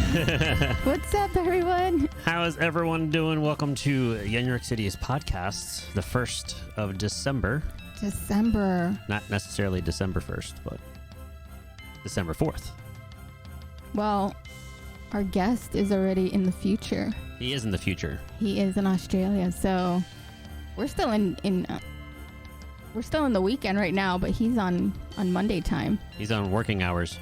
What's up, everyone? How is everyone doing? Welcome to YenYorkCity's podcast, the 1st of December. Not necessarily December 1st, but December 4th. Well, our guest is already in the future. He is in the future. He is in Australia, so we're still in the weekend right now, but he's on Monday time. He's on working hours.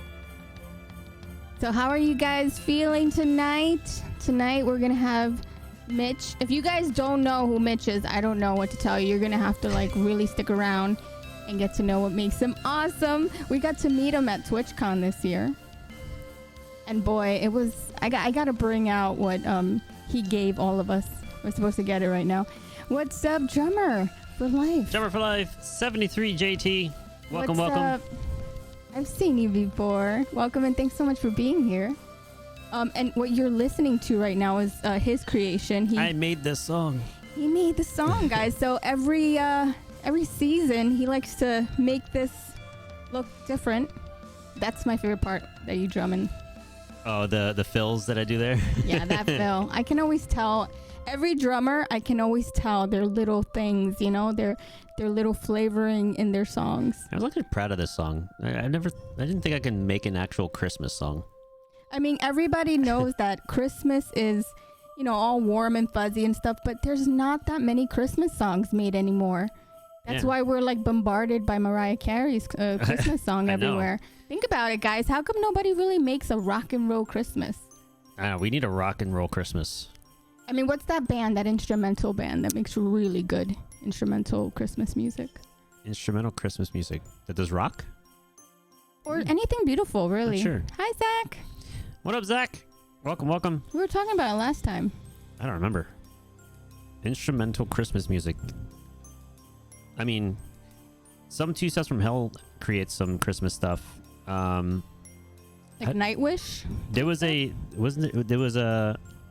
So how are you guys feeling tonight? Tonight we're going to have Mitch. If you guys don't know who Mitch is, I don't know what to tell you. You're going to have to really stick around and get to know what makes him awesome. We got to meet him at TwitchCon this year. And boy, it was, I got to bring out what he gave all of us. We're supposed to get it right now. What's up, Drummer for Life? Drummer for Life, 73 JT. Welcome. Up? I've seen you before. Welcome, and thanks so much for being here. And what you're listening to right now is his creation. I made this song. He made the song, guys. So every season, he likes to make this look different. That's my favorite part that you drumming. Oh, the fills that I do there? Yeah, that fill. I can always tell. Every drummer, I can always tell their little things, their little flavoring in their songs. I was actually proud of this song. I didn't think I could make an actual Christmas song. I mean, everybody knows that Christmas is, all warm and fuzzy and stuff, but there's not that many Christmas songs made anymore. That's why we're bombarded by Mariah Carey's Christmas song everywhere. Think about it, guys. How come nobody really makes a rock and roll Christmas? We need a rock and roll Christmas. I mean, what's that band, that instrumental band that makes really good instrumental Christmas music? Instrumental Christmas music that does rock? Or anything beautiful, really. Sure. Hi, Zach. What up, Zach? Welcome. We were talking about it last time. I don't remember. Instrumental Christmas music. I mean, some Two Steps from Hell creates some Christmas stuff. Nightwish?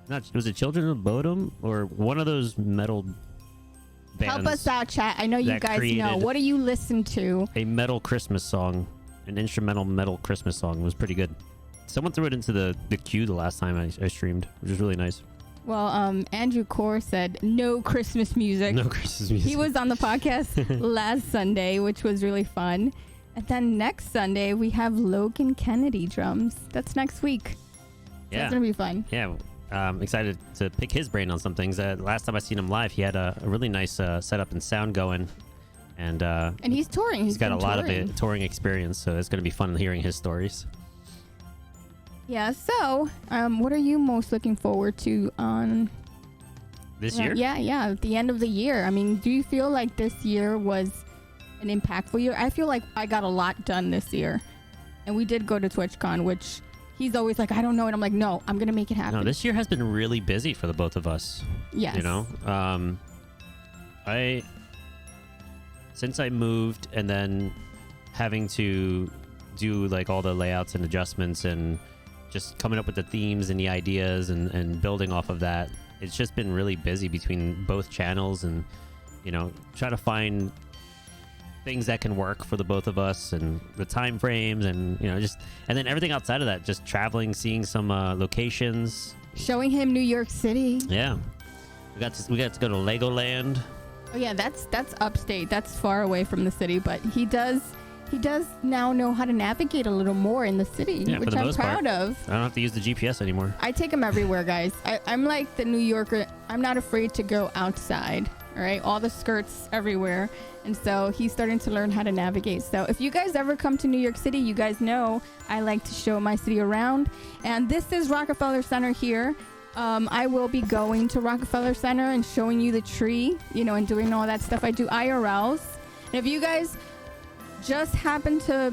Was it Children of Bodom or one of those metal bands? Help us out, chat. I know you guys know. What do you listen to? A metal Christmas song, an instrumental metal Christmas song. It was pretty good. Someone threw it into the queue the last time I streamed, which was really nice. Well, Andrew Core said no Christmas music. No Christmas music. He was on the podcast last Sunday, which was really fun. And then next Sunday, we have Logan Kennedy drums. That's next week. So it's going to be fun. Yeah. I'm excited to pick his brain on some things. Last time I seen him live, he had a really nice setup and sound going. And he's touring. He's got a lot of touring experience, so it's going to be fun hearing his stories. Yeah, so what are you most looking forward to on this year? Yeah, at the end of the year. I mean, do you feel like this year was an impactful year? I feel like I got a lot done this year. And we did go to TwitchCon, which he's always like, I don't know. And I'm like, no, I'm going to make it happen. No, this year has been really busy for the both of us. Yes. Since I moved and then having to do all the layouts and adjustments and just coming up with the themes and the ideas and building off of that, it's just been really busy between both channels and, try to find things that can work for the both of us and the time frames and, and then everything outside of that, just traveling, seeing some locations. Showing him New York City. Yeah. We got to go to Legoland. Oh yeah, that's upstate. That's far away from the city, but he does now know how to navigate a little more in the city, which I'm proud of. I don't have to use the GPS anymore. I take him everywhere, guys. I'm like the New Yorker. I'm not afraid to go outside, all right? All the skirts everywhere. And so he's starting to learn how to navigate. So if you guys ever come to New York City, you guys know I like to show my city around. And this is Rockefeller Center here. I will be going to Rockefeller Center and showing you the tree, and doing all that stuff. I do IRLs. And if you guys just happen to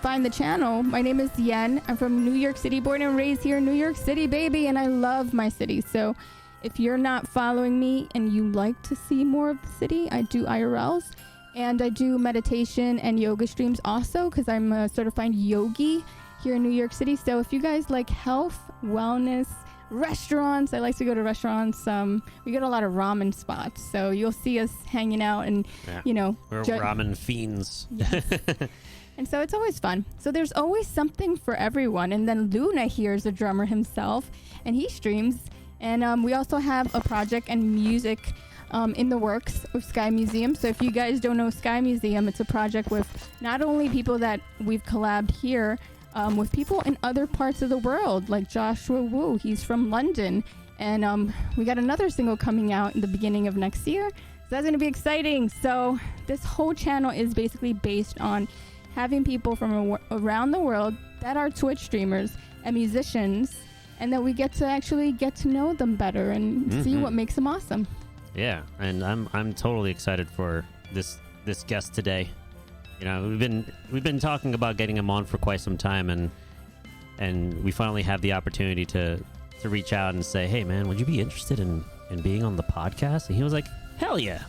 find the channel, my name is Yen. I'm from New York City, born and raised here in New York City, baby, and I love my city. So if you're not following me and you like to see more of the city, I do IRLs, and I do meditation and yoga streams also, because I'm a certified yogi here in New York City. So if you guys like health, wellness, restaurants, I like to go to restaurants. We got a lot of ramen spots, so you'll see us hanging out and we're ramen fiends. Yes. And so it's always fun. So there's always something for everyone. And then Luna here is a drummer himself, and he streams. And we also have a project and music in the works of Sky Museum. So if you guys don't know Sky Museum, it's a project with not only people that we've collabed here, with people in other parts of the world, like Joshua Wu. He's from London. And we got another single coming out in the beginning of next year. So that's going to be exciting. So this whole channel is basically based on having people from around the world that are Twitch streamers and musicians, and that we get to actually get to know them better and see what makes them awesome. Yeah, and I'm totally excited for this guest today. You know, we've been talking about getting him on for quite some time, and we finally have the opportunity to reach out and say, hey man, would you be interested in being on the podcast? And he was like, hell yeah.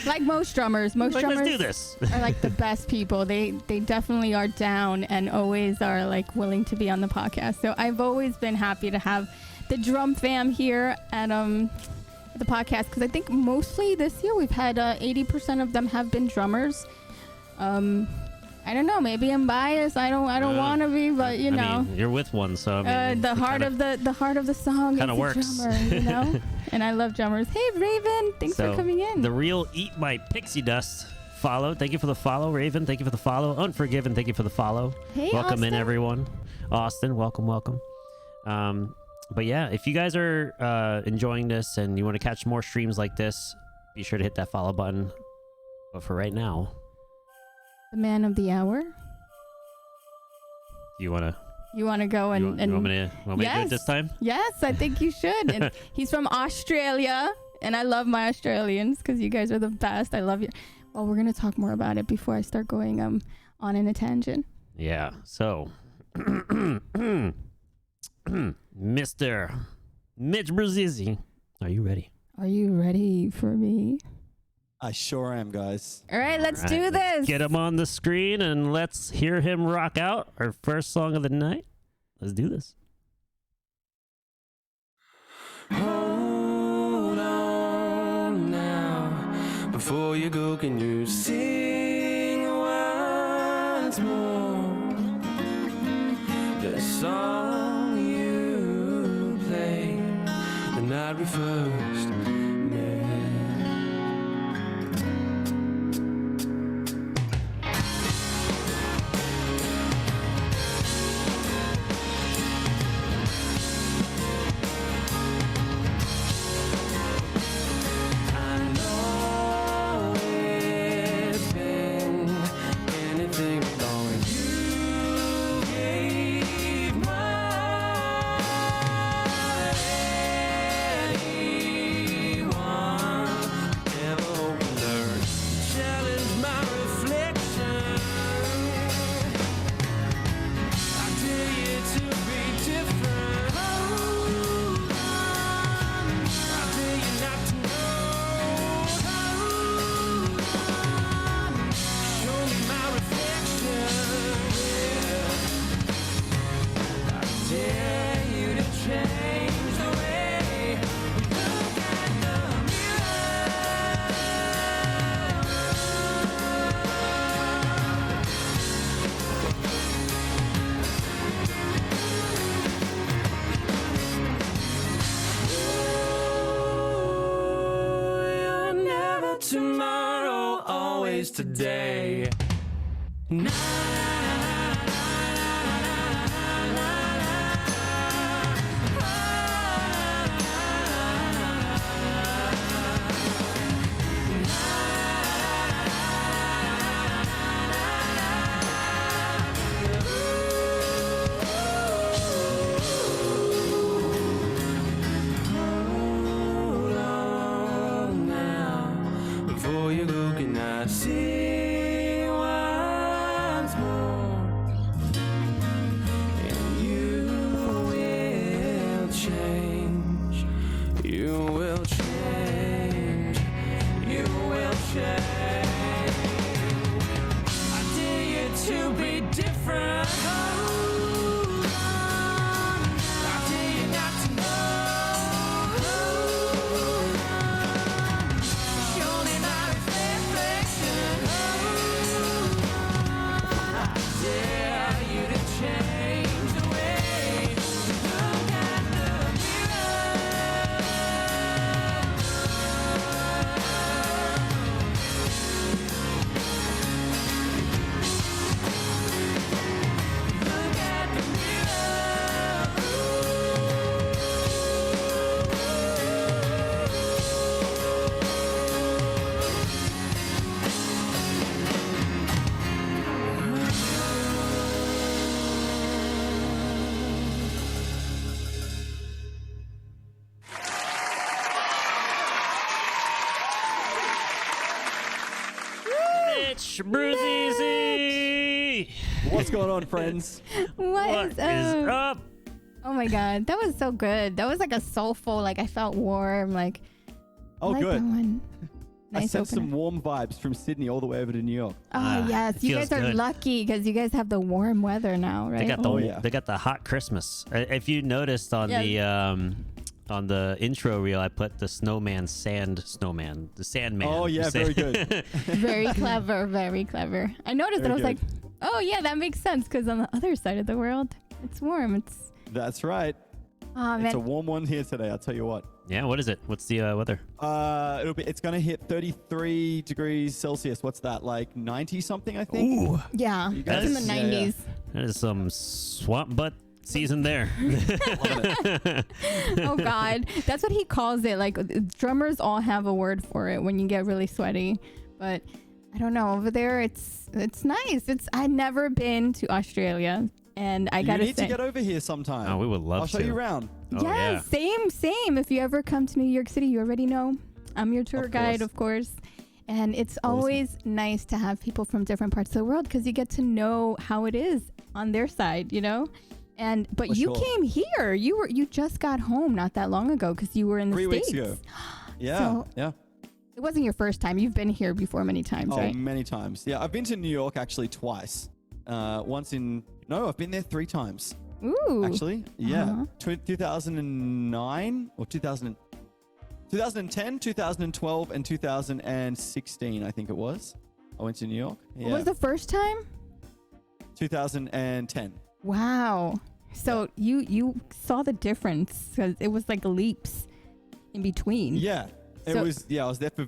Like most drummers let's do this. are like the best people. They definitely are down and always are like willing to be on the podcast. So I've always been happy to have the drum fam here at the podcast, because I think mostly this year we've had 80% of them have been drummers. I don't know, maybe I'm biased. I don't want to be, but you know, I mean, you're with one, so I mean, the heart of the song kind of is works. the drummer, you know. And I love drummers. Hey Raven, thanks for coming in. The real Eat My Pixie Dust follow. Thank you for the follow, Raven. Thank you for the follow. Unforgiven, thank you for the follow. Hey, welcome Austin. in everyone. Austin, welcome. But yeah, if you guys are enjoying this and you want to catch more streams like this, be sure to hit that follow button. But for right now, the man of the hour. You want to go and you want me to do it this time? Yes, I think you should. And he's from Australia, and I love my Australians because you guys are the best. I love you. Well, we're gonna talk more about it before I start going on in a tangent. Yeah. So, Mr. Mitch Bruzzese, are you ready? Are you ready for me? I sure am, guys. All right, let's do this. Get him on the screen and let's hear him rock out our first song of the night. Let's do this. Hold on now. Before you go, can you sing once more the song you played the night we first met? Tomorrow, always today. Before you go, can I see once more? Mitch Bruzzese. What's going on, friends? What What is up? Oh my god, that was so good. That was like a soulful, like I felt warm, like Oh, I like good. that one. I Nice sent opener. some warm vibes from Sydney all the way over to New York. Oh yes, you feels guys are good. lucky because you guys have the warm weather now, right? They got the Oh, yeah. they got the hot Christmas. If you noticed on Yeah. the intro reel, I put the snowman, the Sandman. Oh, yeah, very good. Very clever, very clever. I noticed that I was Very like, oh yeah, that makes sense because on the other side of the world, it's warm. It's That's right. man. It's a warm one here today, I'll tell you what. Yeah, what is it? What's the weather? It's going to hit 33 degrees Celsius. What's that, like 90 something, I think? Ooh, Yeah, You that's in the guys- yeah, yeah. 90s. that is some swamp butt season there. Oh God, that's what he calls it. Like drummers all have a word for it when you get really sweaty. But I don't know, over there it's nice. I've never been to Australia, and I You gotta need say, to get over here sometime. Oh, we would love I'll show to. you around. Oh, yeah, yeah. same. If you ever come to New York City, you already know I'm your tour Of guide, course. of course. And it's Awesome. always nice to have people from different parts of the world because you get to know how it is on their side, you know. But For you sure. came here. You just got home not that long ago because you were in the 3 weeks States. ago. Yeah, So- yeah. It wasn't your first time. You've been here before many times, Oh, right? many times. Yeah, I've been to New York actually twice. I've been there 3 times. Ooh. Actually, yeah. Uh-huh. 2009 or 2010, 2012, and 2016, I think it was. I went to New York. Yeah. What was the first time? 2010. Wow. So you saw the difference because it was like leaps in between. Yeah. It So- was, I was there for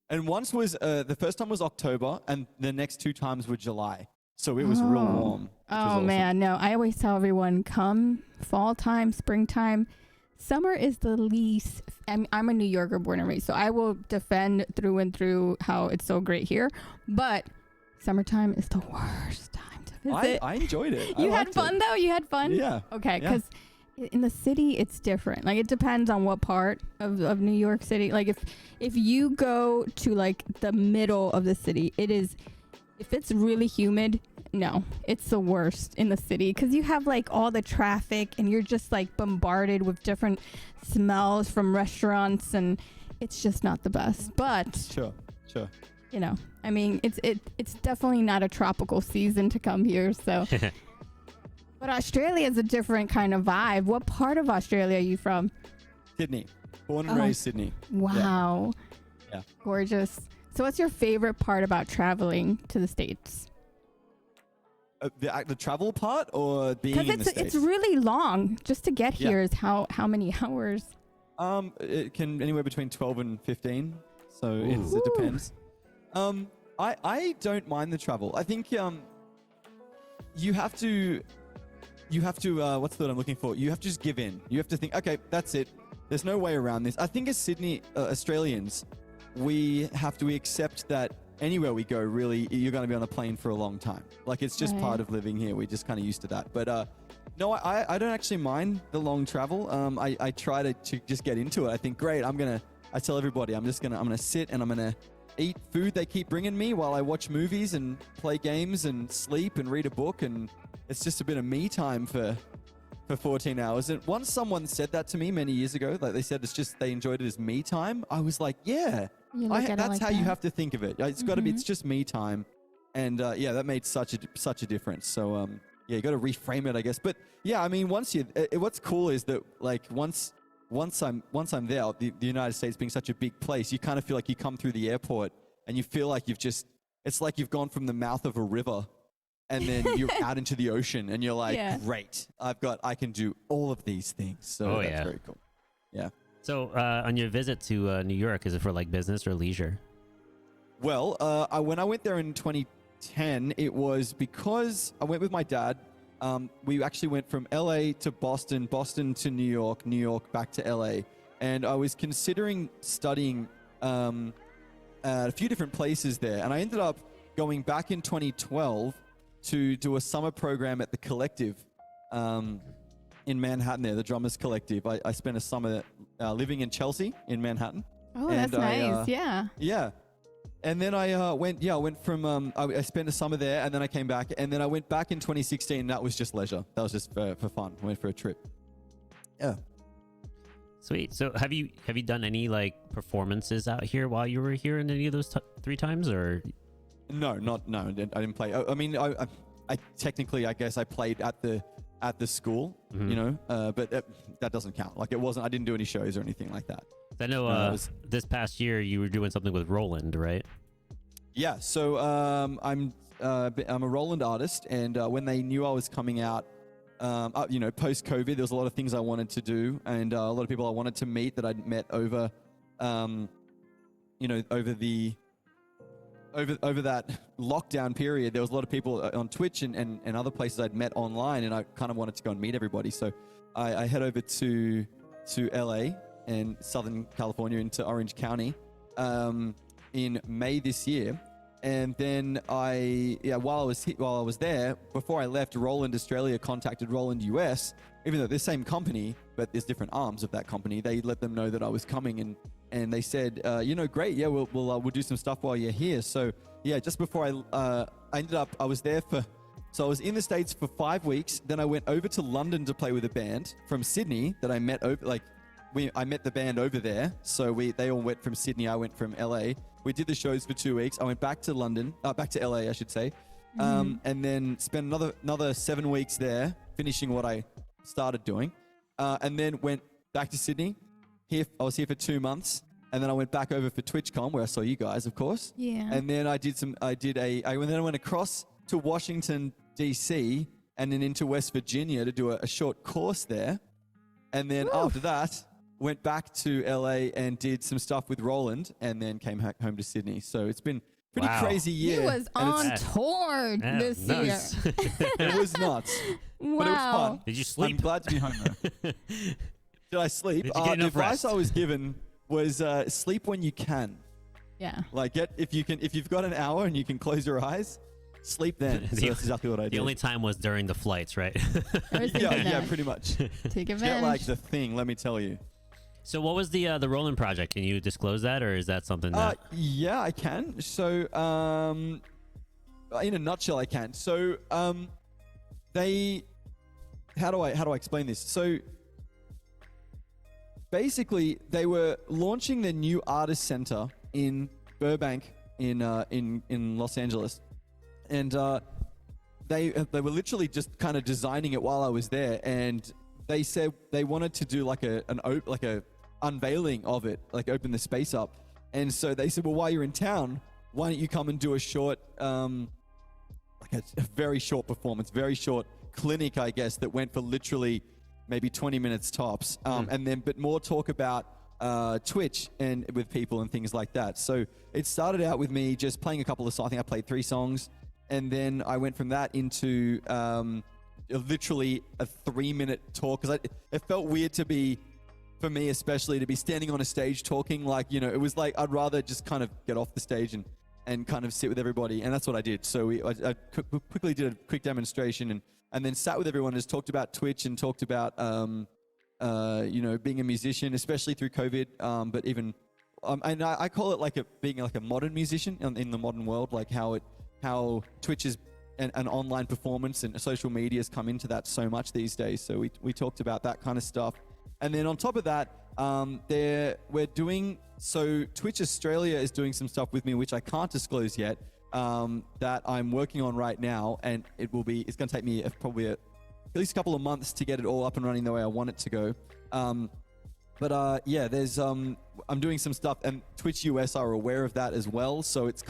and once was, the first time was October and the next 2 times were July. So it was real Oh. warm. which was Oh awesome. man, no. I always tell everyone come fall time, springtime. Summer is the least. I'm a New Yorker born and raised, so I will defend through and through how it's so great here. But summertime is the worst time to visit. I enjoyed it. I You had liked fun it. though? You had fun? Yeah. Okay, Yeah. because in the city it's different. Like it depends on what part of New York City. Like if you go to like the middle of the city, if it's really humid, no, it's the worst in the city because you have like all the traffic and you're just like bombarded with different smells from restaurants and it's just not the best. But Sure. you know, I mean, it's definitely not a tropical season to come here. So, but Australia is a different kind of vibe. What part of Australia are you from? Sydney. Born and Oh. raised Sydney. Wow. Yeah. Gorgeous. So what's your favorite part about traveling to the States? The travel part or being Because in the States? it's really long. Just to get Yeah. here is how many hours? It can anywhere between 12 and 15. So it Ooh. depends. I don't mind the travel. I think you have to what's the word I'm looking for? You have to just give in. You have to think, okay, that's it. There's no way around this. I think as Sydney Australians, we accept that anywhere we go, really, you're going to be on a plane for a long time. Like it's just Right. part of living here. We're just kind of used to that. But no, I don't actually mind the long travel. I try to just get into it. I think, great, I tell everybody, I'm gonna sit and I'm gonna eat food they keep bringing me while I watch movies and play games and sleep and read a book, and it's just a bit of me time for 14 hours. And once someone said that to me many years ago, like they said they enjoyed it as me time, I was like, yeah, You look at it that's like how you that. have to think of it. It's got to be, Mhm. it's just me time. And that made such a difference. So you got to reframe it, I guess. But yeah, I mean, what's cool is that like once I'm there, the United States being such a big place, you kind of feel like you come through the airport and you feel like it's like you've gone from the mouth of a river and then you're out into the ocean and you're like, Yeah. great, I can do all of these things. So Oh, that's yeah. very cool. Yeah. So on your visit to New York, is it for like business or leisure? Well, when I went there in 2010, it was because I went with my dad. We actually went from LA to Boston, Boston to New York, New York back to LA. And I was considering studying at a few different places there. And I ended up going back in 2012 to do a summer program at the Collective in Manhattan there, the Drummers Collective. I spent a summer living in Chelsea in Manhattan. Oh, And that's I, nice. Yeah. Yeah. And then I went from, I spent a summer there and then I came back and then I went back in 2016. That was just leisure. That was just for fun. I went for a trip. Yeah. Sweet. So have you done any like performances out here while you were here in any of those 3 times or? No, I didn't play. I mean, I technically, I guess I played at the school, you know, but that doesn't count. Like I didn't do any shows or anything like that. I know this past year you were doing something with Roland, right? Yeah. So I'm a Roland Artist, and when they knew I was coming out, you know, post COVID, there was a lot of things I wanted to do, and a lot of people I wanted to meet that I'd met over, you know, over that lockdown period. There was a lot of people on Twitch and other places I'd met online, and I kind of wanted to go and meet everybody. So I head over to LA and Southern California into Orange County in May this year. And then while I was there, before I left, Roland Australia contacted Roland US, even though they're the same company, but there's different arms of that company. They let them know that I was coming, and they said, you know, great, yeah, we'll do some stuff while you're here. So yeah, just before I was there so I was in the States for 5 weeks. Then I went over to London to play with a band from Sydney that I met I met the band over there. So they all went from Sydney. I went from LA. We did the shows for 2 weeks. I went back to back to LA, I should say. And then spent another 7 weeks there, finishing what I started doing. And then went back to Sydney. I was here for 2 months. And then I went back over for TwitchCon, where I saw you guys, of course. Yeah. And then I went across to Washington, DC, and then into West Virginia to do a short course there. And then after that, went back to LA and did some stuff with Roland, and then came home to Sydney. So it's been a pretty crazy year. He was on tour this year. It was nuts. Wow. But it was fun. Did you sleep? I'm glad to be home though. Did I sleep? Did you get The enough advice rest? I was given was sleep when you can. Yeah. Like if you've got an hour and you can close your eyes, sleep then. So that's exactly what I did. The only time was during the flights, right? Yeah, pretty much. Take advantage. Jet lag's the thing, let me tell you. So what was the Roland project? Can you disclose that, or is that something that? Yeah, I can. So, in a nutshell, I can. So, how do I explain this? So, basically, they were launching their new artist center in Burbank, in Los Angeles, and they were literally just kind of designing it while I was there, and they said they wanted to do like a unveiling of it, like open the space up. And so they said, well, while you're in town, why don't you come and do a short, like a very short performance, very short clinic, I guess, that went for literally maybe 20 minutes tops. But more talk about Twitch and with people and things like that. So it started out with me just playing a couple of songs. I think I played 3 songs. And then I went from that into literally a 3-minute talk, because it felt weird to be, for me especially, to be standing on a stage talking. Like, you know, it was like I'd rather just kind of get off the stage and kind of sit with everybody, and that's what I did. So I quickly did a quick demonstration and then sat with everyone and just talked about Twitch and talked about you know, being a musician, especially through COVID, but even and I call it being like a modern musician in the modern world, like how Twitch is an online performance and social media has come into that so much these days. So we talked about that kind of stuff. And then on top of that, Twitch Australia is doing some stuff with me, which I can't disclose yet, that I'm working on right now. And it's going to take me probably at least a couple of months to get it all up and running the way I want it to go. There's, I'm doing some stuff, and Twitch US are aware of that as well. So it's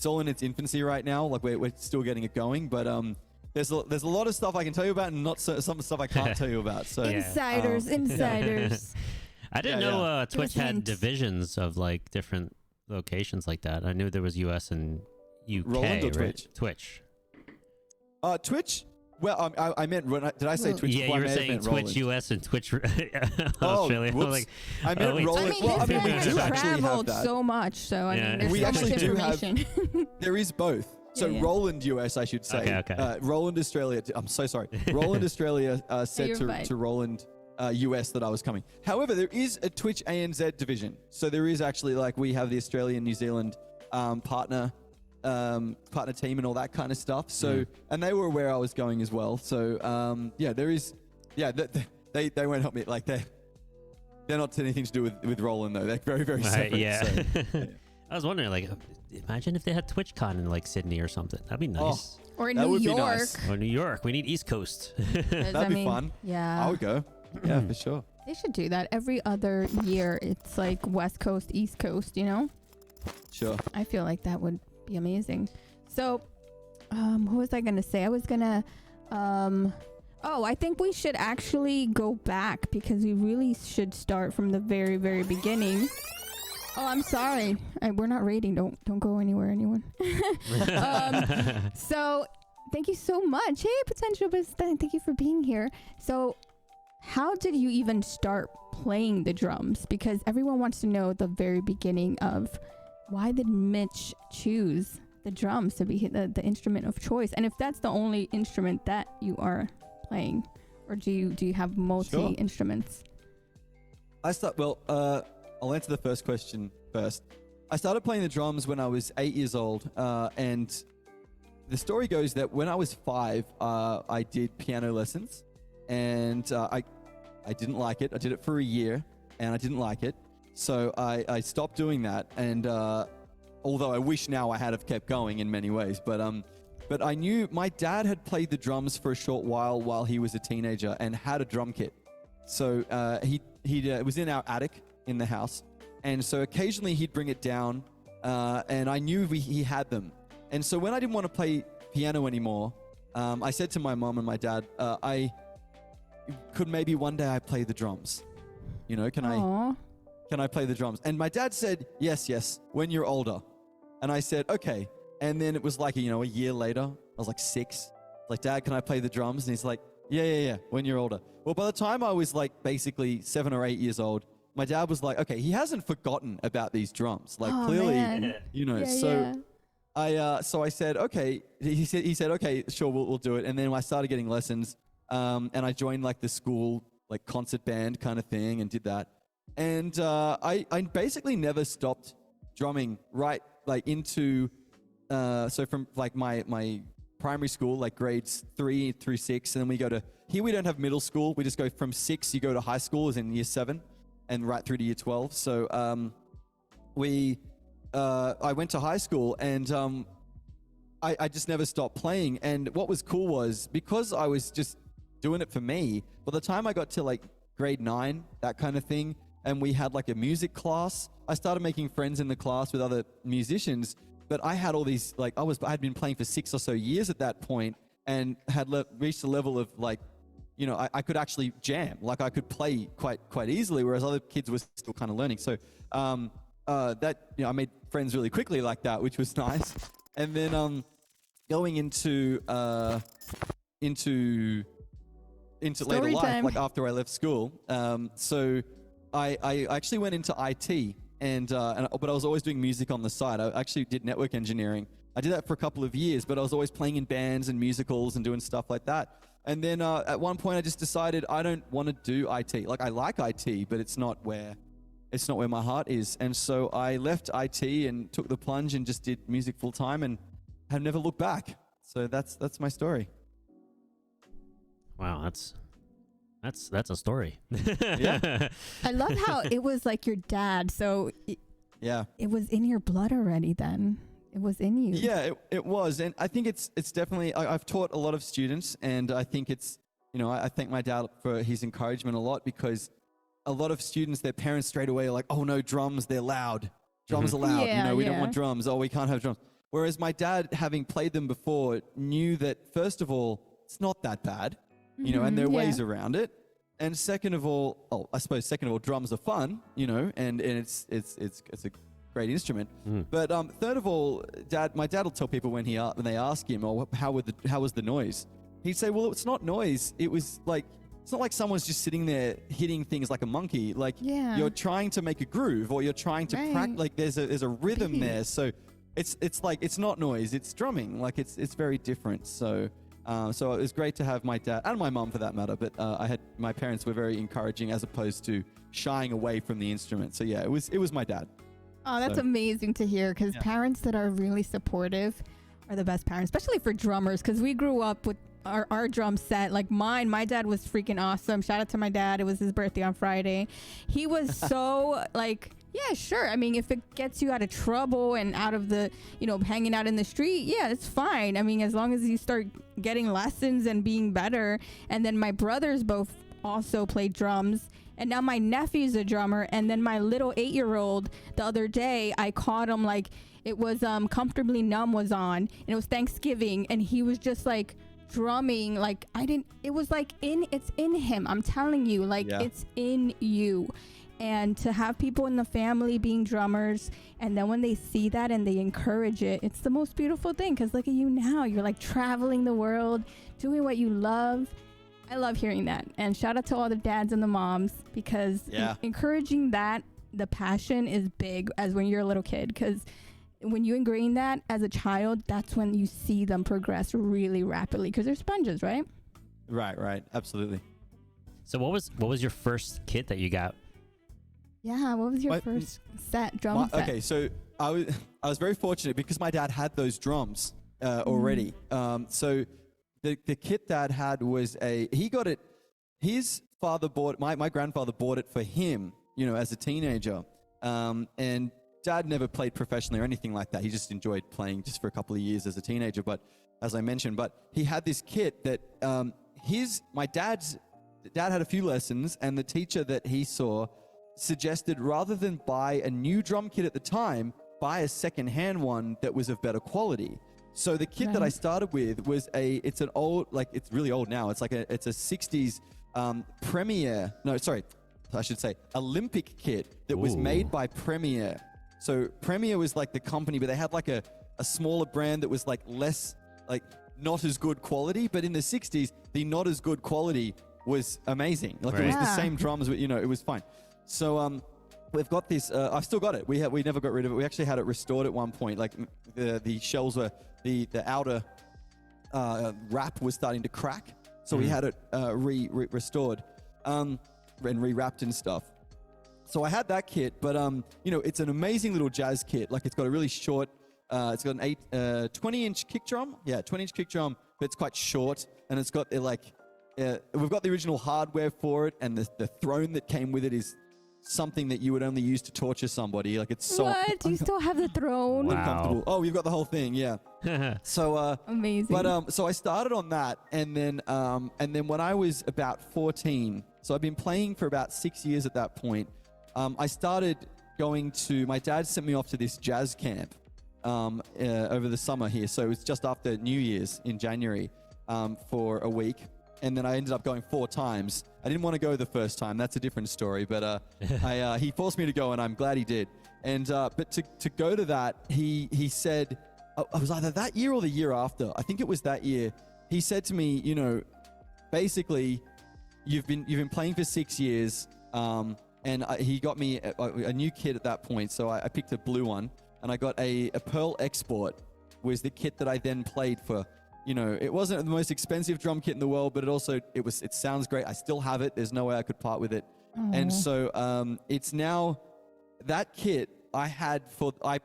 all in its infancy right now. Like we're still getting it going, but there's a lot of stuff I can tell you about, and some stuff I can't tell you about. So insiders. I didn't know Twitch had divisions of like different locations like that. I knew there was US and UK. Roland or right? Twitch? Twitch. Twitch. Well, I meant. Did I say Twitch? Yeah, before? you were saying Twitch US and Twitch Australia. Whoops. I meant Roland. I mean, this man has traveled so much, so I mean, there's we so actually much do have. information. There is both. So Roland US, I should say. Okay. Roland Australia. I'm so sorry. Roland Australia said to Roland US that I was coming. However, there is a Twitch ANZ division. So there is actually, like, we have the Australian, New Zealand partner team and all that kind of stuff. So, and they were aware I was going as well. So, they won't help me. Like they're not anything to do with Roland though. They're very, very separate. Yeah. So, yeah. I was wondering, like, imagine if they had TwitchCon in like Sydney or something. That'd be nice. Or in That New would be York. nice. Or New York. We need East Coast. That'd be fun. Yeah. I would go. Yeah, for sure. They should do that every other year. It's like West Coast, East Coast, you know? Sure. I feel like that would be amazing. So, what was I going to say? I was going to, I think we should actually go back because we really should start from the very, very beginning. Oh, I'm sorry. We're not rating. Don't go anywhere, anyone. So, thank you so much. Hey, Potential Business, thank you for being here. So, how did you even start playing the drums? Because everyone wants to know the very beginning of why did Mitch choose the drums to be the instrument of choice? And if that's the only instrument that you are playing, or do you have multi-instruments? I'll answer the first question first. I started playing the drums when I was 8 years old, and the story goes that when I was 5, I did piano lessons, and I didn't like it. I did it for a year, and I didn't like it, so I stopped doing that. And although I wish now I had have kept going in many ways, but I knew my dad had played the drums for a short while he was a teenager and had a drum kit. So it was in our attic in the house, and so occasionally he'd bring it down, and I knew he had them. And so when I didn't want to play piano anymore, I said to my mom and my dad, I could maybe one day I play the drums. You know, can I play the drums? And my dad said, yes, when you're older. And I said, okay. And then it was like, a year later, I was like 6. Like, Dad, can I play the drums? And he's like, yeah, when you're older. Well, by the time I was like basically 7 or 8 years old, my dad was like, okay, he hasn't forgotten about these drums. Like clearly, man. So I said, okay. He said, okay, sure, we'll do it. And then I started getting lessons, and I joined like the school like concert band kind of thing and did that. And I basically never stopped drumming right like into so from like my primary school, like grades 3 through 6, and then we go to here. We don't have middle school. We just go from 6. You go to high school, is in year 7, and right through to year 12. So I went to high school, and I just never stopped playing. And what was cool was because I was just doing it for me. By the time I got to like grade 9, that kind of thing, and we had like a music class, I started making friends in the class with other musicians. But I had all these, like, I had been playing for 6 or so years at that point, and had reached a level of like, I could actually jam. Like I could play quite easily, whereas other kids were still kind of learning. So I made friends really quickly like that, which was nice. And then going into later life, like after I left school, so I actually went into IT. But I was always doing music on the side. I actually did network engineering. I did that for a couple of years, but I was always playing in bands and musicals and doing stuff like that. And then at one point, I just decided I don't want to do IT. Like I like IT, but it's not where my heart is. And so I left IT and took the plunge and just did music full time and have never looked back. So that's my story. Wow, that's a story. Yeah. I love how it was like your dad. So it was in your blood already then. It was in you. Yeah, it was. And I think it's definitely, I've taught a lot of students, and I think it's, I thank my dad for his encouragement a lot, because a lot of students, their parents straight away are like, oh no, drums, they're loud. Drums are loud. We don't want drums. Oh, we can't have drums. Whereas my dad, having played them before, knew that first of all, it's not that bad, and there are ways around it. And second of all, drums are fun, and it's a great instrument. But third of all, my dad will tell people when they ask him, "Oh, how was the noise?" He'd say, "Well, it's not noise. It was like it's not like someone's just sitting there hitting things like a monkey. Like you're trying to make a groove, or you're trying to practice. Like there's a rhythm there. So it's like it's not noise. It's drumming. Like it's very different. So." So it was great to have my dad and my mom for that matter, but my parents were very encouraging as opposed to shying away from the instrument. So yeah, it was my dad. Oh, that's amazing to hear, because parents that are really supportive are the best parents, especially for drummers, because we grew up with our drum set. Like my dad was freaking awesome. Shout out to my dad. It was his birthday on Friday. He was so like, yeah, sure. I mean, if it gets you out of trouble and out of the, hanging out in the street, yeah, it's fine. I mean, as long as you start getting lessons and being better. And then my brothers both also played drums. And now my nephew's a drummer. And then my little 8-year-old, the other day, I caught him, like, it was Comfortably Numb was on. And it was Thanksgiving. And he was just like drumming. Like, it was like it's in him. I'm telling you, like, it's in you. And to have people in the family being drummers, and then when they see that and they encourage it, it's the most beautiful thing. Because look at you now. You're like traveling the world, doing what you love. I love hearing that. And shout out to all the dads and the moms, because encouraging that, the passion is big as when you're a little kid. Because when you ingrain that as a child, that's when you see them progress really rapidly, because they're sponges, right? Right. Absolutely. So what was your first kit that you got? Yeah, what was your first drum set? Okay, so I was very fortunate because my dad had those drums already. So the kit Dad had was he got it. His father bought my grandfather bought it for him, as a teenager. And Dad never played professionally or anything like that. He just enjoyed playing just for a couple of years as a teenager. But as I mentioned, he had this kit that my dad had a few lessons, and the teacher that he saw suggested, rather than buy a new drum kit at the time, buy a second-hand one that was of better quality. So the kit that I started with was it's really old now. It's a 60s Olympic kit that was made by Premier. So Premier was like the company, but they had like a smaller brand that was like less, like not as good quality. But in the 60s, the not as good quality was amazing. Like it was the same drums, but it was fine. So we've got this. I've still got it. We never got rid of it. We actually had it restored at one point. Like the shells were the outer wrap was starting to crack, so we had it restored and rewrapped and stuff. So I had that kit, but it's an amazing little jazz kit. Like it's got a really short. It's got an 20-inch kick drum. Yeah, 20-inch kick drum, but it's quite short, and it's got we've got the original hardware for it, and the throne that came with it is something that you would only use to torture somebody. Like it's so what? You still have the throne? Uncomfortable. Oh, you've got the whole thing, yeah. So amazing. But so I started on that, and then when I was about 14, so I've been playing for about 6 years at that point. I started going to. My dad sent me off to this jazz camp over the summer here. So it was just after New Year's in January for a week. And then I ended up going 4 times. I didn't want to go the first time. That's a different story. But he forced me to go, and I'm glad he did. And but to go to that, he said, it was either that year or the year after. I think it was that year. He said to me, basically, you've been playing for 6 years, and he got me a new kit at that point. So I picked a blue one, and I got a Pearl Export, was the kit that I then played for. It wasn't the most expensive drum kit in the world, but it sounds great. I still have it. There's no way I could part with it. Aww. And so it's now that kit I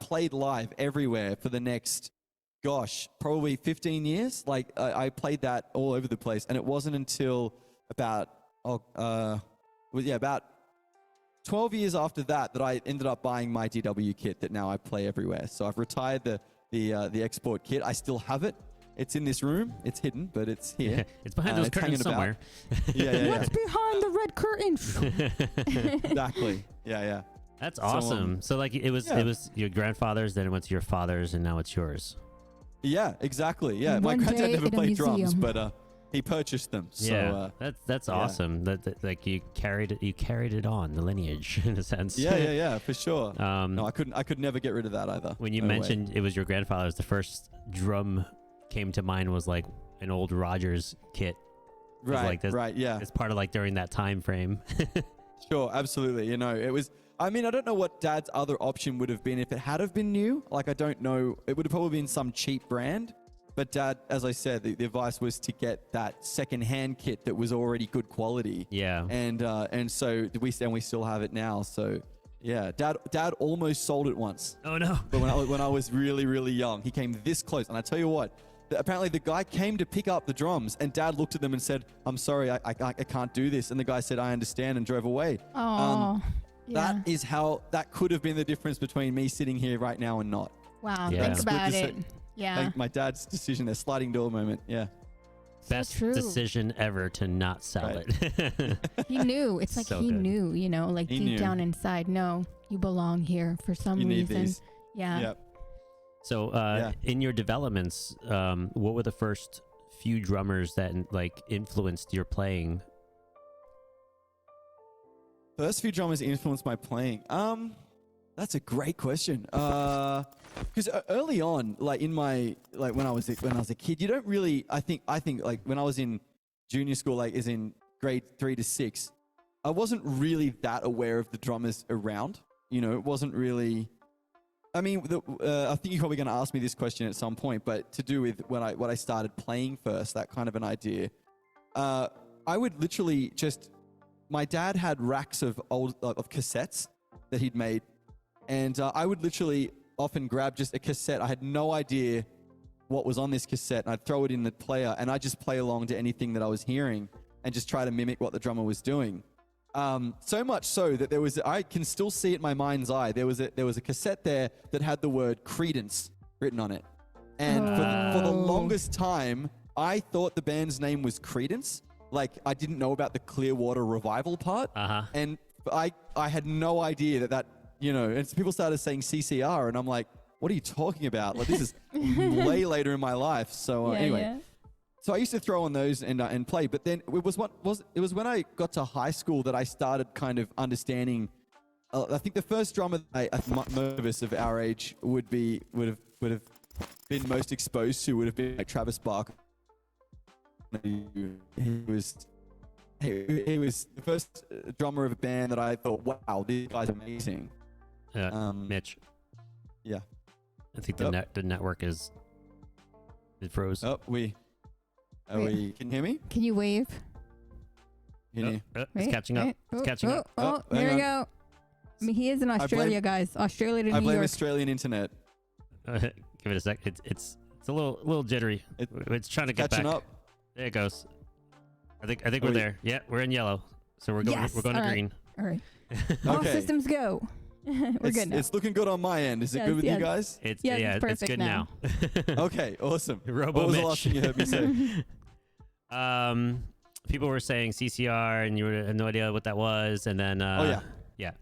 played live everywhere for the next, probably 15 years. Like I played that all over the place. And it wasn't until about 12 years after that I ended up buying my DW kit that now I play everywhere. So I've retired the export kit. I still have it. It's in this room. It's hidden, but it's here. Yeah, it's behind those curtains somewhere. What's behind the red curtains? Exactly. Yeah. That's awesome. So like it was your grandfather's, then it went to your father's, and now it's yours. Yeah, exactly. Yeah, my One granddad day never in a played drums, museum. but he purchased them. So, that's awesome. That like you carried it on, the lineage in a sense. Yeah, for sure. No, I could never get rid of that either. When you mentioned it was your grandfather's, the first drum came to mind was like an old Rogers kit. Right, yeah. It's part of like during that time frame. Sure, absolutely. It was. I mean, I don't know what Dad's other option would have been if it had have been new. Like, I don't know. It would have probably been some cheap brand. But Dad, as I said, the advice was to get that second-hand kit that was already good quality. Yeah. And so we still have it now. So Yeah, Dad almost sold it once. Oh no! But when I was really, really young, he came this close. And I tell you what, apparently the guy came to pick up the drums, and Dad looked at them and said, "I'm sorry, I can't do this." And the guy said, "I understand," and drove away. Oh, yeah. That is how that could have been the difference between me sitting here right now and not. Wow, Yeah. think about it. Yeah. Thank my dad's decision, their sliding door moment. Yeah. Best true. decision ever to not sell it. He knew. It's like So he good. knew, like He deep knew. down inside, no, you belong here for some You need reason. these. Yeah. Yep. So, Yeah. in your developments, what were the first few drummers that like influenced your playing? First few drummers influenced my playing. That's a great question. Because early on, like when I was a kid, you don't really. I think like when I was in junior school, like is in grade 3 to 6, I wasn't really that aware of the drummers around. It wasn't really. I mean, I think you're probably going to ask me this question at some point, but to do with what I started playing first, that kind of an idea. I would literally just. My dad had racks of of cassettes that he'd made, and I would literally often grab just a cassette. I had no idea what was on this cassette, and I'd throw it in the player, and I'd just play along to anything that I was hearing and just try to mimic what the drummer was doing. So much so that I can still see it in my mind's eye. There was a cassette there that had the word Credence written on it, and for the longest time, I thought the band's name was Credence. Like, I didn't know about the Clearwater Revival part. And I had no idea that and people started saying CCR, and I'm like, what are you talking about? Like, this is way later in my life. So anyway. Yeah. So I used to throw on those and play, but then it was when I got to high school that I started kind of understanding. I think the first drummer most of our age would have been most exposed to would have been like Travis Barker. He was the first drummer of a band that I thought, wow, this guy's amazing. Mitch. Yeah. I think the network it froze. Oh, we can you hear me? Can you wave? Can you? It's catching up. It's catching up. Oh, hang there we on. go. I mean, he is in Australia, guys. Australia to I New blame York. Australian internet. Give it a sec. It's a little jittery. It's trying to get Catching back. up. There it goes. I think we're there. Yeah, we're in yellow. So we're going. Yes. We're going All to right. green. All right. All Okay. systems go. We're good now. It's looking good on my end. Is it good with you guys? It's Yes, yeah, it's it's perfect good now. now. Okay, awesome. Robo What was the Mitch. last thing you heard me say? People were saying CCR, and you had no idea what that was, and then yeah.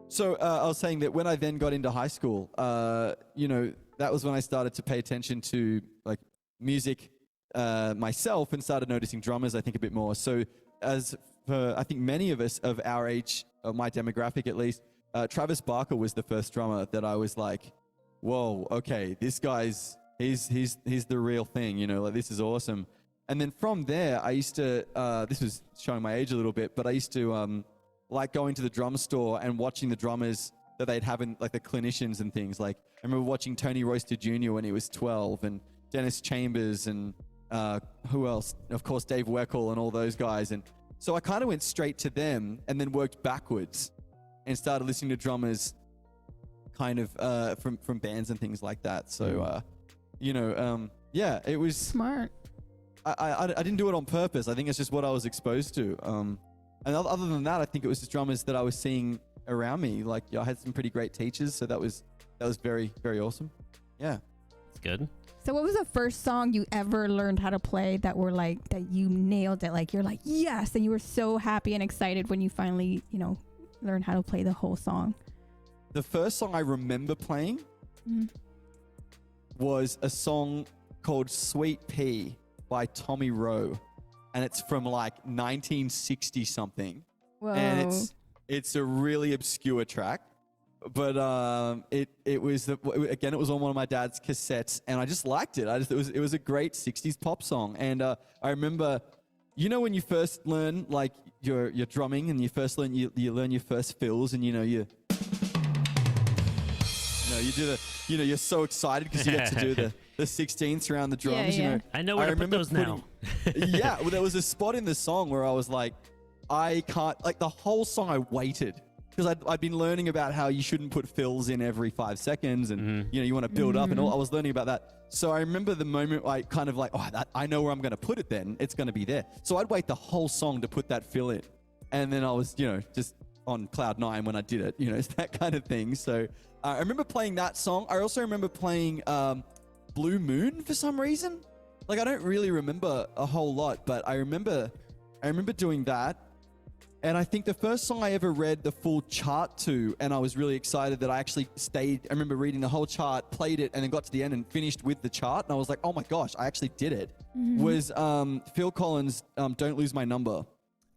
So I was saying that when I then got into high school, that was when I started to pay attention to like music myself and started noticing drummers, I think, a bit more. So as for I think many of us of our age, of my demographic at least, Travis Barker was the first drummer that I was like, whoa, okay, this guy's he's the real thing, like this is awesome. And then from there, I used to this was showing my age a little bit, but I used to like going to the drum store and watching the drummers that they'd have in like the clinicians and things. Like I remember watching Tony Royster Jr. when he was 12, and Dennis Chambers, and who else? Of course, Dave Weckl and all those guys. And so I kind of went straight to them and then worked backwards and started listening to drummers kind of from bands and things like that. So, yeah, it was Smart. I didn't do it on purpose. I think it's just what I was exposed to. And other than that, I think it was just drummers that I was seeing around me. Like I had some pretty great teachers, so that was very, very awesome. Yeah. It's good. So what was the first song you ever learned how to play that you nailed it? Like you're like, yes, and you were so happy and excited when you finally, learned how to play the whole song. The first song I remember playing was a song called Sweet Pea by Tommy Rowe. And it's from like 1960 something. Whoa. And it's a really obscure track. But it was it was on one of my dad's cassettes, and I just liked it. It was a great 60s pop song. And I remember, when you first learn like your drumming, and you first learn you learn your first fills, and you do the you're so excited because you get to do the 16ths around the drums. Yeah. I know where to put those now. Well, there was a spot in the song where I was like, I can't, like the whole song I waited because I'd been learning about how you shouldn't put fills in every 5 seconds, and you want to build up and all. I was learning about that. So I remember the moment I kind of like, I know where I'm going to put it then. It's going to be there. So I'd wait the whole song to put that fill in. And then I was, just on cloud 9 when I did it, it's that kind of thing. So I remember playing that song. I also remember playing Blue Moon for some reason. Like, I don't really remember a whole lot, but I remember doing that. And I think the first song I ever read the full chart to, and I was really excited that I actually stayed. I remember reading the whole chart, played it, and then got to the end and finished with the chart. And I was like, oh my gosh, I actually did it. Was Phil Collins' Don't Lose My Number.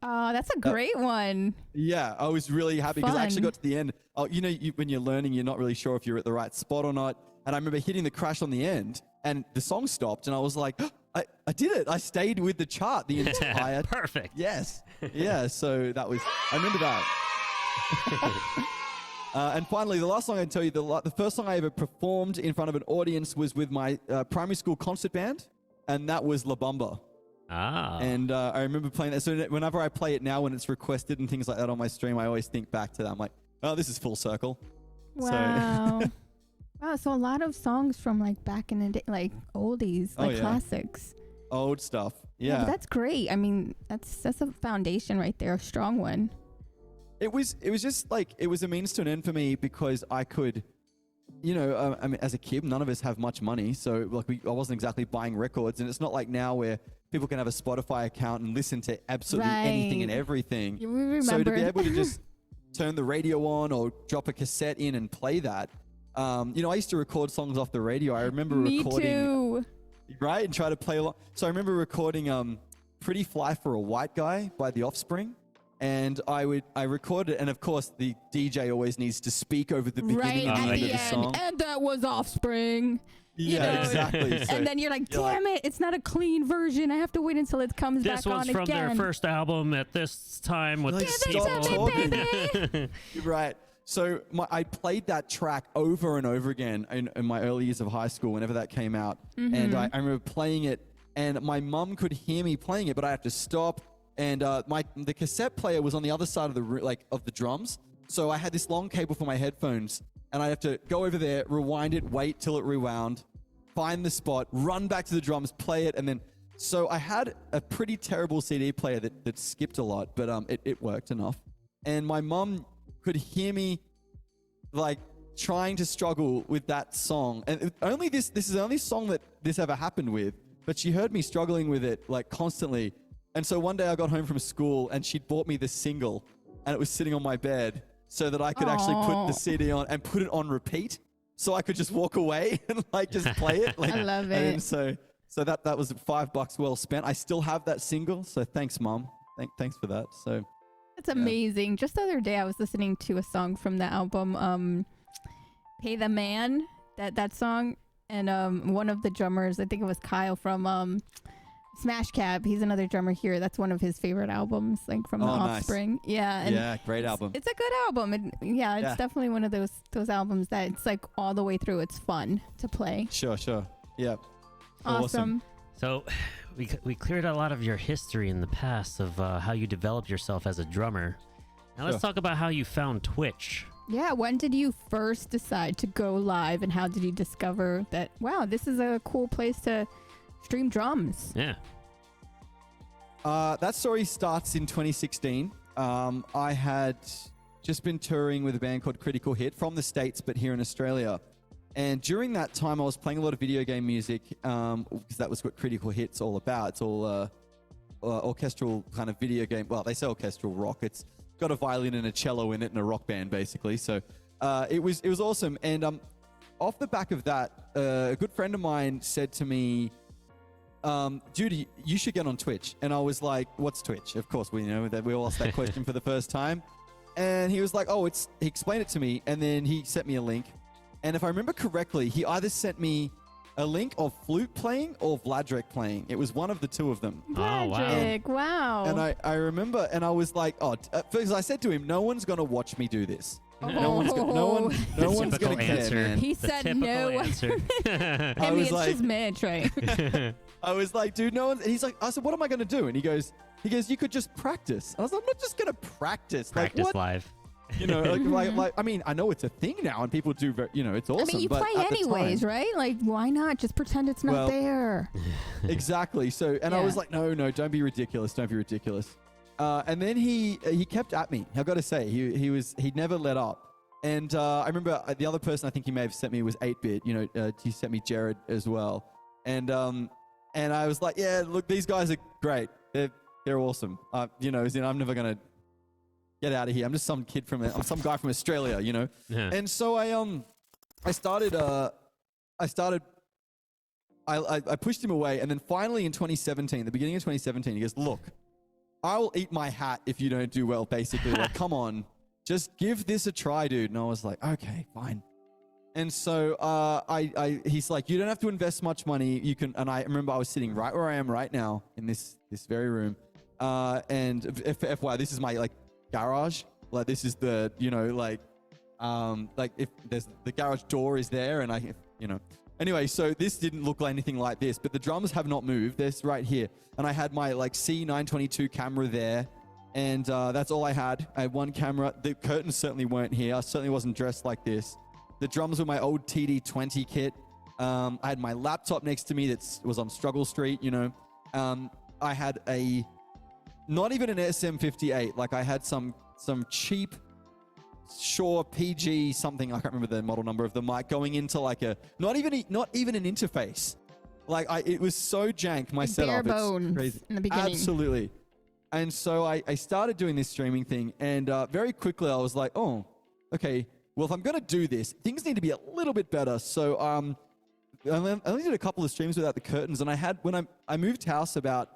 Oh, that's a great one. Yeah, I was really happy because I actually got to the end. Oh, when you're learning, you're not really sure if you're at the right spot or not. And I remember hitting the crash on the end, and the song stopped, and I was like, I did it. I stayed with the chart the entire Perfect. Yes. Yeah, so I remember that. And finally, the last song I can tell you, the first song I ever performed in front of an audience was with my primary school concert band, and that was La Bamba. Ah. And I remember playing that. So whenever I play it now, when it's requested and things like that on my stream, I always think back to that. I'm like, oh, this is full circle. Wow. Wow, so a lot of songs from like back in the day, like oldies, like classics. Old stuff. Yeah. But that's great. I mean, that's a foundation right there, a strong one. It was just like, it was a means to an end for me because I could, I mean, as a kid, none of us have much money. So like I wasn't exactly buying records, and it's not like now where people can have a Spotify account and listen to absolutely anything and everything. You remember. So to be able to just turn the radio on or drop a cassette in and play that. I used to record songs off the radio. I remember recording. Me too. Right? And try to play along. So I remember recording Pretty Fly for a White Guy by The Offspring. And I recorded it, and of course the DJ always needs to speak over the beginning and the end of the song. And that was Offspring. Yeah, exactly. So and then you're like, damn it, it's not a clean version. I have to wait until it comes back on again. This was from their first album at this time with like, stop talking. Right. So I played that track over and over again in my early years of high school, whenever that came out. And I remember playing it, and my mum could hear me playing it, but I had to stop. And the cassette player was on the other side of the drums. So I had this long cable for my headphones, and I have to go over there, rewind it, wait till it rewound, find the spot, run back to the drums, play it, and then. So I had a pretty terrible CD player that skipped a lot, but it worked enough. And my mum could hear me like trying to struggle with that song, and this is the only song that this ever happened with. But she heard me struggling with it like constantly. And so one day I got home from school, and she'd bought me the single, and it was sitting on my bed so that I could actually put the CD on and put it on repeat, so I could just walk away and like just play it. Like, I love it. And so that was $5 well spent. I still have that single, so thanks, Mom. Thanks for that. So that's amazing. Just the other day I was listening to a song from the album Pay the Man, that song, and one of the drummers, I think it was Kyle from Smash Cab, he's another drummer here. That's one of his favorite albums, like from the Offspring. Nice. Yeah. And yeah, great album. It's a good album. It's definitely one of those albums that it's like all the way through. It's fun to play. Sure. Yeah. Awesome. So we cleared a lot of your history in the past of how you developed yourself as a drummer. Now let's talk about how you found Twitch. Yeah, when did you first decide to go live, and how did you discover that, wow, this is a cool place to stream drums? Yeah. That story starts in 2016. I had just been touring with a band called Critical Hit from the States, but here in Australia. And during that time, I was playing a lot of video game music, because that was what Critical Hit's all about. It's all orchestral kind of video game. Well, they say orchestral rock. It's got a violin and a cello in it and a rock band, basically. So it was awesome. And off the back of that, a good friend of mine said to me, dude, you should get on Twitch. And I was like, what's Twitch? Of course, we all asked that question for the first time. And he was like, he explained it to me, and then he sent me a link. And if I remember correctly, he either sent me a link of flute playing or Vladrek playing. It was one of the two of them. Vladrek, wow. And I remember, and I was like, because I said to him, no one's going to watch me do this. No one's going to care, man. He said no. I mean, it's just Mitch, right? I was like, dude, no one. He's like, I said, what am I going to do? And he goes, you could just practice. And I was like, I'm not just going to practice. Practice like, what? live. You know, like I mean, I know it's a thing now, and people do. You know, it's awesome. I mean, you play anyways, right? Like, why not just pretend it's not there? Exactly. So, and I was like, no, don't be ridiculous. Don't be ridiculous. And then he kept at me. I've got to say, he never let up. And I remember the other person I think he may have sent me was 8-Bit. You know, he sent me Jared as well. And I was like, yeah, look, these guys are great. They're awesome. You know, I'm never gonna get out of here. I'm just some guy from Australia. You know. Yeah. And so I pushed him away, and then finally in 2017, the beginning of 2017, he goes, look, I will eat my hat if you don't do well. Basically, like, come on. Just give this a try, dude. And I was like, okay, fine. And so he's like, you don't have to invest much money. You can. And I remember I was sitting right where I am right now in this very room. And FYI, this is my like garage. Like this is the, you know, like if there's the garage door is there, and Anyway, so this didn't look like anything like this, but the drums have not moved. They're right here. And I had my like C922 camera there. And that's all I had. I had one camera. The curtains certainly weren't here. I certainly wasn't dressed like this. The drums were my old TD20 kit. I had my laptop next to me that was on Struggle Street, you know. I had not even an SM58. Like I had some cheap Shure PG something. I can't remember the model number of the mic going into like not even an interface. Like it was so jank, my setup. Bare bones crazy. In the beginning. Absolutely. And so I started doing this streaming thing, and very quickly I was like, oh, okay, well, if I'm going to do this, things need to be a little bit better. So I only did a couple of streams without the curtains, and when I moved house about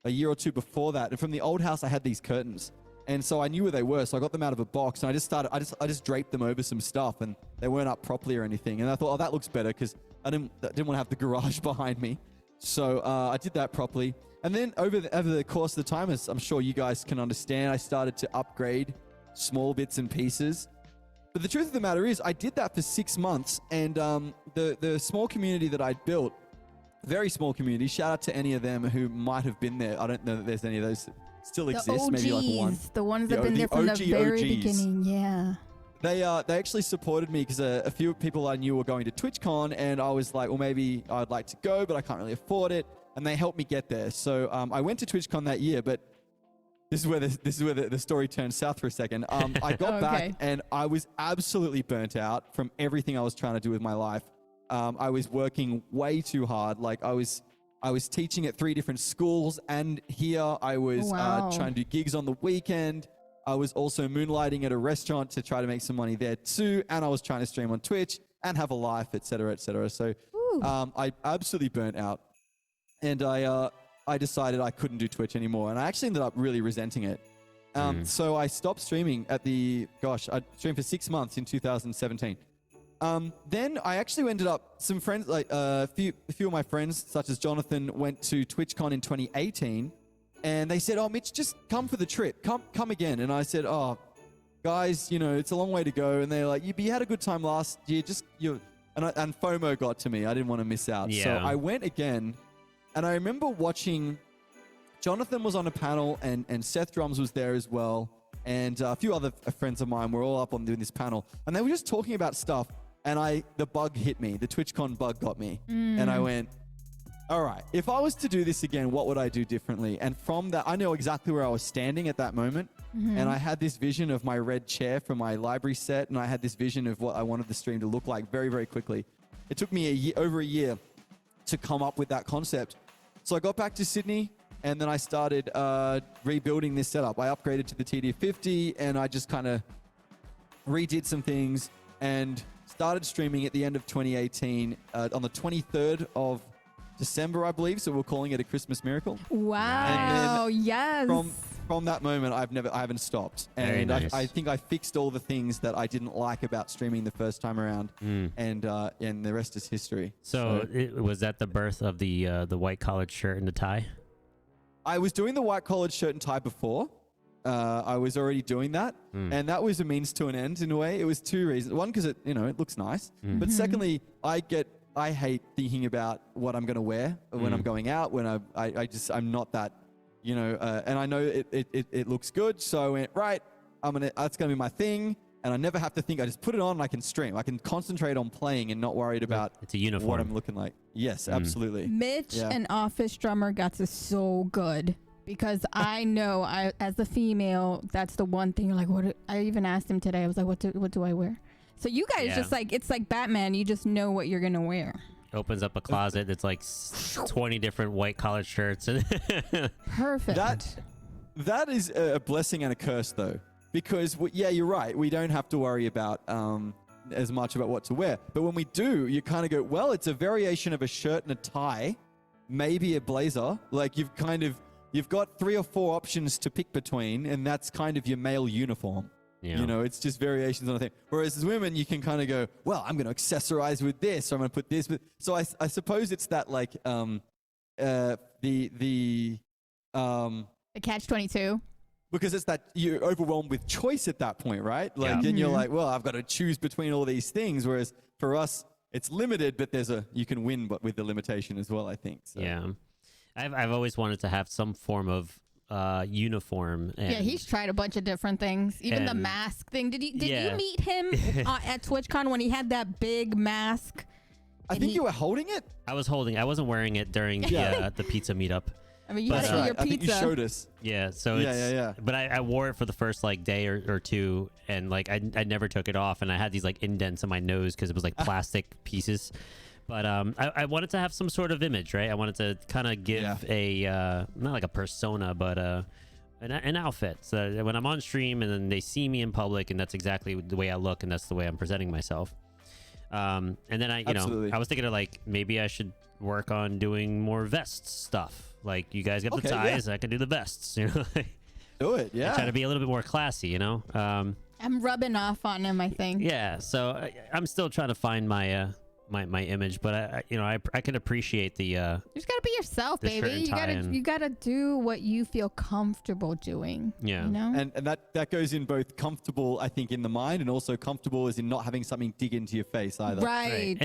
a year or two before that, and from the old house I had these curtains, and so I knew where they were, so I got them out of a box, and I just draped them over some stuff, and they weren't up properly or anything, and I thought, oh, that looks better, because I didn't want to have the garage behind me. So I did that properly. And then over the course of the time, as I'm sure you guys can understand, I started to upgrade small bits and pieces. But the truth of the matter is, I did that for 6 months, and the small community that I built, very small community, shout out to any of them who might have been there. I don't know that there's any of those that still exist. OGs, maybe like one. The ones that have been there from the very beginning, yeah. They actually supported me because a few people I knew were going to TwitchCon, and I was like, well, maybe I'd like to go, but I can't really afford it. And they helped me get there. So I went to TwitchCon that year, but this is where the story turns south for a second. I got back and I was absolutely burnt out from everything I was trying to do with my life. I was working way too hard. Like I was teaching at 3 different schools, and here I was trying to do gigs on the weekend. I was also moonlighting at a restaurant to try to make some money there too, and I was trying to stream on Twitch and have a life, etc., etc. So I absolutely burnt out. And I decided I couldn't do Twitch anymore. And I actually ended up really resenting it. So I stopped streaming I streamed for 6 months in 2017. Then I actually ended up, some friends, like a few of my friends, such as Jonathan, went to TwitchCon in 2018. And they said, oh, Mitch, just come for the trip. Come again. And I said, oh, guys, you know, it's a long way to go. And they're like, you had a good time last year. And FOMO got to me. I didn't want to miss out. Yeah. So I went again. And I remember watching, Jonathan was on a panel, and Seth Drums was there as well. And a few other friends of mine were all up on doing this panel. And they were just talking about stuff. And the bug hit me. The TwitchCon bug got me. And I went, all right, if I was to do this again, what would I do differently? And from that, I know exactly where I was standing at that moment. And I had this vision of my red chair from my library set. And I had this vision of what I wanted the stream to look like very, very quickly. It took me over a year to come up with that concept. So I got back to Sydney, and then I started rebuilding this setup. I upgraded to the TD50, and I just kind of redid some things and started streaming at the end of 2018 on the 23rd of December, I believe. So we're calling it a Christmas miracle. Wow! Yes. From that moment, I haven't stopped, and nice. I think I fixed all the things that I didn't like about streaming the first time around, and the rest is history. So was that the birth of the white collared shirt and the tie? I was doing the white collared shirt and tie before. I was already doing that, and that was a means to an end in a way. It was 2 reasons. One, because it looks nice, but secondly, I hate thinking about what I'm going to wear when I'm going out. When I'm not that. And I know it looks good, so I went, right, that's gonna be my thing, and I never have to think. I just put it on and I can stream. I can concentrate on playing and not worried about it's a uniform. what I'm looking like. Yes, absolutely. Mitch, an office drummer, got us so good because I know as a female, that's the one thing. Like, what? I even asked him today. I was like, what do I wear? So you guys just like, it's like Batman. You just know what you're gonna wear. Opens up a closet. It's like 20 different white collared shirts. Perfect. That is a blessing and a curse, though, because you're right. We don't have to worry about as much about what to wear. But when we do, you kind of go, well, it's a variation of a shirt and a tie, maybe a blazer. Like you've got 3 or 4 options to pick between, and that's kind of your male uniform. Yeah. You know, it's just variations on a thing. Whereas as women, you can kind of go, well, I'm going to accessorize with this, or I'm going to put this with. So I suppose it's that like the catch-22. Because it's that you're overwhelmed with choice at that point, right? Like, and you're like, well, I've got to choose between all these things. Whereas for us, it's limited, but you can win, but with the limitation as well, I think. So. Yeah, I've always wanted to have some form of uniform. And, he's tried a bunch of different things. Even the mask thing. Did you meet him at TwitchCon when he had that big mask? I think you were holding it. I was holding. I wasn't wearing it during the pizza meetup. I mean, you had to eat your pizza. I think you showed us. Yeah. So But I wore it for the first like day or two, and like I never took it off, and I had these like indents in my nose because it was like plastic pieces. But I wanted to have some sort of image, right? I wanted to kind of give a not like a persona, but an outfit. So when I'm on stream and then they see me in public, and that's exactly the way I look, and that's the way I'm presenting myself. And then I was thinking of like maybe I should work on doing more vests stuff. Like you guys got the ties, I can do the vests. You know, do it. Yeah. Try to be a little bit more classy. You know. I'm rubbing off on him, I think. Yeah. So I'm still trying to find my image, but I can appreciate the. You just gotta be yourself, baby. You gotta do what you feel comfortable doing. Yeah. You know? And that goes in both comfortable, I think, in the mind, and also comfortable as in not having something dig into your face either. Right.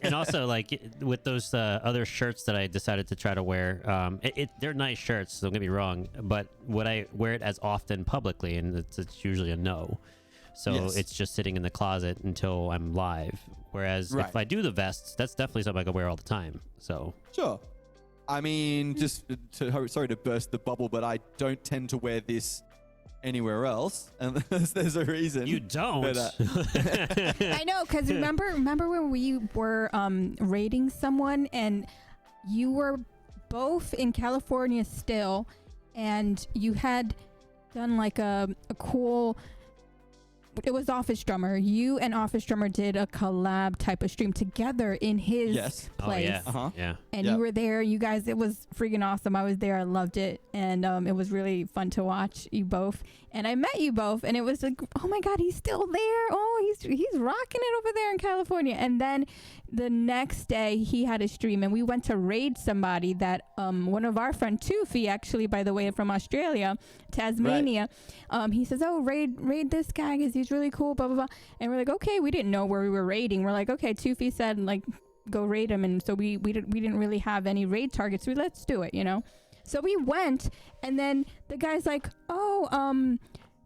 And also like with those other shirts that I decided to try to wear, they're nice shirts. Don't get me wrong, but would I wear it as often publicly? And it's usually a no. So it's just sitting in the closet until I'm live. Whereas if I do the vests, that's definitely something I can wear all the time. So sure. I mean, just sorry to burst the bubble, but I don't tend to wear this anywhere else, unless there's a reason. You don't. But, I know, because remember when we were raiding someone and you were both in California still, and you had done like a cool. It was Office Drummer. You and Office Drummer did a collab type of stream together in his place. Oh, yeah. And you were there. You guys, it was freaking awesome. I was there. I loved it. And it was really fun to watch you both. And I met you both. And it was like, oh my God, he's still there. Oh, he's rocking it over there in California. And then the next day he had a stream and we went to raid somebody that one of our friend Tufi, actually, by the way, from Australia, Tasmania. He says, oh, raid this guy because he's really cool, blah, blah, blah. And we're like, okay, we didn't know where we were raiding. We're like, okay, Tufi said, like, go raid him. And so we didn't really have any raid targets. Let's do it, you know? So we went, and then the guy's like, oh,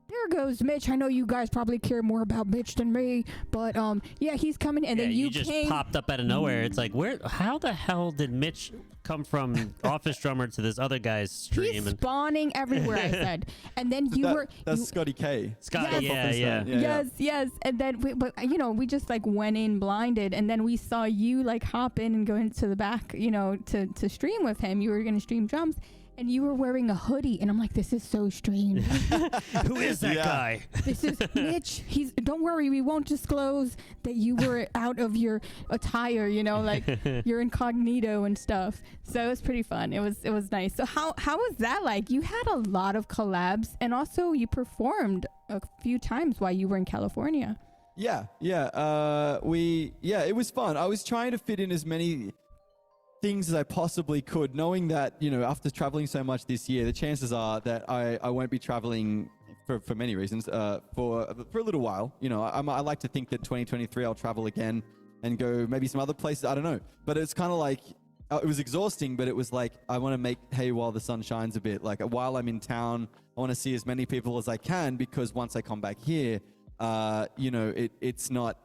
there goes Mitch. I know you guys probably care more about Mitch than me, but yeah, he's coming. And then you just popped up out of nowhere. It's like, how the hell did Mitch come from Office Drummer to this other guy's stream? He's spawning everywhere, I said. And then that's Scotty K. Scotty, yes. And then we just like went in blinded, and then we saw you like hop in and go into the back, to stream with him. You were gonna stream drums. And you were wearing a hoodie, and I'm like, this is so strange. Who is that guy? This is Mitch. Don't worry, we won't disclose that you were out of your attire, like your incognito and stuff. So it was pretty fun. It was nice. So how was that like? You had a lot of collabs, and also you performed a few times while you were in California. Yeah. It was fun. I was trying to fit in as many things as I possibly could, knowing that, after traveling so much this year, the chances are that I won't be traveling for many reasons, for a little while. I like to think that 2023 I'll travel again and go maybe some other places. I don't know. But it's kind of like it was exhausting, but it was like, I want to make hay while the sun shines a bit. Like while I'm in town, I want to see as many people as I can, because once I come back here, it's not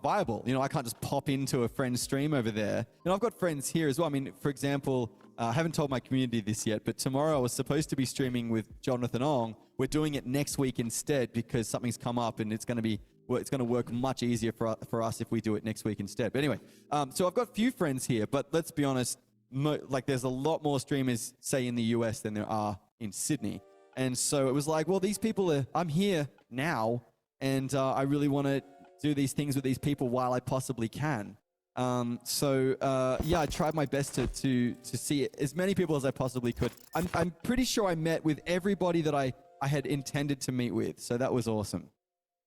viable. I can't just pop into a friend's stream over there. I've got friends here as well. I mean, for example, I haven't told my community this yet, but tomorrow I was supposed to be streaming with Jonathan Ong. We're doing it next week instead because something's come up, and it's going to work much easier for us if we do it next week instead. But anyway, so I've got a few friends here, but let's be honest, there's a lot more streamers, say, in the US than there are in Sydney. And so it was like, well, these people I'm here now, and I really want to do these things with these people while I possibly can. I tried my best to see as many people as I possibly could. I'm pretty sure I met with everybody that I had intended to meet with. So that was awesome.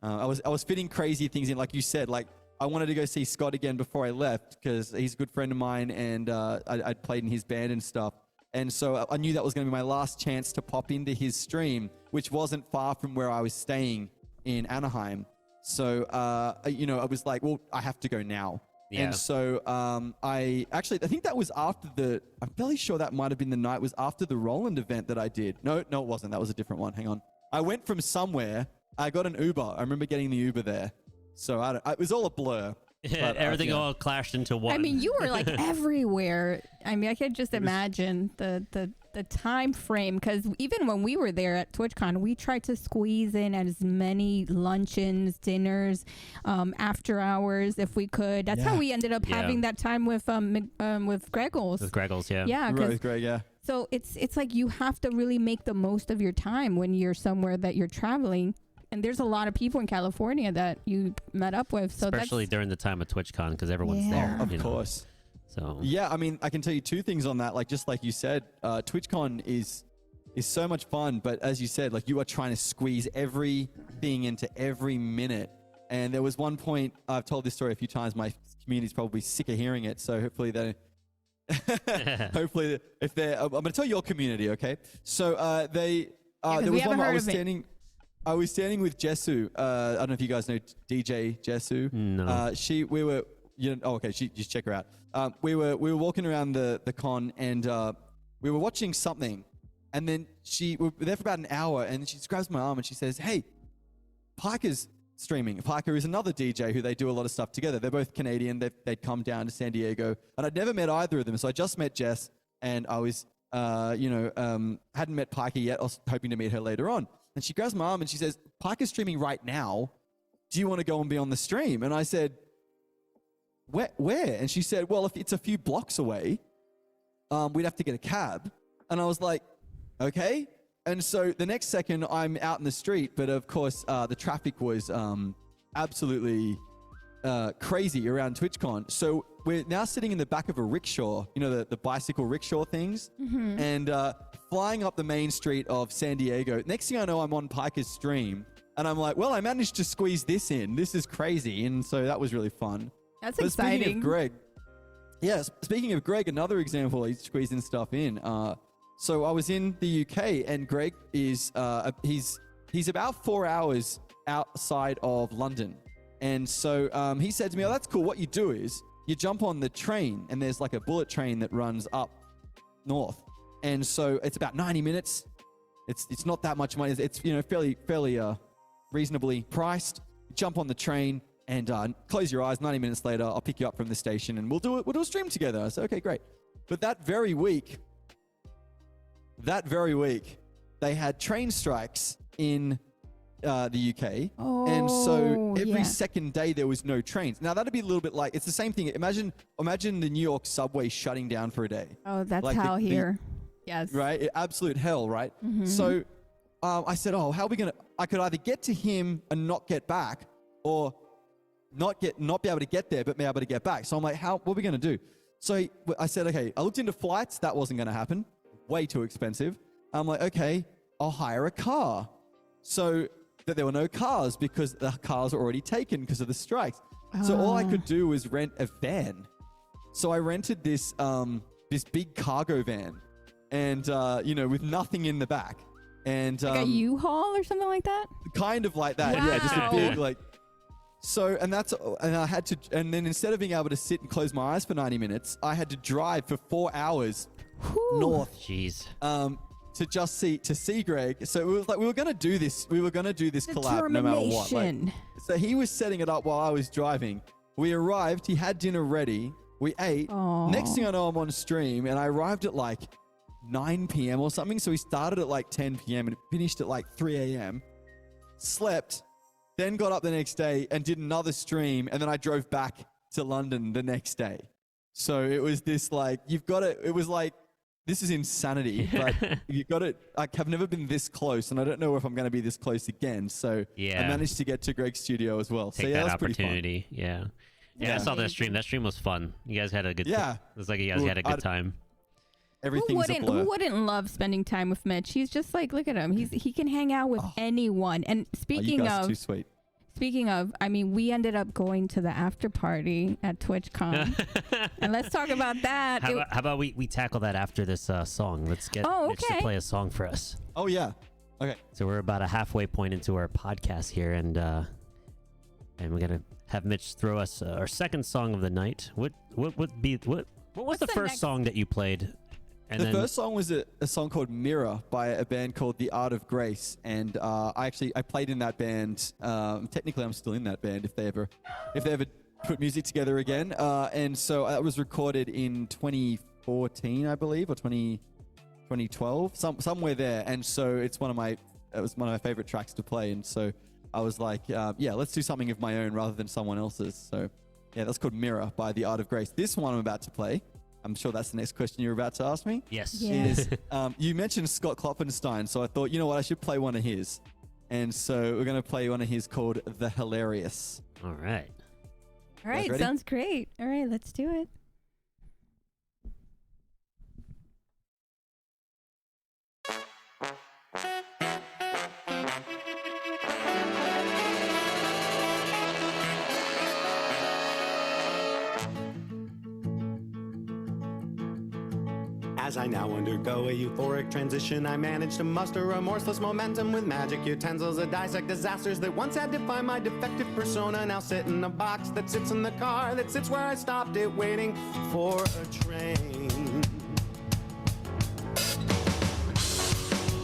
I was fitting crazy things in, like you said. Like I wanted to go see Scott again before I left because he's a good friend of mine, and I'd played in his band and stuff. And so I knew that was going to be my last chance to pop into his stream, which wasn't far from where I was staying in Anaheim. So, I was like, well, I have to go now. Yeah. And so I think that was after I'm fairly sure that might have been the night, was after the Roland event that I did. No, it wasn't. That was a different one. Hang on. I went from somewhere. I got an Uber. I remember getting the Uber there. So it was all a blur. But, everything all clashed into one. I mean, you were like everywhere. I mean, I could just imagine the time frame, because even when we were there at TwitchCon, we tried to squeeze in as many luncheons, dinners, after hours if we could. That's how we ended up having that time with Greggles. With Greggles, yeah. Yeah, right, with Greg, yeah. So it's like you have to really make the most of your time when you're somewhere that you're traveling. And there's a lot of people in California that you met up with. So especially during the time of TwitchCon, because everyone's there. Of course. So yeah, I mean, I can tell you two things on that. Like, just like you said, TwitchCon is so much fun. But as you said, like, you are trying to squeeze everything into every minute. And there was one point, I've told this story a few times. My community's probably sick of hearing it. So hopefully hopefully if they're, I'm going to tell your community, okay? So there was one where I was standing with Jessu. I don't know if you guys know DJ Jessu. No. Just check her out. We were walking around the con, and we were watching something, and then we were there for about an hour, and she grabs my arm and she says, "Hey, Parker's streaming." Parker is another DJ who they do a lot of stuff together. They're both Canadian. They'd come down to San Diego, and I'd never met either of them, so I just met Jess, and I was hadn't met Parker yet. I was hoping to meet her later on. And she grabs my arm and she says, "Parker's streaming right now. Do you want to go and be on the stream?" And I said, Where? And she said, "Well, if it's a few blocks away, we'd have to get a cab." And I was like, okay. And so the next second I'm out in the street, but of course the traffic was absolutely crazy around TwitchCon. So we're now sitting in the back of a rickshaw, the bicycle rickshaw things, and flying up the main street of San Diego. Next thing I know, I'm on Piker's stream, and I'm like, well, I managed to squeeze this in. This is crazy. And so that was really fun. That's exciting. Speaking of Greg, another example, he's squeezing stuff in. So I was in the UK, and Greg is he's about 4 hours outside of London. And so he said to me, "Oh, that's cool. What you do is you jump on the train, and there's like a bullet train that runs up north. And so it's about 90 minutes. It's not that much money. It's fairly reasonably priced. Jump on the train and close your eyes. 90 minutes later, I'll pick you up from the station, and we'll do a stream together." I said, "Okay, great." But that very week, they had train strikes in the UK. And so every second day there was no trains. Now that'd be a little bit like, it's the same thing. Imagine the New York subway shutting down for a day. Oh, that's like hell here. Yes. Right? Absolute hell, right? Mm-hmm. So I said, "Oh, how are we going to, I could either get to him and not get back, or not be able to get there, but be able to get back." So I'm like, what are we going to do? So I said, okay, I looked into flights. That wasn't going to happen. Way too expensive. I'm like, okay, I'll hire a car. So that there were no cars because the cars were already taken because of the strikes. So all I could do was rent a van. So I rented this big cargo van, and with nothing in the back, and like a U-Haul or something like that. Kind of like that, wow. Yeah, just a big So, and I had to, and then instead of being able to sit and close my eyes for 90 minutes, I had to drive for 4 hours north. Jeez. To just see Greg. So it was like we were gonna do this. We were gonna do this collab no matter what. Like, so he was setting it up while I was driving. We arrived. He had dinner ready. We ate. Aww. Next thing I know, I'm on stream, and I arrived at like 9 p.m. or something. So we started at like 10 p.m. and finished at like 3 a.m. Slept, then got up the next day and did another stream, and then I drove back to London the next day. So it was this like you've got to. It was like. This is insanity, but you got it. I've never been this close, and I don't know if I'm going to be this close again. So I managed to get to Greg's studio as well. Take that opportunity. Yeah, I saw that stream. That stream was fun. You guys had a good. Yeah, it was like you guys had a good time. Everything's a blur. Who wouldn't love spending time with Mitch? He's just like, look at him. He can hang out with anyone. And you guys are too sweet. Speaking of, I mean, we ended up going to the after party at TwitchCon. And let's talk about that. How about we tackle that after this song? Let's get Mitch to play a song for us. Oh, yeah. Okay. So we're about a halfway point into our podcast here, and we're going to have Mitch throw us our second song of the night. What was the first song that you played? And the first song was a song called Mirror by a band called The Art of Grace, and I played in that band. Technically, I'm still in that band if they ever put music together again. And so that was recorded in 2014, I believe, or 2012, somewhere there. And so it was one of my favorite tracks to play. And so I was like, let's do something of my own rather than someone else's. So yeah, that's called Mirror by The Art of Grace. This one I'm about to play. I'm sure that's the next question you're about to ask me. Yes. Yeah. Is you mentioned Scott Kloppenstein, so I thought, you know what, I should play one of his. And so we're going to play one of his called The Hilarious. All right. All right, sounds great. All right, let's do it. As I now undergo a euphoric transition, I manage to muster remorseless momentum with magic utensils that dissect disasters that once had defined my defective persona. Now sit in a box that sits in the car that sits where I stopped it, waiting for a train.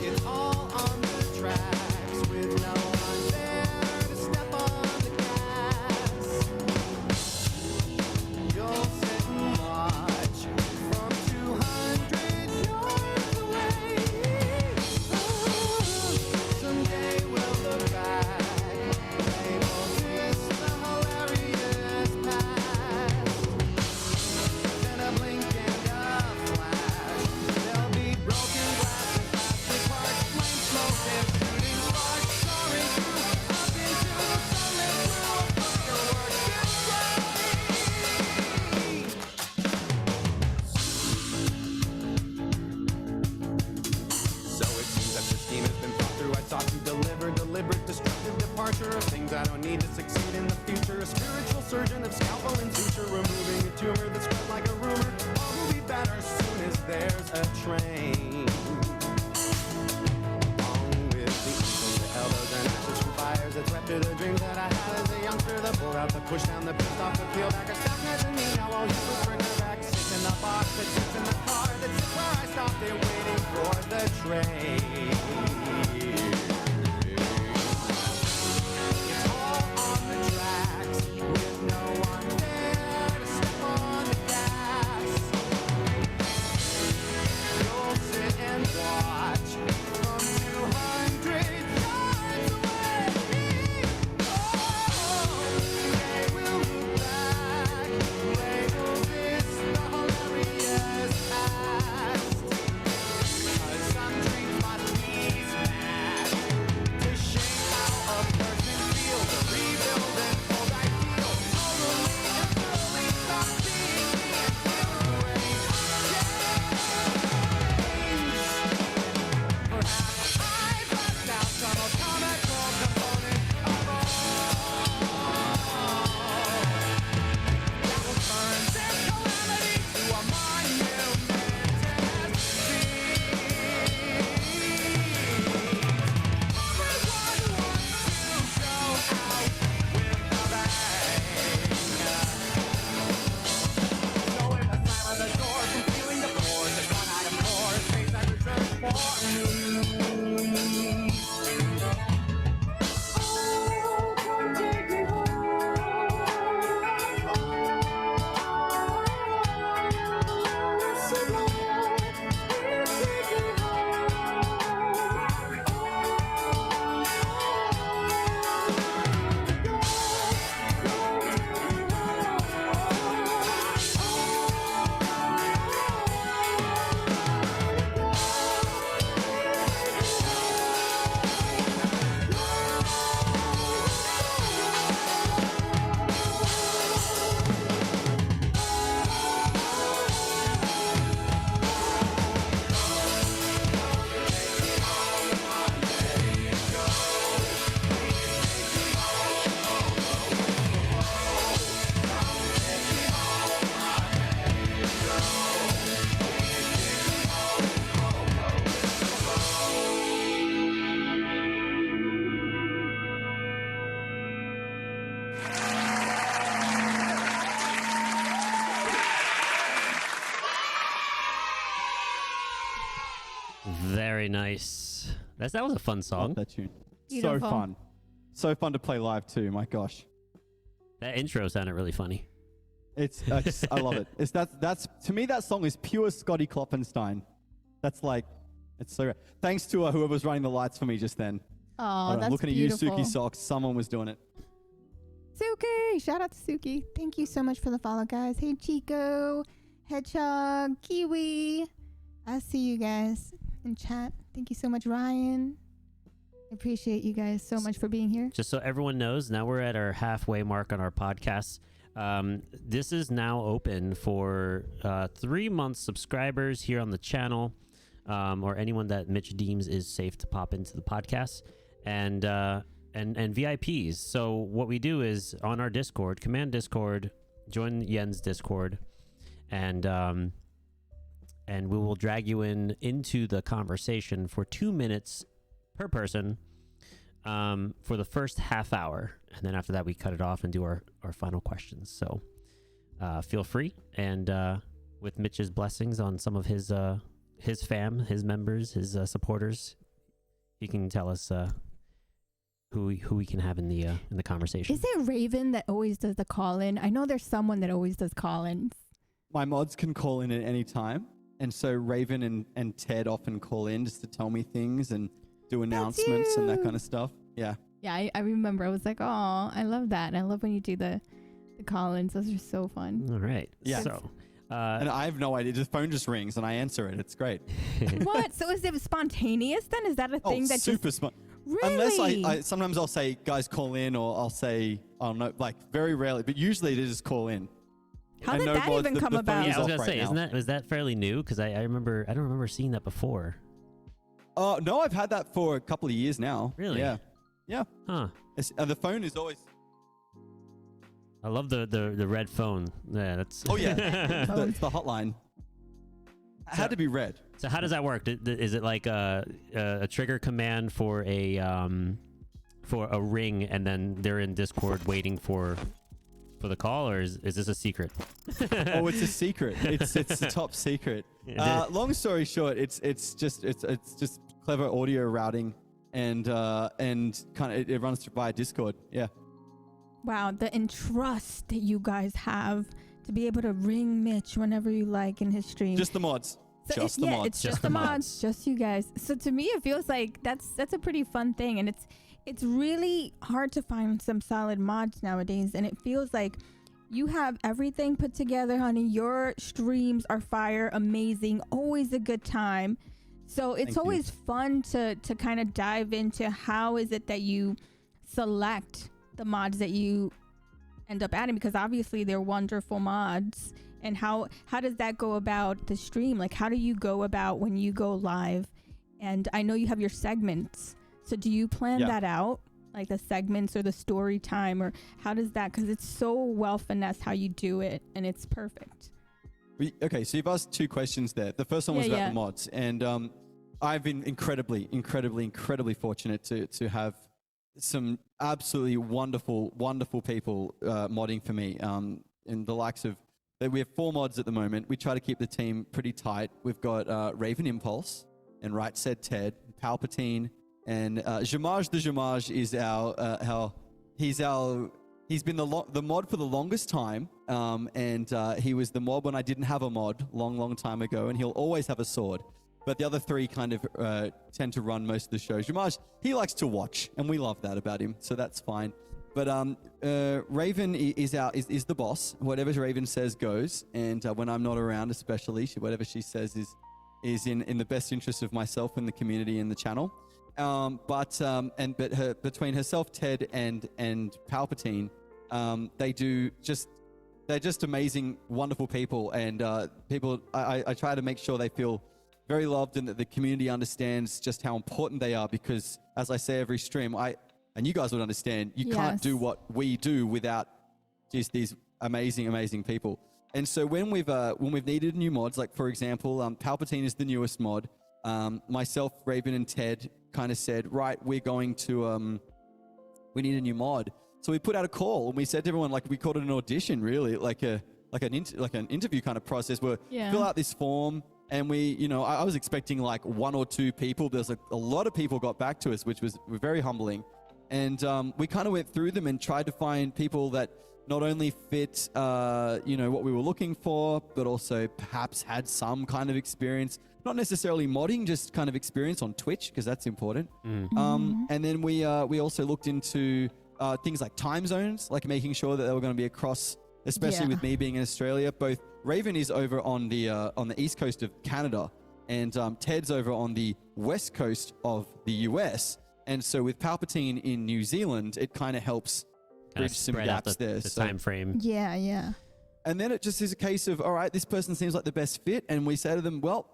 It's all on the tracks with no one there to step on the gas. You'll sit and watch from 200 yards away. Someday we'll look back, label this the hilarious past. Then a blink and a flash, there'll be broken glass and plastic parts, flame smoke and shooting sparks, soaring through up into the sunlit blue of fireworks So it seems that the scheme has been thought through. I sought to deliver deliberate, destructive departure of things I don't need to succeed in the future. A spiritual surgeon of scalpel and suture, removing a tumor that's spread like a rumor. All will be better as soon as there's a train. Along with the eagles, the elbows, and ashes from fires that swept through the dreams that I had as a youngster. The pull out, the push down, the pissed off, the peel back, a stuck mezzanine. Now all you was bring her back, sits in the box that sits in the car that sits where I stopped it, waiting for the train. It's all on the tracks with no one there to step on the gas. You'll sit and watch from 200 yards away. Oh, they will look back, label Very nice. That was a fun song. Love that tune. Beautiful. So fun. So fun to play live too. My gosh. That intro sounded really funny. I love it. That's to me that song is pure Scotty Kloppenstein. That's like, it's so great. Thanks to whoever was running the lights for me just then. Oh, that's looking beautiful. at you, Suki Socks. Someone was doing it. Suki, shout out to Suki. Thank you so much for the follow, guys. Hey, Chico, Hedgehog, Kiwi. I see you guys in chat. Thank you so much, Ryan. I appreciate you guys so much for being here. Just so everyone knows, now we're at our halfway mark on our podcast. This is now open for 3-month subscribers here on the channel, or anyone that Mitch deems is safe to pop into the podcast, and VIPs. So what we do is on our Discord, command Discord, join Yen's Discord, and we will drag you into the conversation for 2 minutes per person for the first half hour, and then after that we cut it off and do our final questions. So feel free, and with Mitch's blessings on some of his fam, his members, his supporters, he can tell us who we can have in the conversation. Is it Raven that always does the call-in? I know there's someone that always does call-ins. My mods can call in at any time, and so Raven and Ted often call in just to tell me things and do announcements and that kind of stuff. Yeah. Yeah, I remember. I was like, oh, I love that. I love when you do the call-ins. Those are so fun. All right. Yeah. So, And I have no idea. The phone just rings and I answer it. It's great. What? So is it spontaneous then? Is that a thing that super just... smart. Really? Unless I sometimes I'll say, guys, call in, or I'll say, I don't know, like very rarely, but usually they just call in. How did that even come about? yeah, I was gonna right say, now. was that fairly new? Because I don't remember seeing that before. No, I've had that for a couple of years now. Really? Yeah. Yeah. Huh. The phone is always. I love the red phone. Yeah, that's. Oh yeah, it's the hotline. It had to be red. So how does that work? Is it like a trigger command for a ring, and then they're in Discord waiting for the call, or is this a secret? Oh, it's a secret. It's the top secret. Long story short, it's just clever audio routing, and kind of it runs via Discord. Yeah. Wow, the entrust that you guys have to be able to ring Mitch whenever you like in his stream. Just the mods. So Just the mods. It's just the mods, just you guys. So to me, it feels like that's a pretty fun thing, and it's really hard to find some solid mods nowadays, and it feels like you have everything put together, honey. Your streams are fire, amazing, always a good time. So it's always fun to kind of dive into how is it that you select the mods that you end up adding, because obviously they're wonderful mods. And how does that go about the stream? Like, how do you go about when you go live? And I know you have your segments. So do you plan that out? Like the segments or the story time, or how does that? Because it's so well finessed how you do it, and it's perfect. Okay, so you've asked two questions there. The first one was about the mods, and I've been incredibly fortunate to have some absolutely wonderful people modding for me. In the likes of, we have 4 mods at the moment. We try to keep the team pretty tight. We've got Raven Impulse and Right Said Ted, Palpatine, and Jamaj the Jamaj is he's been the mod for the longest time, and he was the mod when I didn't have a mod long time ago, and he'll always have a sword. But the other 3 kind of tend to run most of the shows. Jamaj, he likes to watch, and we love that about him, so that's fine. But Raven is the boss. Whatever Raven says goes, and when I'm not around, especially, whatever she says is in the best interest of myself and the community and the channel. But between herself, Ted, and Palpatine, they're just amazing, wonderful people, and people. I try to make sure they feel very loved and that the community understands just how important they are, because, as I say every stream, and you guys would understand, you can't do what we do without just these amazing people. And so when we've needed new mods, like for example, Palpatine is the newest mod. Myself, Raven, and Ted kind of said, right, we're going to we need a new mod. So we put out a call, and we said to everyone, like, we called it an audition, really, like an interview kind of process, where fill out this form, And we, I was expecting like 1 or 2 people. There's a lot of people got back to us, which was very humbling. And we kind of went through them and tried to find people that not only fit, what we were looking for, but also perhaps had some kind of experience, not necessarily modding, just kind of experience on Twitch, because that's important. And then we also looked into things like time zones, like making sure that they were going to be across, especially with me being in Australia. Both Raven is over on the east coast of Canada, and Ted's over on the west coast of the US. And so with Palpatine in New Zealand, it kind of helps bridge some gaps there. The time frame. Yeah. And then it just is a case of, all right, this person seems like the best fit. And we say to them, well,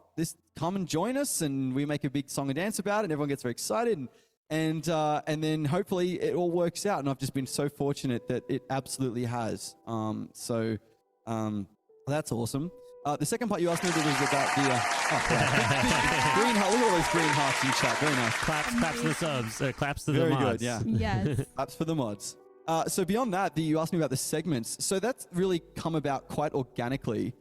come and join us. And we make a big song and dance about it. And everyone gets very excited. And then hopefully it all works out. And I've just been so fortunate that it absolutely has. So that's awesome. The second part you asked me was about the green heart. Look at all those green hearts in chat. Very nice. Claps to the subs. Claps to Very the mods. good, yeah. Yes. Claps for the mods. So beyond that, you asked me about the segments. So that's really come about quite organically,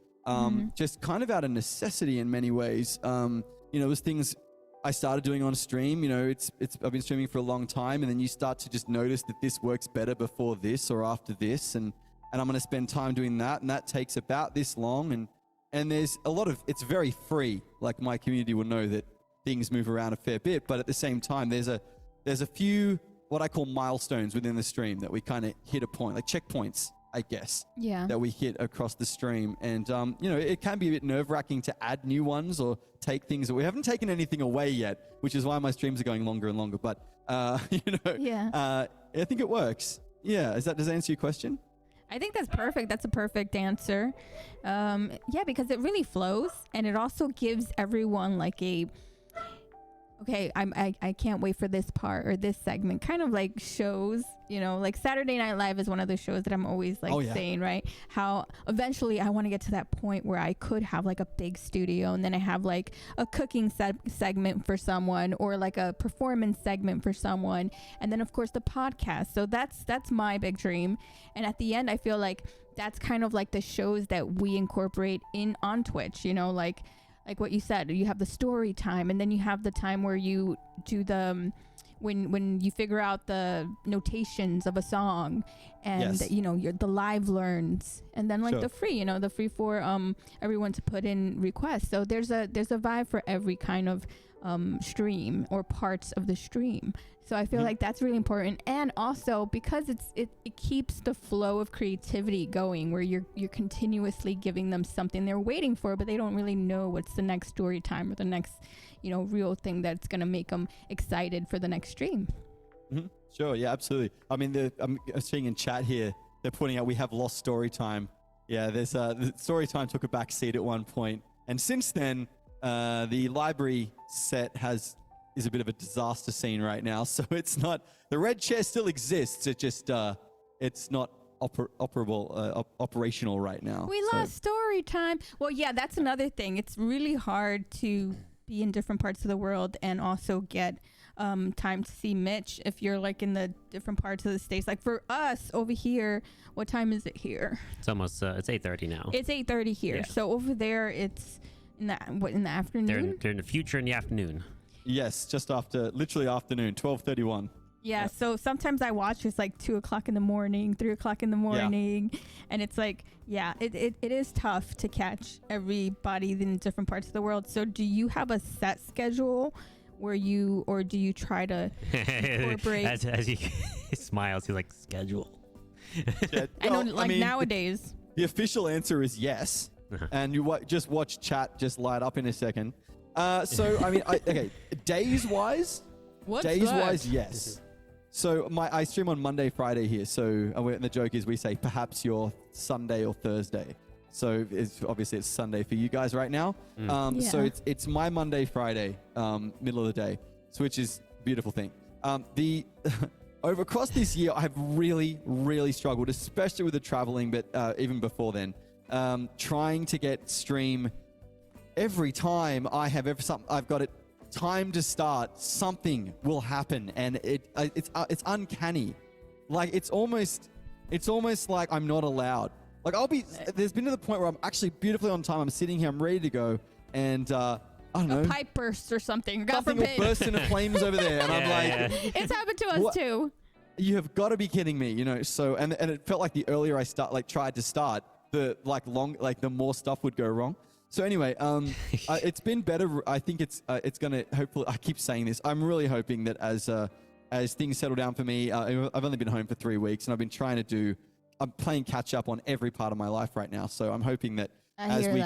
just kind of out of necessity in many ways. It was things I started doing on stream. I've been streaming for a long time, and then you start to just notice that this works better before this or after this, and I'm going to spend time doing that, and that takes about this long, and there's a lot of, it's very free. Like my community will know that things move around a fair bit, but at the same time, there's a few what I call milestones within the stream that we kind of hit a point, like checkpoints, I guess, that we hit across the stream. And, it can be a bit nerve-wracking to add new ones or take things. We haven't taken anything away yet, which is why my streams are going longer and longer. But, I think it works. Yeah. Does that answer your question? I think that's perfect. That's a perfect answer. Because it really flows, and it also gives everyone like I can't wait for this part or this segment. Kind of like shows, like Saturday Night Live is one of the shows that I'm always saying, right? How eventually I want to get to that point where I could have like a big studio, and then I have like a cooking segment for someone, or like a performance segment for someone, and then of course the podcast. So that's my big dream. And at the end, I feel like that's kind of like the shows that we incorporate on Twitch, like what you said, you have the story time, and then you have the time where you do the when you figure out the notations of a song, and you're the live learns, and then like the free for everyone to put in requests. So there's a vibe for every kind of stream or parts of the stream. So I feel like that's really important, and also because it keeps the flow of creativity going, where you're continuously giving them something they're waiting for, but they don't really know what's the next story time or the next real thing that's gonna make them excited for the next stream. Sure, yeah, absolutely. I mean, I'm seeing in chat here they're pointing out we have lost story time. Yeah, there's the story time took a back seat at one point, and since then the library set is a bit of a disaster scene right now. So it's not, the red chair still exists. It just, it's not operational right now. We lost story time. Well, yeah, that's another thing. It's really hard to be in different parts of the world and also get time to see Mitch if you're like in the different parts of the States. Like for us over here, what time is it here? It's almost, it's 8:30 now. It's 8:30 here. Yeah. So over there, it's in the afternoon? They're in the future in the afternoon. Yes, just literally afternoon, 12:31. Yeah, so sometimes I watch, it's like 2 o'clock in the morning, 3 o'clock in the morning. Yeah. And it's like, it is tough to catch everybody in different parts of the world. So do you have a set schedule or do you try to incorporate? as he smiles, he's like, schedule. Yeah, nowadays. The official answer is yes. And you just watch chat just light up in a second. So, I mean, okay, days-wise, yes. So I stream on Monday, Friday here. So and the joke is we say perhaps you're Sunday or Thursday. So obviously it's Sunday for you guys right now. So it's my Monday, Friday, middle of the day, which is a beautiful thing. Across this year, I have really, really struggled, especially with the traveling, but even before then, trying to get stream. Every time I've got it time to start, something will happen, and it's uncanny. Like it's almost like I'm not allowed. Like there's been to the point where I'm actually beautifully on time. I'm sitting here, I'm ready to go, and I don't know, A pipe burst or something. God something will forbid. burst into flames over there, and I'm like, It's happened to us What? too. you have got to be kidding me, you know. So and it felt like the earlier I tried to start, the more stuff would go wrong. So anyway, it's been better. I think it's gonna hopefully. I keep saying this. I'm really hoping that as things settle down for me, I've only been home for 3 weeks, and I've been I'm playing catch up on every part of my life right now. So I'm hoping that as we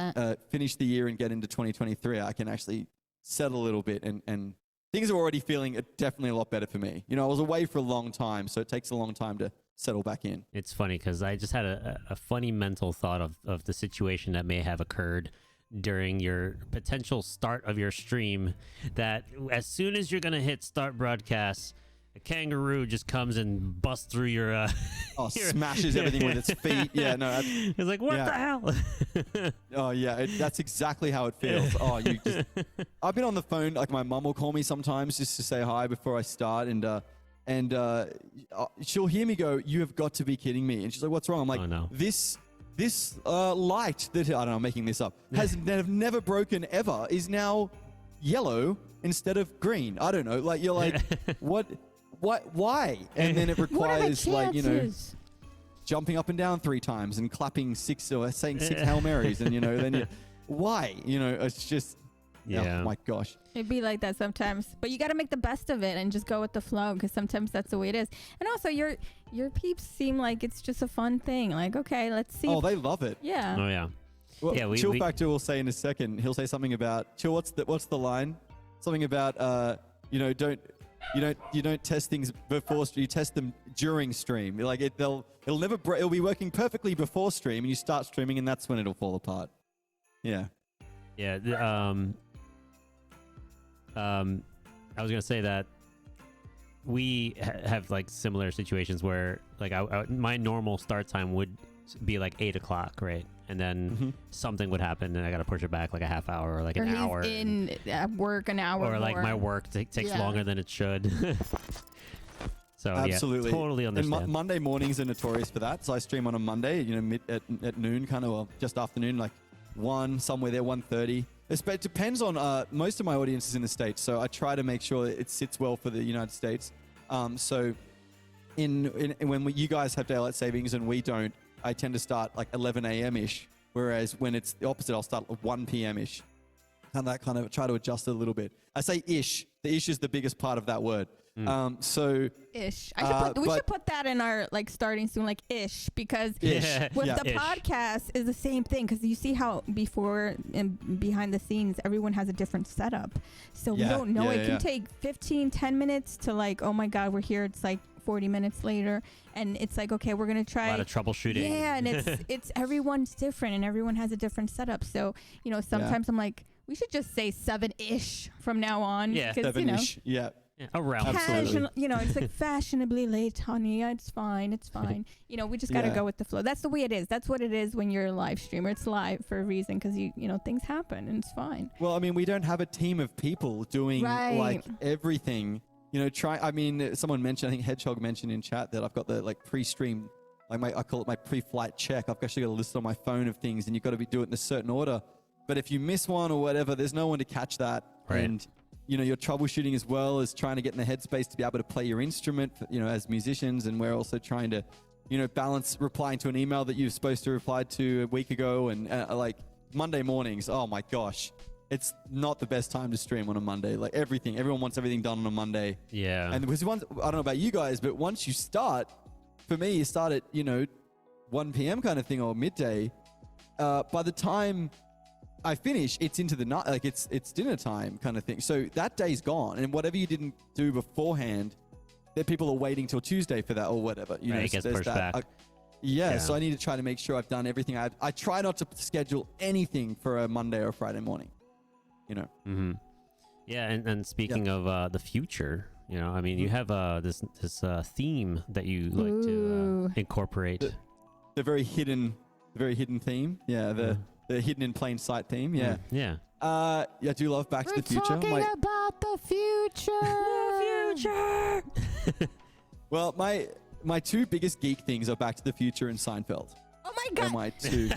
finish the year and get into 2023, I can actually settle a little bit, and things are already feeling definitely a lot better for me. You know, I was away for a long time, so it takes a long time to settle back in. It's funny because I just had a funny mental thought of the situation that may have occurred during your potential start of your stream, that as soon as you're going to hit start broadcast, a kangaroo just comes and busts through your smashes everything with its feet. Yeah, no. It's like, what the hell? Oh yeah, that's exactly how it feels. I've been on the phone, like my mum will call me sometimes just to say hi before I start, and she'll hear me go, "You have got to be kidding me!" And she's like, "What's wrong?" I'm like, "Oh no, this light that I don't know, I'm making this up, has never broken ever, is now yellow instead of green. I don't know. Like you're like, what, why?" And then it requires like, you know, jumping up and down 3 times and clapping 6 or saying 6 Hail Marys, and you know, then why? You know, it's just. Yeah. Oh my gosh. It'd be like that sometimes, but you got to make the best of it and just go with the flow, because sometimes that's the way it is. And also, your peeps seem like it's just a fun thing. Like, okay, let's see. Oh, they love it. Yeah. Oh yeah. Well, Yeah, Chill Factor will say in a second. He'll say something about Chill. What's the line? Something about you know, you don't test things before stream. You test them during stream. Like it'll be working perfectly before stream, and you start streaming, and that's when it'll fall apart. Yeah. Yeah. I was gonna say that we have like similar situations where like my normal start time would be like 8 o'clock, right? And then something would happen, and I gotta push it back like a half hour or like an hour. At work an hour. Or like more. my work takes longer than it should. So absolutely, yeah, totally understand. And Monday mornings are notorious for that. So I stream on a Monday, you know, at noon, kind of, or just afternoon, like 1 somewhere there, 1:30. It depends on most of my audience is in the States, so I try to make sure it sits well for the United States. So when you guys have daylight savings and we don't, I tend to start like 11 a.m. ish, whereas when it's the opposite, I'll start at 1 p.m. ish. And that kind of try to adjust it a little bit. I say ish. The ish is the biggest part of that word. So ish. We should put that in our like starting soon, like ish, because with the podcast is the same thing, because you see how before and behind the scenes everyone has a different setup, so we don't know. It can take 10 minutes to like, oh my god, we're here. It's like 40 minutes later, and it's like, okay, we're gonna try a lot of troubleshooting. Yeah, and it's everyone's different, and everyone has a different setup. So you know, sometimes I'm like, we should just say 7-ish from now on. Yeah, 7-ish. You know, around. Absolutely. You know, it's like fashionably late, honey. It's fine. It's fine. You know, we just got to go with the flow. That's the way it is. That's what it is when you're a live streamer. It's live for a reason, because you know, things happen and it's fine. Well, I mean, we don't have a team of people doing like everything. You know, someone mentioned, I think Hedgehog mentioned in chat that I've got the like pre-stream, like I call it my pre-flight check. I've actually got a list on my phone of things, and you've got to do it in a certain order. But if you miss one or whatever, there's no one to catch that. Right. And you know, you're troubleshooting as well as trying to get in the headspace to be able to play your instrument, you know, as musicians. And we're also trying to, you know, balance replying to an email that you're supposed to reply to a week ago. And like Monday mornings, oh my gosh, it's not the best time to stream on a Monday. Like everyone wants everything done on a Monday. Yeah. And because I don't know about you guys, but once you start, for me, you start at, you know, 1 p.m. kind of thing or midday. By the time I finish, it's into the night, like it's dinner time kind of thing. So that day's gone, and whatever you didn't do beforehand, that people are waiting till Tuesday for that or whatever. You know, it gets so pushed back. So I need to try to make sure I've done everything. I try not to schedule anything for a Monday or Friday morning. You know. Mm-hmm. Yeah, and speaking of the future, you know, I mean, you have this theme that you like to incorporate. The very hidden theme. Yeah. The hidden in plain sight theme, yeah. Yeah. I do love Back to the Future. We're talking about the future. Well, my 2 biggest geek things are Back to the Future and Seinfeld. Oh my God. Am I too?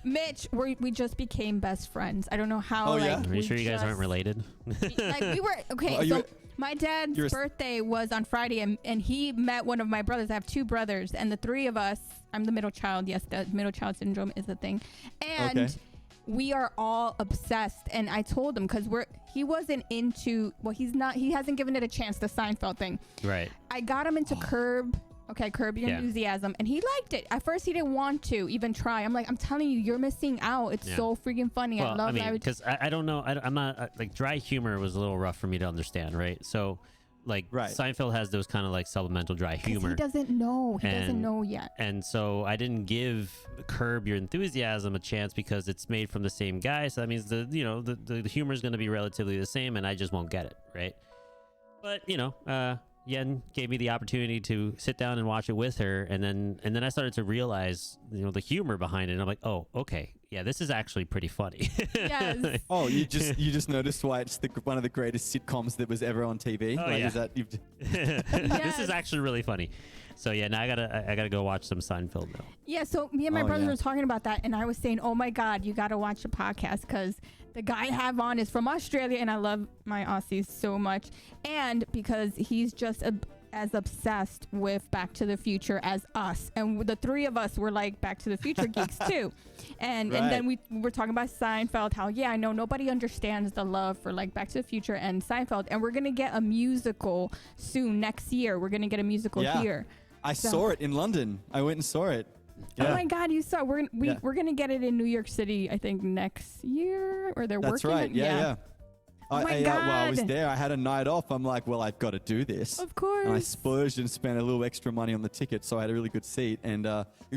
Mitch, we just became best friends. I don't know how. Oh, like, yeah? Are you sure you guys aren't related? Like we were okay. Are you So a- my dad's you're a- birthday was on Friday, and he met one of my brothers. I have two brothers, and the three of us. I'm the middle child. Yes, the middle child syndrome is a thing, and Okay. we are all obsessed. And I told him because he wasn't into. Well, he's not. He hasn't given it a chance. The Seinfeld thing. Right. I got him into Curb Your Yeah. Enthusiasm, and he liked it. At first, he didn't want to even try. I'm like, I'm telling you, you're missing out. It's Yeah. so freaking funny. I Well, love I mean, that. because I don't know. I'm not like dry humor was a little rough for me to understand, right? So, like Right. Seinfeld has those kind of like supplemental dry 'Cause humor. He doesn't know. He doesn't And- know yet. And so I didn't give Curb Your Enthusiasm a chance because it's made from the same guy. So that means the humor is going to be relatively the same, and I just won't get it, right? But Yen gave me the opportunity to sit down and watch it with her, and then I started to realize the humor behind it. And I'm like, oh, okay, yeah, this is actually pretty funny. Yes. Oh, you just noticed why it's one of the greatest sitcoms that was ever on TV. Oh, like, yeah. is that you've This is actually really funny. So yeah, now I gotta go watch some Seinfeld now. Yeah, so me and my Oh, brother yeah. were talking about that, and I was saying, oh my God, you got to watch the podcast because the guy I have on is from Australia, and I love my Aussies so much. And because he's just as obsessed with Back to the Future as us. And the three of us were like Back to the Future geeks too. And then we were talking about Seinfeld, how, yeah, I know nobody understands the love for like Back to the Future and Seinfeld. And we're going to get a musical soon, next year. We're going to get a musical Yeah. here. I So- saw it in London. I went and saw it. Oh my God, you saw we're Yeah. gonna get it in New York City, I think next year, or they're That's working. right. it. Yeah. Oh my Well, I was God. there. I had a night off. I'm like, well, I've got to do this. Of course. And I splurged and spent a little extra money on the ticket, so I had a really good seat. And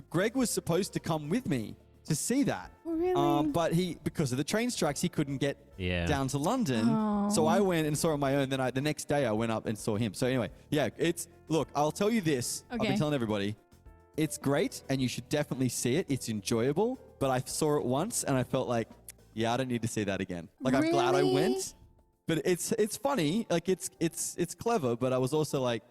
Greg was supposed to come with me to see that. Oh, really? But because of the train strikes, he couldn't get Yeah. down to London. So I went and saw it on my own. Then the next day I went up and saw him. So anyway, yeah, look, I'll tell you this. I've Okay. been telling everybody. It's great, and you should definitely see it. It's enjoyable. But I saw it once, and I felt like, yeah, I don't need to see that again. Like, I'm glad I Really? went. But it's funny. Like, it's clever. But I was also like,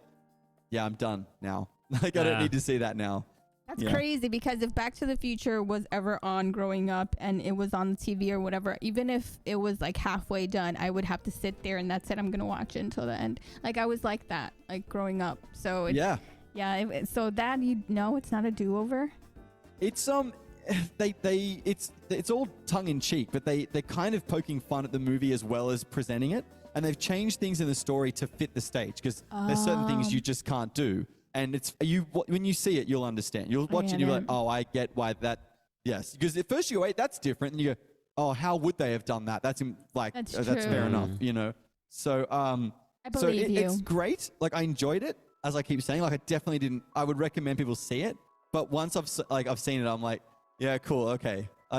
yeah, I'm done now. Like, I don't Yeah. need to see that now. That's Yeah. crazy because if Back to the Future was ever on growing up and it was on the TV or whatever, even if it was like halfway done, I would have to sit there and that's it. I'm gonna watch it until the end. Like I was like that, like growing up. So Yeah. So that it's not a do-over. It's it's all tongue in cheek, but they're kind of poking fun at the movie as well as presenting it, and they've changed things in the story to fit the stage because there's certain things you just can't do, and when you see it, you'll understand. You'll watch it, and you're like, oh, I get why that. Yes, because at first you go, wait, that's different, and you go, oh, how would they have done that? That's That's that's true. fair enough, So I believe you. It's great. Like I enjoyed it, as I keep saying. Like I definitely didn't. I would recommend people see it, but once I've seen it, I'm like, yeah, cool, okay. I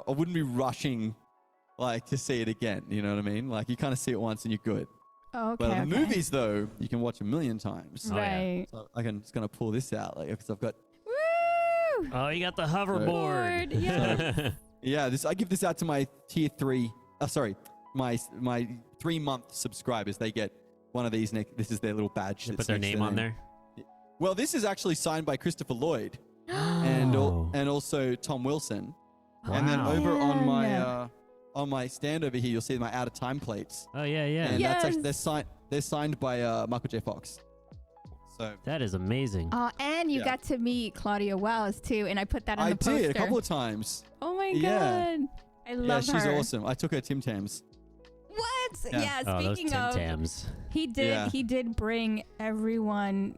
wouldn't be rushing, like, to see it again. You know what I mean? Like, you kind of see it once and you're good. Oh, okay. But the okay. movies, though, you can watch a million times. Oh, yeah. Right. So I'm just gonna pull this out, like, because I've got. Woo! Oh, you got the hoverboard. Lord, yes. Yeah, I give this out to my tier 3. My 3-month subscribers. They get one of these. This is their little badge. They that's put their next to name on there. Well, this is actually signed by Christopher Lloyd Oh. and also Tom Wilson. And then Wow. over Man. on my stand over here, you'll see my out of time plates. Oh yeah, yeah. And that's actually Yes. they're signed by Michael J. Fox. So That is amazing. And you Yeah. got to meet Claudia Wells too, and I put that on I the poster. did a couple of times. Oh my Yeah. God. I Yeah, love she's her. awesome. I took her Tim Tams. What? Yeah. Yeah, Oh, those speaking Tim of, Tams. he did Yeah. he did bring everyone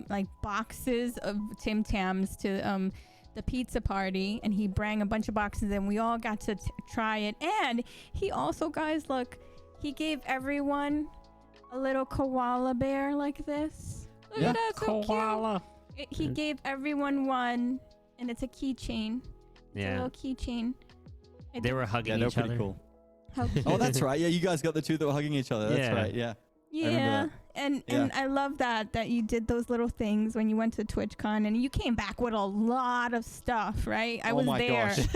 like boxes of Tim Tams to the pizza party, and he brought a bunch of boxes and we all got to try it. And he also, guys, look, he gave everyone a little koala bear like this. Look Yeah. at that, so cute. He gave everyone one, and it's a keychain. It's a Yeah. little keychain. They were hugging Yeah, they're each pretty other. cool. How Oh, that's right. Yeah, you guys got the two that were hugging each other. That's Yeah. right. Yeah. Yeah, remember and Yeah. I love that you did those little things when you went to TwitchCon, and you came back with a lot of stuff, right? I Oh was my there. gosh.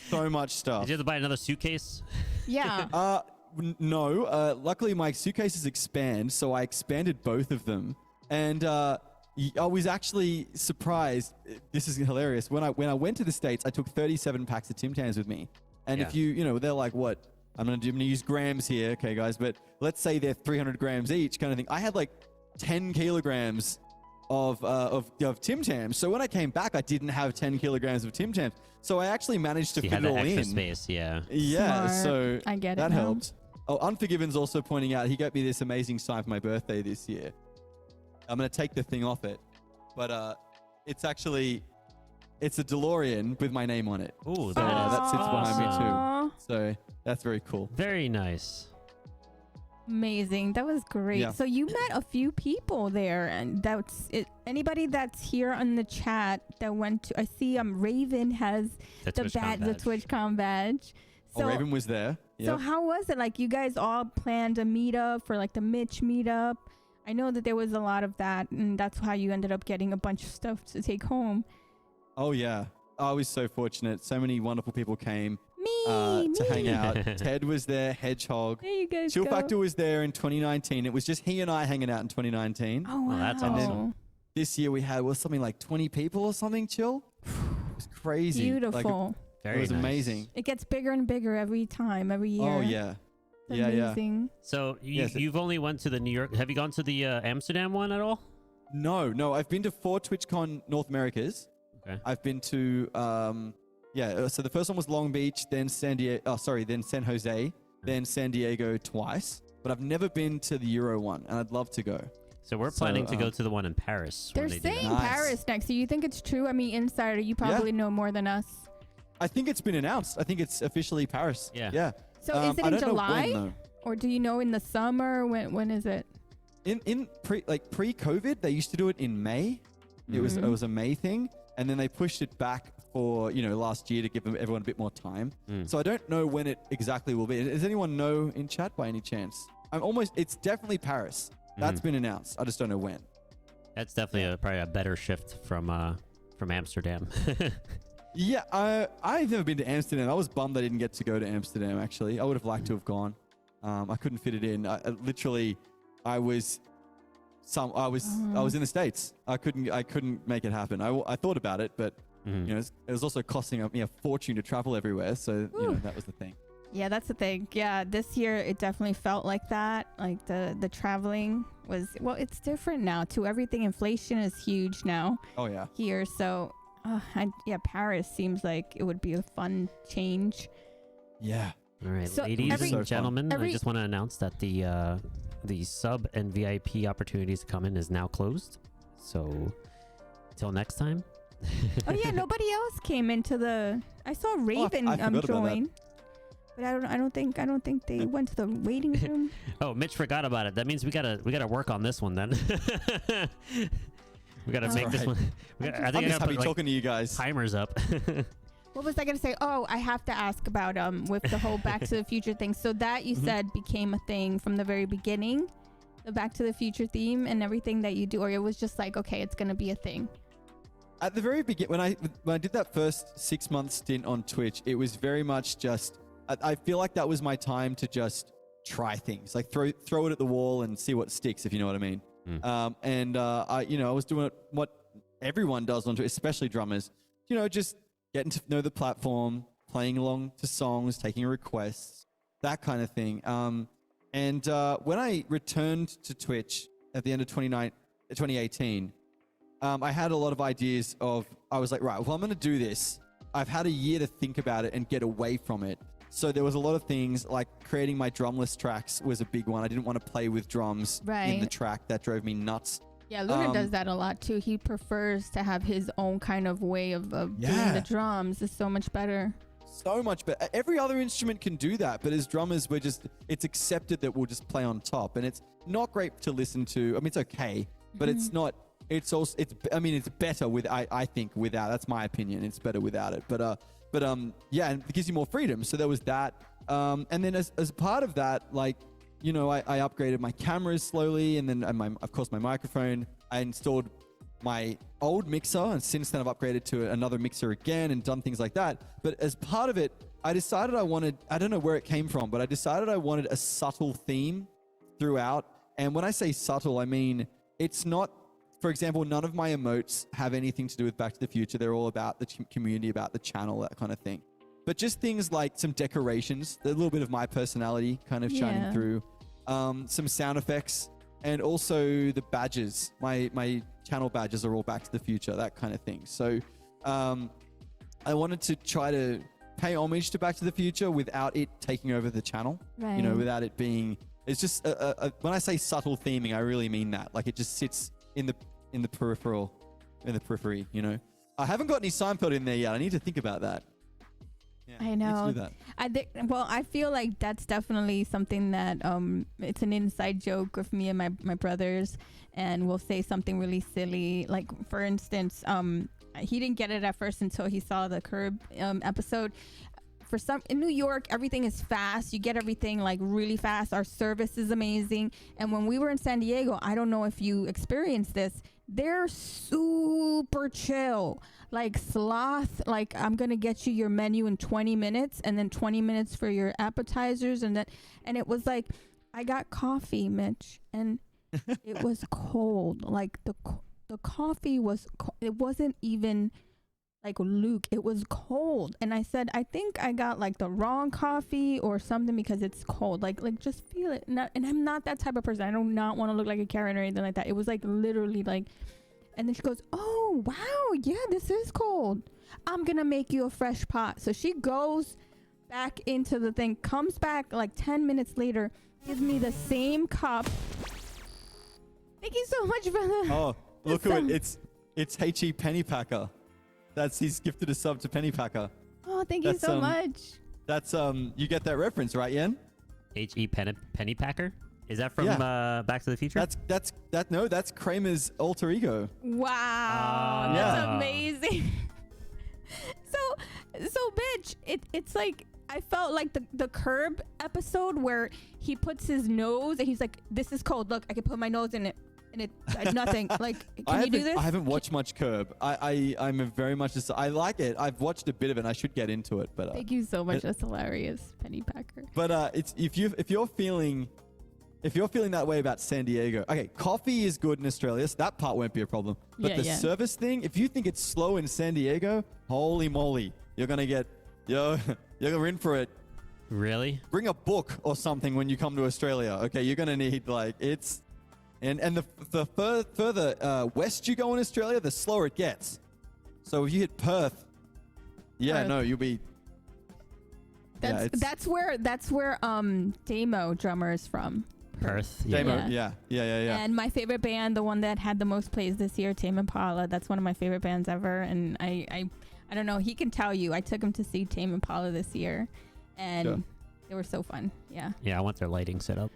So much stuff. Did you have to buy another suitcase? Yeah. No. Luckily, my suitcases expand, so I expanded both of them. And I was actually surprised. This is hilarious. When I went to the States, I took 37 packs of Tim Tams with me. And if they're like, what? I'm going to use grams here. Okay, guys. But let's say they're 300 grams each kind of thing. I had like 10 kilograms of Tim Tams. So when I came back, I didn't have 10 kilograms of Tim Tams. So I actually managed to fit it all in. Extra space, yeah. Yeah, Smart. so I get it that now. helped. Oh, Unforgiven's also pointing out, he got me this amazing sign for my birthday this year. I'm going to take the thing off it. But it's a DeLorean with my name on it. Ooh, So that sits behind me Aw. too. So that's very cool. Very nice. Amazing. That was great. Yeah. So you met a few people there, and that's it. Anybody that's here on the chat that went to, I see Raven has the TwitchCon badge. So, Raven was there. So Yep. how was it? Like, you guys all planned a meetup for like the Mitch meetup. I know that there was a lot of that, and that's how you ended up getting a bunch of stuff to take home. Oh, yeah. I was so fortunate. So many wonderful people came Me. to hang out. Ted was there, Hedgehog. There you guys Chill go. Factor was there in 2019. It was just he and I hanging out in 2019. Oh, wow. Well, that's awesome. This year we had something like 20 people or something, Chill. It was crazy. Beautiful. Very it was nice. amazing. It gets bigger and bigger every time, every year. Oh, yeah. It's Yeah. amazing. So Yes, you've only went to the New York. Have you gone to the Amsterdam one at all? No. I've been to 4 TwitchCon North Americas. Okay. I've been to, so the first one was Long Beach, then then San Jose, then San Diego twice. But I've never been to the Euro one, and I'd love to go. So we're planning to go to the one in Paris. They're when they do saying that. Nice. Paris next. Do you think it's true? I mean, insider, you probably know more than us. I think it's been announced. I think it's officially Paris. Yeah. So is it I in don't know July? when, though. Or do you know in the summer? When is it? In pre-COVID, they used to do it in May. It was a May thing, and then they pushed it back for last year to give everyone a bit more time. So I don't know when it exactly will be. Does anyone know in chat by any chance? It's definitely Paris. That's been announced. I just don't know when. That's definitely probably a better shift from Amsterdam. Yeah, I've never been to Amsterdam. I was bummed I didn't get to go to Amsterdam. Actually, I would have liked to have gone. I couldn't fit it in. I was in the States. I couldn't make it happen. I thought about it, but it was also costing me a fortune to travel everywhere. So that was the thing. Yeah, that's the thing. Yeah, this year it definitely felt like that. Like the traveling was, it's different now too. Everything, inflation is huge now Oh yeah. here. So Paris seems like it would be a fun change. Yeah. All right, So ladies So fun. and gentlemen, I just want to announce that the sub and VIP opportunities to come in is now closed. So until next time. Oh yeah, nobody else came into the. I saw Raven I forgot about join, but I don't think they went to the waiting room. Oh, Mitch forgot about it. That means we gotta work on this one then. We gotta That's make this right. one. I I'm think I just gotta happy put talking to you guys. timers up. What was I gonna say? Oh, I have to ask about with the whole Back to the Future thing. So that you said became a thing from the very beginning, the Back to the Future theme and everything that you do, or it was just like, okay, it's gonna be a thing. At the very beginning, when I did that first 6-month stint on Twitch, it was very much just. I feel like that was my time to just try things, like throw it at the wall and see what sticks, if you know what I mean. I was doing what everyone does on Twitch, especially drummers. Just getting to know the platform, playing along to songs, taking requests, that kind of thing. When I returned to Twitch at the end of 2018, I had a lot of ideas I was like, right, well, I'm going to do this. I've had a year to think about it and get away from it. So there was a lot of things like creating my drumless tracks was a big one. I didn't want to play with drums in the Right. track. That drove me nuts. Yeah, Luna does that a lot too. He prefers to have his own kind of way of doing the drums. It's so much better. So much better. Every other instrument can do that, but as drummers, it's accepted that we'll just play on top, and it's not great to listen to. I mean, it's okay, but it's not. It's also. It's better with. I think without. That's my opinion. It's better without it. But and it gives you more freedom. So there was that. And then as part of that, I upgraded my cameras slowly, and then of course my microphone. I installed my old mixer, and since then I've upgraded to another mixer again and done things like that. But as part of it, I decided I don't know where it came from, but I decided I wanted a subtle theme throughout. And when I say subtle, I mean it's not for example, none of my emotes have anything to do with Back to the Future. They're all about the community, about the channel, that kind of thing. But just things like some decorations, a little bit of my personality kind of shining through, some sound effects, and also the badges. My channel badges are all Back to the Future, that kind of thing. So I wanted to try to pay homage to Back to the Future without it taking over the channel. Right. You know, without it being... It's just when I say subtle theming, I really mean that. Like, it just sits in the periphery. You know, I haven't got any Seinfeld in there yet. I need to think about that. Yeah, I know. need to do that. I feel like that's definitely something that it's an inside joke with me and my brothers, and we'll say something really silly. Like, for instance, he didn't get it at first until he saw the Curb episode. In New York, everything is fast. You get everything like really fast. Our service is amazing. And when we were in San Diego, I don't know if you experienced this, they're super chill. Like sloth, like I'm gonna get you your menu in 20 minutes and then 20 minutes for your appetizers, and it was like, I got coffee, Mitch, and it was cold. Like the coffee was it wasn't even like Luke, it was cold. And I said, I think I got like the wrong coffee or something because it's cold. Like just feel it. And I'm not that type of person. I do not want to look like a Karen or anything like that. It was like literally like, and then she goes, oh, wow. Yeah, this is cold. I'm going to make you a fresh pot. So she goes back into the thing, comes back like 10 minutes later, gives me the same cup. Thank you so much for the... Oh, look at it. It's H.E. Pennypacker. He's gifted a sub to Pennypacker. Oh, thank you so much. That's you get that reference, right, Yen? H.E. Pennypacker? Is that from Back to the Future? That's Kramer's alter ego. Wow, that's amazing. So bitch, it's like I felt like the Curb episode where he puts his nose and he's like, this is cold. Look, I can put my nose in it. And it's nothing. Like, can you do this? I haven't watched much Curb. I'm a very much. I like it. I've watched a bit of it. And I should get into it. But thank you so much. That's hilarious, Pennypacker. But it's if you're feeling that way about San Diego, okay, coffee is good in Australia, so that part won't be a problem. But the service thing, if you think it's slow in San Diego, holy moly, you're you're in for it. Really? Bring a book or something when you come to Australia. Okay, you're gonna need it's. And the further west you go in Australia, the slower it gets. So if you hit Perth, you'll be. That's where Damo drummer is from. Perth. Damo, yeah. And my favorite band, the one that had the most plays this year, Tame Impala. That's one of my favorite bands ever. And I don't know. He can tell you. I took him to see Tame Impala this year, and they were so fun. Yeah. Yeah, I want their lighting set up.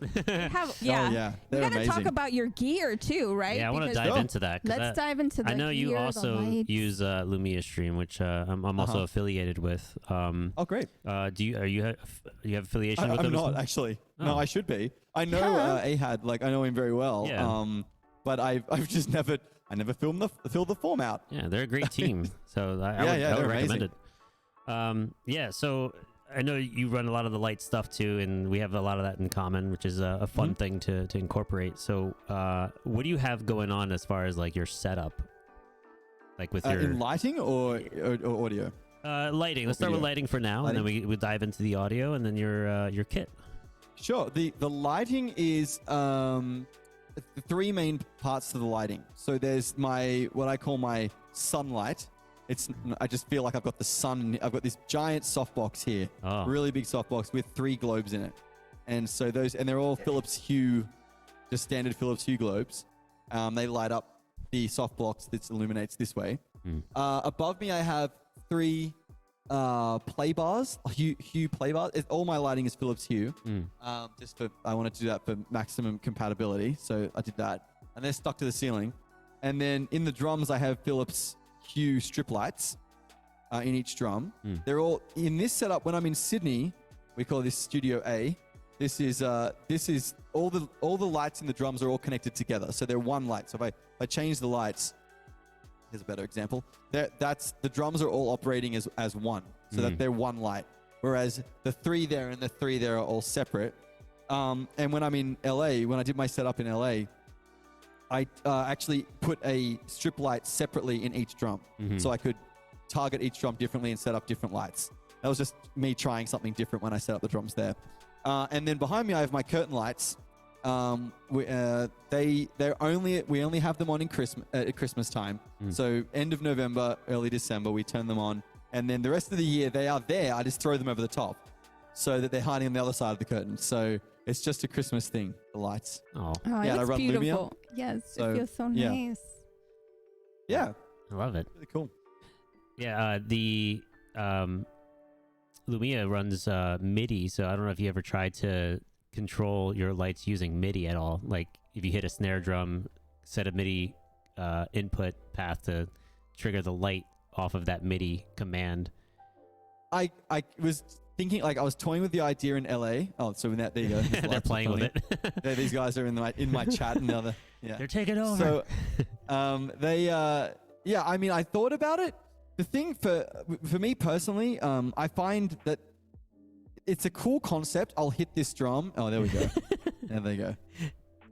You gotta amazing. talk about your gear too, right? Yeah, I want to dive into that. Let's dive into that. I know you also use Lumia Stream, which I'm also affiliated with. Oh, great. Do you have affiliation with them? I'm not actually. Oh. No, I should be. I know Ahad, like I know him very well. Yeah. But I've just never filled the form out. Yeah, they're a great team. So I would recommend it. So I know you run a lot of the light stuff too, and we have a lot of that in common, which is a fun thing to incorporate. So, what do you have going on as far as like your setup, like with your in lighting or audio? Lighting. Let's start with lighting for now, and then we dive into the audio, and then your kit. Sure. The lighting is three main parts to the lighting. So there's what I call my sunlight. I just feel like I've got the sun. I've got this giant softbox here, really big softbox with 3 globes in it, and so they're all Philips Hue, just standard Philips Hue globes. They light up the softbox that illuminates this way. Above me, I have 3 play bars, Hue play bars. All my lighting is Philips Hue. I wanted to do that for maximum compatibility, so I did that, and they're stuck to the ceiling. And then in the drums, I have Philips Hue strip lights in each drum. They're all in this setup. When I'm in Sydney, we call this Studio A. This is all the lights in the drums are all connected together, so they're one light. So if I change the lights, here's a better example. The drums are all operating as one, so that they're one light. Whereas the 3 there and the 3 there are all separate. And when I'm in LA, when I did my setup in LA, I actually put a strip light separately in each drum, so I could target each drum differently and set up different lights. That was just me trying something different when I set up the drums there. And then behind me, I have my curtain lights. We only have them on in at Christmas time. So end of November, early December, we turn them on, and then the rest of the year they are there. I just throw them over the top, so that they're hiding on the other side of the curtain. So it's just a Christmas thing, the lights. Oh, Oh, Yeah, it I looks run beautiful. Lumia. Yes, So, it feels so yeah. nice. Yeah, I love it. really cool. Yeah, the Lumia runs MIDI, so I don't know if you ever tried to control your lights using MIDI at all. Like if you hit a snare drum, set a MIDI input path to trigger the light off of that MIDI command. I was thinking, like, I was toying with the idea in LA. Oh, so there you go. These They're lights are playing with funny. it. Yeah, these guys are in my chat and the other. Yeah. They're taking over. So, yeah, I mean, I thought about it. The thing for me personally, I find that it's a cool concept. I'll hit this drum. Oh, there we go. There you go.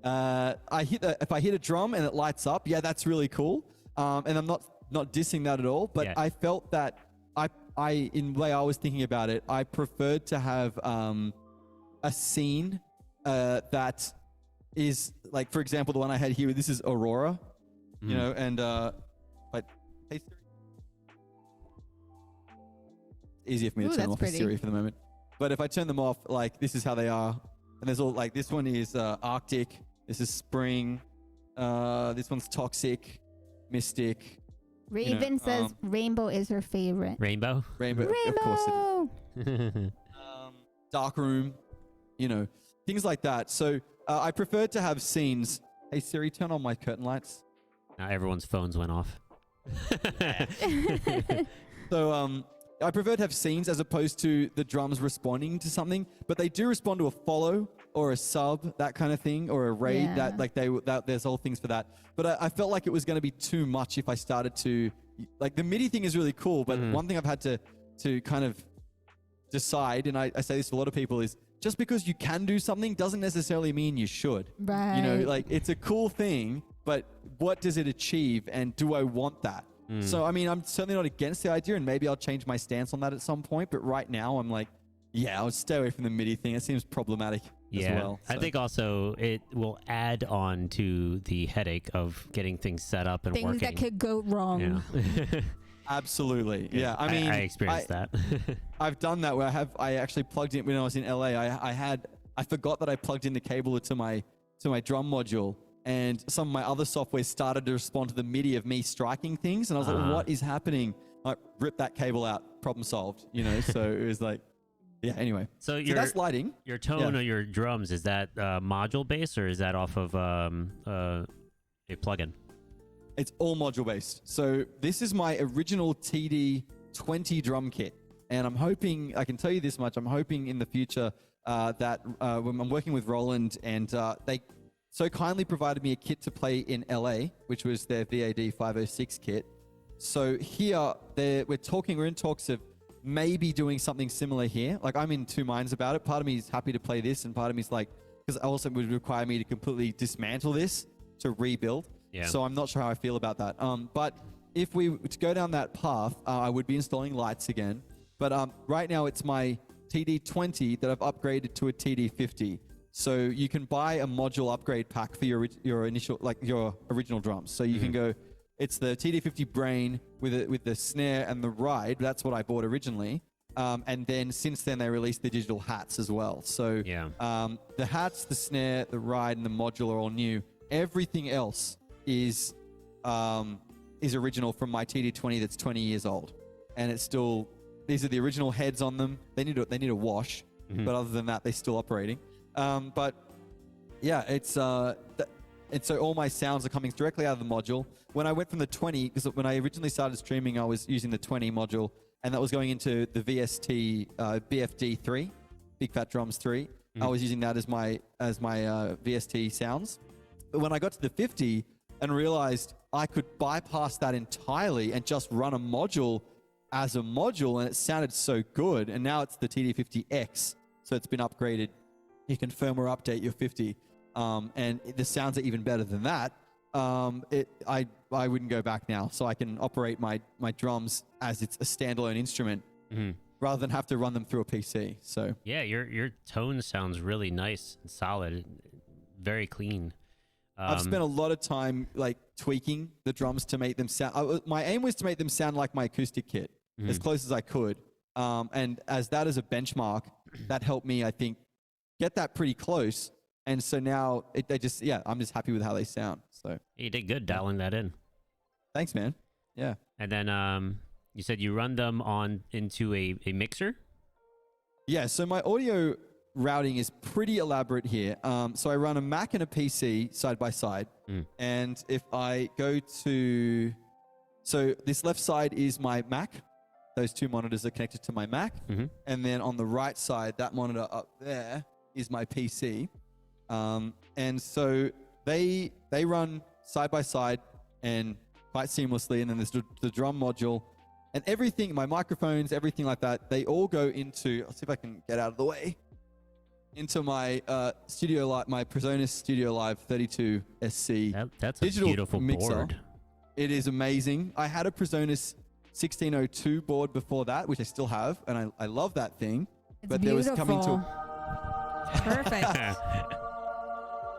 If I hit a drum and it lights up, yeah, that's really cool. And I'm not dissing that at all. But Yeah. I felt that in the way I was thinking about it, I preferred to have a scene that is like, for example, the one I had here. This is Aurora, you know, and but hey, Siri. Easier for me to turn Ooh, them that's off with pretty. Siri for the moment. But if I turn them off, like, this is how they are. And there's all, like, this one is Arctic. This is Spring. This one's Toxic, Mystic, Raven says rainbow is her favorite. Rainbow? Rainbow. Of course it is. Rainbow! Dark Room, you know, things like that. So I preferred to have scenes. Hey, Siri, turn on my curtain lights. Now everyone's phones went off. So I prefer to have scenes as opposed to the drums responding to something, but they do respond to a follow or a sub, that kind of thing, or a raid. Yeah. That like there's all things for that. But I felt like it was going to be too much if I started to, like, the MIDI thing is really cool, but one thing I've had to kind of decide, and I say this to a lot of people, is just because you can do something doesn't necessarily mean you should. Right. You know, like, it's a cool thing, but what does it achieve, and do I want that? So, I mean, I'm certainly not against the idea, and maybe I'll change my stance on that at some point. But right now, I'm like, yeah, I'll stay away from the MIDI thing. It seems problematic as well. I So, think also it will add on to the headache of getting things set up and Things working. that could go wrong. Yeah. absolutely. Yeah. I mean, I experienced that. I've done that where I actually plugged in when I was in LA. I forgot that I plugged in the cable to my drum module. And some of my other software started to respond to the MIDI of me striking things. And I was like, what is happening? Like, rip that cable out, problem solved, you know? So it was like, yeah, anyway. So That's lighting. Your tone Yeah. of your drums, is that module based, or is that off of a plugin? It's all module based. So this is my original TD20 drum kit. And I'm hoping, I can tell you this much, I'm hoping in the future that when I'm working with Roland, and they so kindly provided me a kit to play in LA, which was their VAD 506 kit. So here, we're in talks of maybe doing something similar here. Like, I'm in two minds about it. Part of me is happy to play this, and part of me is like, because also it would require me to completely dismantle this to rebuild. Yeah. So I'm not sure how I feel about that. But if we were to go down that path, I would be installing lights again. But right now it's my TD20 that I've upgraded to a TD50. So you can buy a module upgrade pack for your initial, like, your original drums. So you can go, it's the TD50 brain with the snare and the ride. That's what I bought originally. And then since then they released the digital hats as well. So the hats, the snare, the ride, and the module are all new. Everything else is original from my TD20 that's 20 years old, and it's still, these are the original heads on them. They need a wash, but other than that, they're still operating. But yeah, and so all my sounds are coming directly out of the module. When I went from the 20, because when I originally started streaming, I was using the 20 module, and that was going into the VST BFD 3, Big Fat Drums 3. I was using that as my VST sounds. But when I got to the 50 and realized I could bypass that entirely and just run a module as a module, and it sounded so good. And now it's the TD50X, so it's been upgraded. You can firmware update your 50, and the sounds are even better than that. I wouldn't go back now. So I can operate my drums as it's a standalone instrument rather than have to run them through a PC. So yeah, your tone sounds really nice and solid, very clean. I've spent a lot of time like tweaking the drums to make them sound. My aim was to make them sound like my acoustic kit as close as I could. And as that as a benchmark, that helped me, I think, get that pretty close. And so now I'm just happy with how they sound. So you did good dialing that in. Thanks, man. Yeah. And then you said you run them on into a mixer? Yeah, so my audio routing is pretty elaborate here. So I run a Mac and a PC side by side. And if I go to... So this left side is my Mac. Those two monitors are connected to my Mac. And then on the right side, that monitor up there is my PC. And so they run side by side and quite seamlessly. And then there's the drum module and everything, my microphones, everything like that. They all go into, I'll see if I can get out of the way, into my Studio Live, my Presonus Studio Live 32 SC. That's a digital beautiful mixer. board. It is amazing. I had a Presonus 1602 board before that, which I still have. And I love that thing. It's but beautiful. there was coming to Perfect.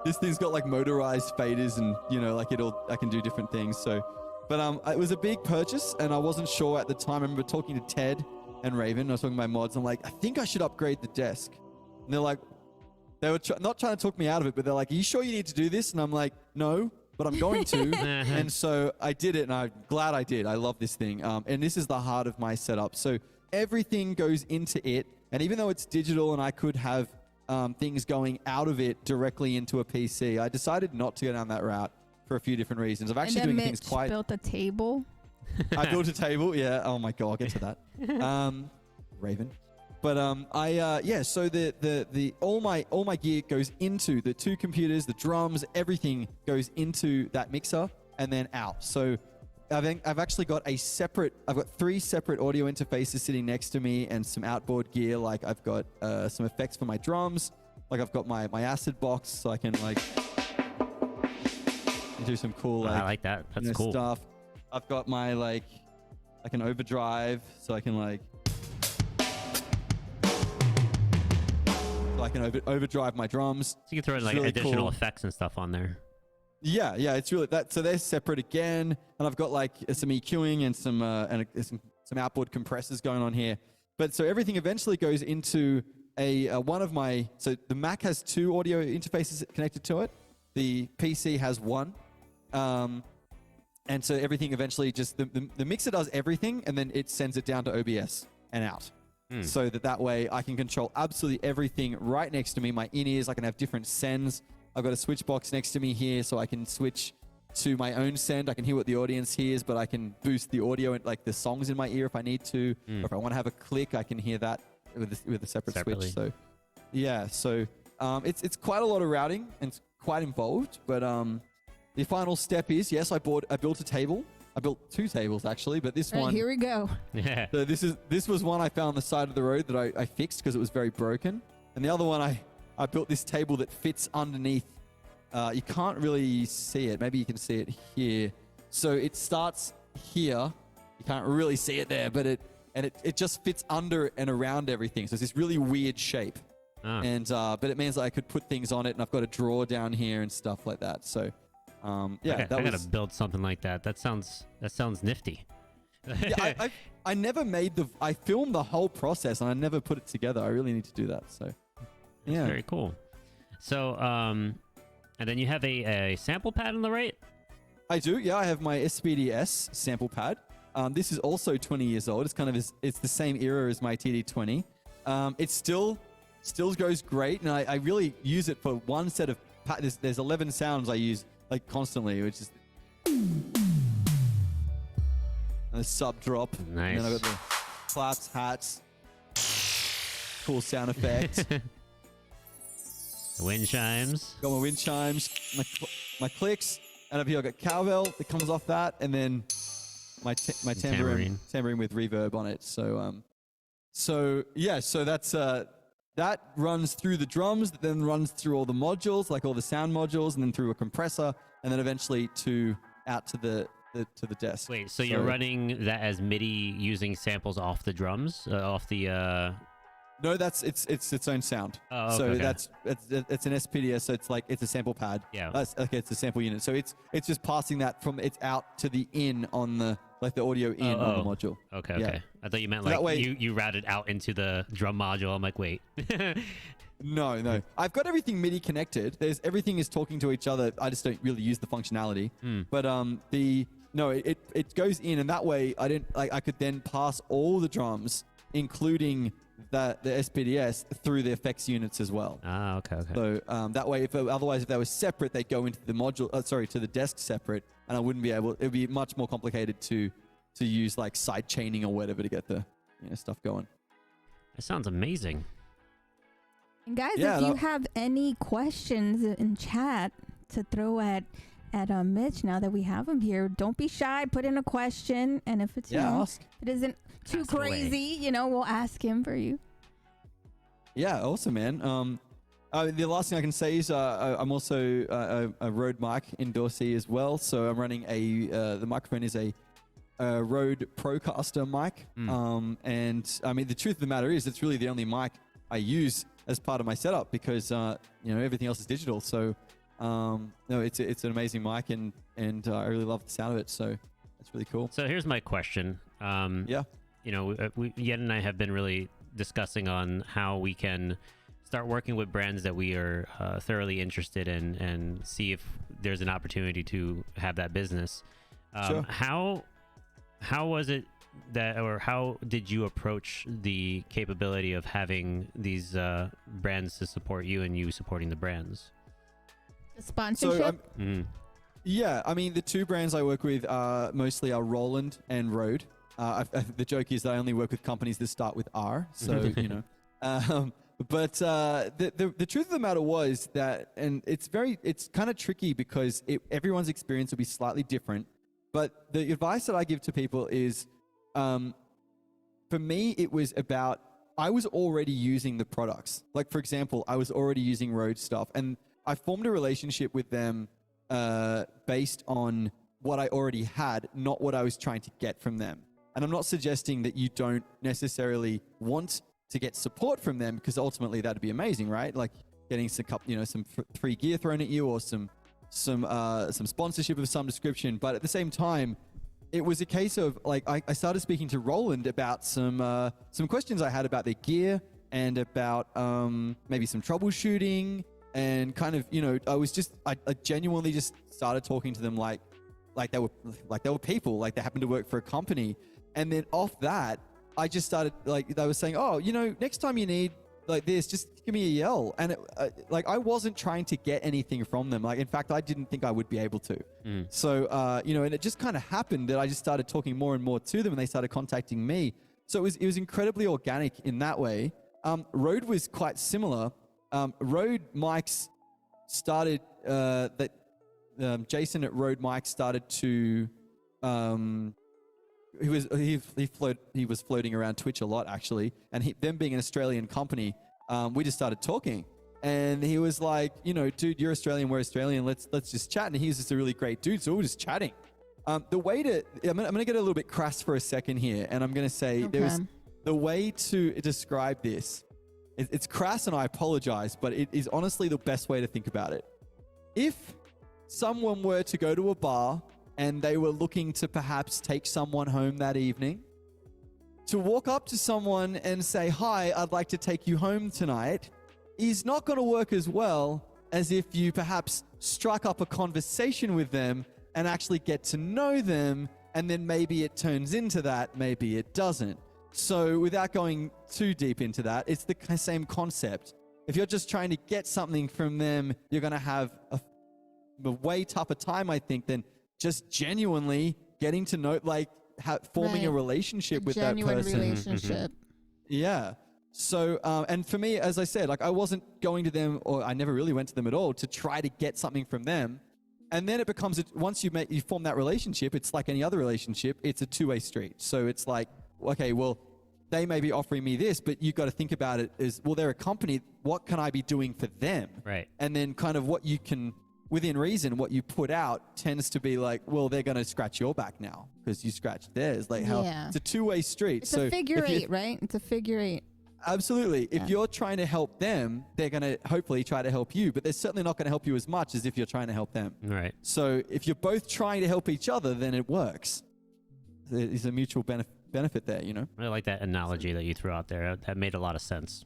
this thing's got like motorized faders and like I can do different things. So but it was a big purchase and I wasn't sure at the time. I remember talking to Ted and Raven. I was talking to my mods. I'm like, I think I should upgrade the desk. And they're like, they were not trying to talk me out of it, but they're like, are you sure you need to do this? And I'm like, no, but I'm going to. And so I did it and I'm glad I did. I love this thing. And this is the heart of my setup. So everything goes into it. And even though it's digital and I could have things going out of it directly into a PC, I decided not to go down that route for a few different reasons. I've actually doing Mitch things quite... built a table. I built a table, yeah. Oh my God, I'll get to that. Raven. But so the all my gear goes into the two computers, the drums, everything goes into that mixer and then out. So I've actually got I've got 3 separate audio interfaces sitting next to me and some outboard gear. Like I've got some effects for my drums. Like I've got my acid box so I can like do some cool I like that. That's cool stuff. I've got my like an overdrive so I can like overdrive my drums. So you can throw in like really additional cool effects and stuff on there. Yeah, it's really that. So they're separate again, and I've got like some EQing and some outboard compressors going on here. But so everything eventually goes into one of my. So the Mac has 2 audio interfaces connected to it. The PC has 1, and so everything eventually just the mixer does everything, and then it sends it down to OBS and out. So that way I can control absolutely everything right next to me. My in-ears, I can have different sends. I've got a switch box next to me here so I can switch to my own send. I can hear what the audience hears, but I can boost the audio and like the songs in my ear if I need to. Or if I want to have a click, I can hear that with a separate Separately. switch. So yeah, so it's quite a lot of routing and it's quite involved. But the final step is, yes, I built a table. I built 2 tables actually, but this All right, one... here we go. Yeah. So this was one I found on the side of the road that I fixed because it was very broken. And the other one, I built this table that fits underneath. You can't really see it. Maybe you can see it here. So it starts here. You can't really see it there, but it just fits under and around everything. So it's this really weird shape. And but it means that I could put things on it, and I've got a drawer down here and stuff like that. So I gotta build something like that. That sounds nifty. Yeah, I never I filmed the whole process and I never put it together. I really need to do that. So yeah, Very cool. So and then you have a sample pad on the right. I do. Yeah, I have my SPDS sample pad. This is also 20 years old. It's the same era as my TD20. It still goes great, and I really use it for one set of there's 11 sounds I use like constantly, which is a sub drop. Nice. And then I've got the claps, hats, cool sound effect. The wind chimes. Got my wind chimes, my clicks, and up here I've got cowbell that comes off that, and then my tambourine with reverb on it. So that's that runs through the drums, that then runs through all the modules, like all the sound modules, and then through a compressor, and then eventually out to the desk. Wait, so you're running that as MIDI using samples off the drums, off the? No, it's its own sound. Oh, okay, so okay. it's an SPDS, so it's a sample pad. Yeah. It's a sample unit. So it's just passing that from it's out to the in on the audio in on the module. Okay, Yeah. okay. I thought you meant So like that way- you routed out into the drum module. I'm like, wait. No. I've got everything MIDI connected. Everything is talking to each other. I just don't really use the functionality. But it goes in, and that way I could then pass all the drums, including the SPDS, through the effects units as well. Ah, okay. So that way, otherwise if they were separate, they'd go into the module. To the desk separate, and I wouldn't be able. It would be much more complicated to use like side chaining or whatever to get the stuff going. That sounds amazing. And guys, Yeah, if you have any questions in chat to throw at Mitch, now that we have him here, don't be shy. Put in a question, and if it's ask. it isn't too Ask away. crazy, we'll ask him for you. Yeah, awesome, man. The last thing I can say is I'm also a Rode mic endorsee as well. So I'm running the microphone is a Rode Procaster mic. And I mean, the truth of the matter is it's really the only mic I use as part of my setup because, everything else is digital. So, no, it's an amazing mic and I really love the sound of it. So that's really cool. So here's my question. Yeah. Yen and I have been really discussing on how we can start working with brands that we are thoroughly interested in and see if there's an opportunity to have that business. Sure. How was it or how did you approach the capability of having these brands to support you and you supporting the brands? The sponsorship. Yeah, I mean, the two brands I work with mostly are Roland and Rode. The joke is that I only work with companies that start with R, so But the truth of the matter was that, and it's kind of tricky because everyone's experience will be slightly different. But the advice that I give to people is, for me, it was about I was already using the products. Like, for example, I was already using Rode stuff, and I formed a relationship with them based on what I already had, not what I was trying to get from them. And I'm not suggesting that you don't necessarily want to get support from them, because ultimately that'd be amazing, right? Like getting some free gear thrown at you or some sponsorship of some description. But at the same time, it was a case of like I started speaking to Roland about some questions I had about their gear and about maybe some troubleshooting, and kind of I genuinely just started talking to them like they were people, like they happened to work for a company. And then off that, I just started, like, they were saying, oh, next time you need like this, just give me a yell. And I wasn't trying to get anything from them. Like, in fact, I didn't think I would be able to. So, and it just kind of happened that I just started talking more and more to them, and they started contacting me. So it was incredibly organic in that way. Rode was quite similar. Rode mics started, Jason at Rode Mics started to, he was floating around Twitch a lot, actually, and them being an Australian company, we just started talking, and he was like, dude, you're Australian, we're Australian, let's just chat. And he's just a really great dude, so we were just chatting. I'm gonna get a little bit crass for a second here, and I'm gonna say the way to describe this. It's crass, and I apologize, but it is honestly the best way to think about it. If someone were to go to a bar and they were looking to perhaps take someone home that evening, to walk up to someone and say, hi, I'd like to take you home tonight, is not going to work as well as if you perhaps struck up a conversation with them and actually get to know them, and then maybe it turns into that, maybe it doesn't. So without going too deep into that, it's the same concept. If you're just trying to get something from them, you're going to have a way tougher time, I think, than just genuinely getting to know, like forming a relationship with that person. Genuine relationship. Yeah. So, and for me, as I said, like I wasn't going to them, or I never really went to them at all to try to get something from them. And then it becomes, once you form that relationship, it's like any other relationship, it's a two-way street. So it's like, okay, well, they may be offering me this, but you've got to think about it as, well, they're a company. What can I be doing for them? Right. And then kind of what you can, within reason, what you put out tends to be like, well, they're going to scratch your back now because you scratched theirs. Like how it's a two-way street. It's a figure eight, right? It's a figure eight. Absolutely. If you're trying to help them, they're going to hopefully try to help you, but they're certainly not going to help you as much as if you're trying to help them. Right. So if you're both trying to help each other, then it works. There's a mutual benefit there, you know? I like that analogy that you threw out there. That made a lot of sense.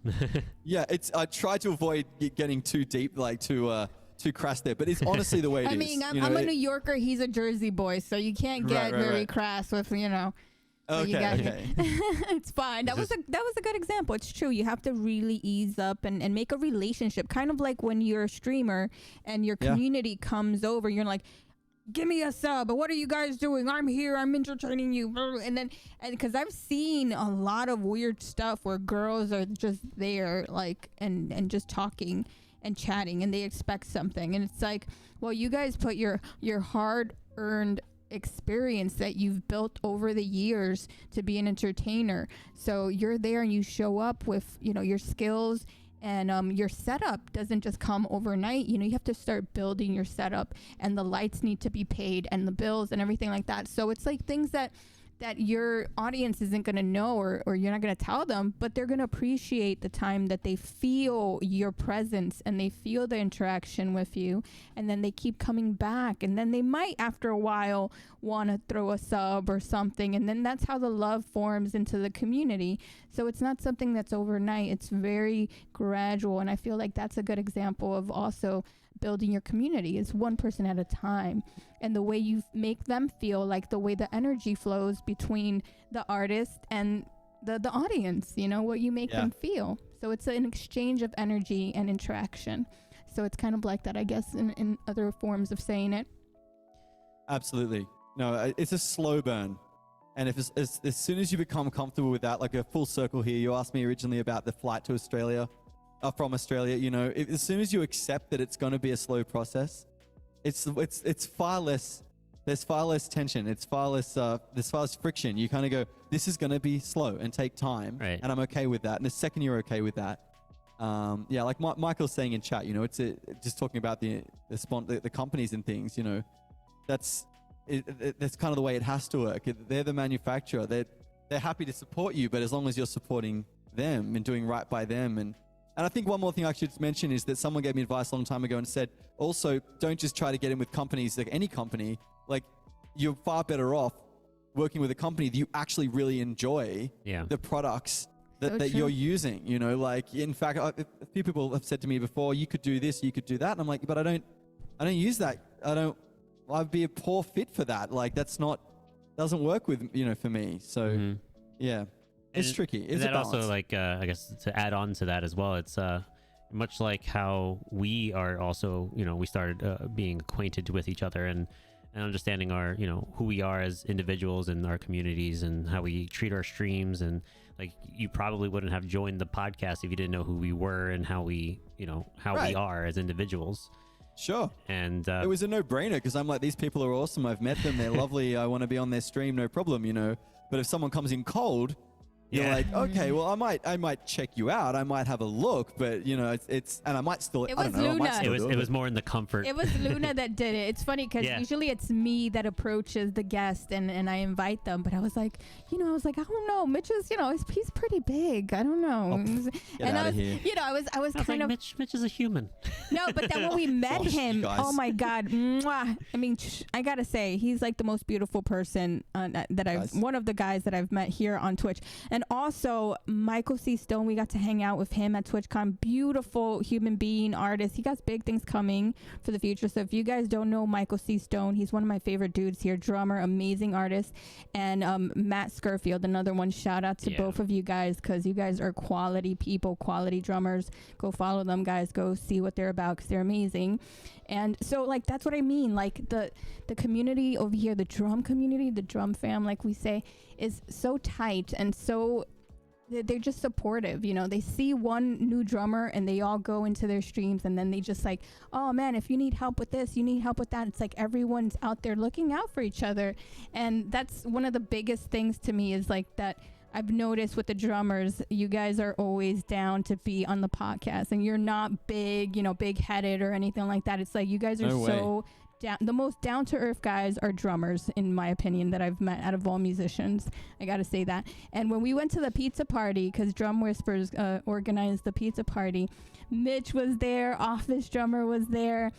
Yeah, I try to avoid getting too deep, like too crass there, but it's honestly the way it is. I mean, I'm a New Yorker. He's a Jersey boy, so you can't get very crass with, you know. Okay. It's fine. That was a good example. It's true. You have to really ease up and make a relationship. Kind of like when you're a streamer and your community comes over, you're like, give me a sub. What are you guys doing? I'm here. I'm entertaining you. And because I've seen a lot of weird stuff where girls are just there, like, and just talking and chatting, and they expect something. And it's like, well, you guys put your hard-earned experience that you've built over the years to be an entertainer. So you're there and you show up with, you know, your skills, and your setup doesn't just come overnight. You know, you have to start building your setup, and the lights need to be paid, and the bills and everything like that. So it's like things that your audience isn't going to know, or you're not going to tell them, but they're going to appreciate the time that they feel your presence and they feel the interaction with you, and then they keep coming back, and then they might after a while want to throw a sub or something, and then that's how the love forms into the community. So it's not something that's overnight. It's very gradual, and I feel like that's a good example of also building your community is one person at a time, and the way you make them feel, like the way the energy flows between the artist and the audience, you know, what you make them feel. So it's an exchange of energy and interaction. So it's kind of like that, I guess, in other forms of saying it. Absolutely. No, it's a slow burn. And if as soon as you become comfortable with that, like a full circle here, you asked me originally about the flight to Australia. From Australia, you know, as soon as you accept that it's going to be a slow process, it's far less. There's far less tension. It's far less. There's far less friction. You kind of go, this is going to be slow and take time, right, and I'm okay with that. And the second you're okay with that, like Michael's saying in chat, you know, it's just talking about the companies and things. You know, that's kind of the way it has to work. They're the manufacturer. They're happy to support you, but as long as you're supporting them and doing right by them. And I think one more thing I should mention is that someone gave me advice a long time ago and said, also, don't just try to get in with companies, like any company. Like, you're far better off working with a company that you actually really enjoy the products that you're using. You know, like, in fact, a few people have said to me before, you could do this, you could do that. And I'm like, but I don't use that. I'd be a poor fit for that. Like, doesn't work with, you know, for me. So, yeah. It's tricky. It's that also, like, I guess to add on to that as well, it's much like how we are also, you know, we started being acquainted with each other and understanding our, you know, who we are as individuals and our communities and how we treat our streams. And like, you probably wouldn't have joined the podcast if you didn't know who we were and how we, you know, how we are as individuals. Sure. And it was a no-brainer because I'm like, these people are awesome. I've met them. They're lovely. I want to be on their stream. No problem, you know. But if someone comes in cold, you're like, okay, well, I might check you out. I might have a look, but you know, it's and I might still. It was Luna. It was more in the comfort. It was Luna that did it. It's funny because usually it's me that approaches the guest and I invite them. But I was like, I don't know. Mitch is, you know, he's pretty big. I don't know. Get out of here. You know, I was kind of Mitch is a human. No, but then when we met him, oh my God, mwah. I mean, I gotta say, he's like the most beautiful person one of the guys that I've met here on Twitch. And also Michael C. Stone, we got to hang out with him at TwitchCon. Beautiful human being, artist. He got big things coming for the future. So if you guys don't know Michael C. Stone, he's one of my favorite dudes here. Drummer, amazing artist. And Matt Scurfield, another one. Shout out to both of you guys because you guys are quality people, quality drummers. Go follow them, guys. Go see what they're about because they're amazing. And so, like, that's what I mean. Like, the community over here, the drum community, the drum fam, like we say, is so tight and so they're just supportive. You know, they see one new drummer and they all go into their streams and then they just like, oh man, if you need help with this, you need help with that. It's like everyone's out there looking out for each other. And that's one of the biggest things to me is like that I've noticed with the drummers, you guys are always down to be on the podcast, and you're not big, big headed or anything like that. It's like you guys are so down. The most down to earth guys are drummers, in my opinion, that I've met out of all musicians. I got to say that. And when we went to the pizza party, because Drum Whispers organized the pizza party, Mitch was there, Office Drummer was there.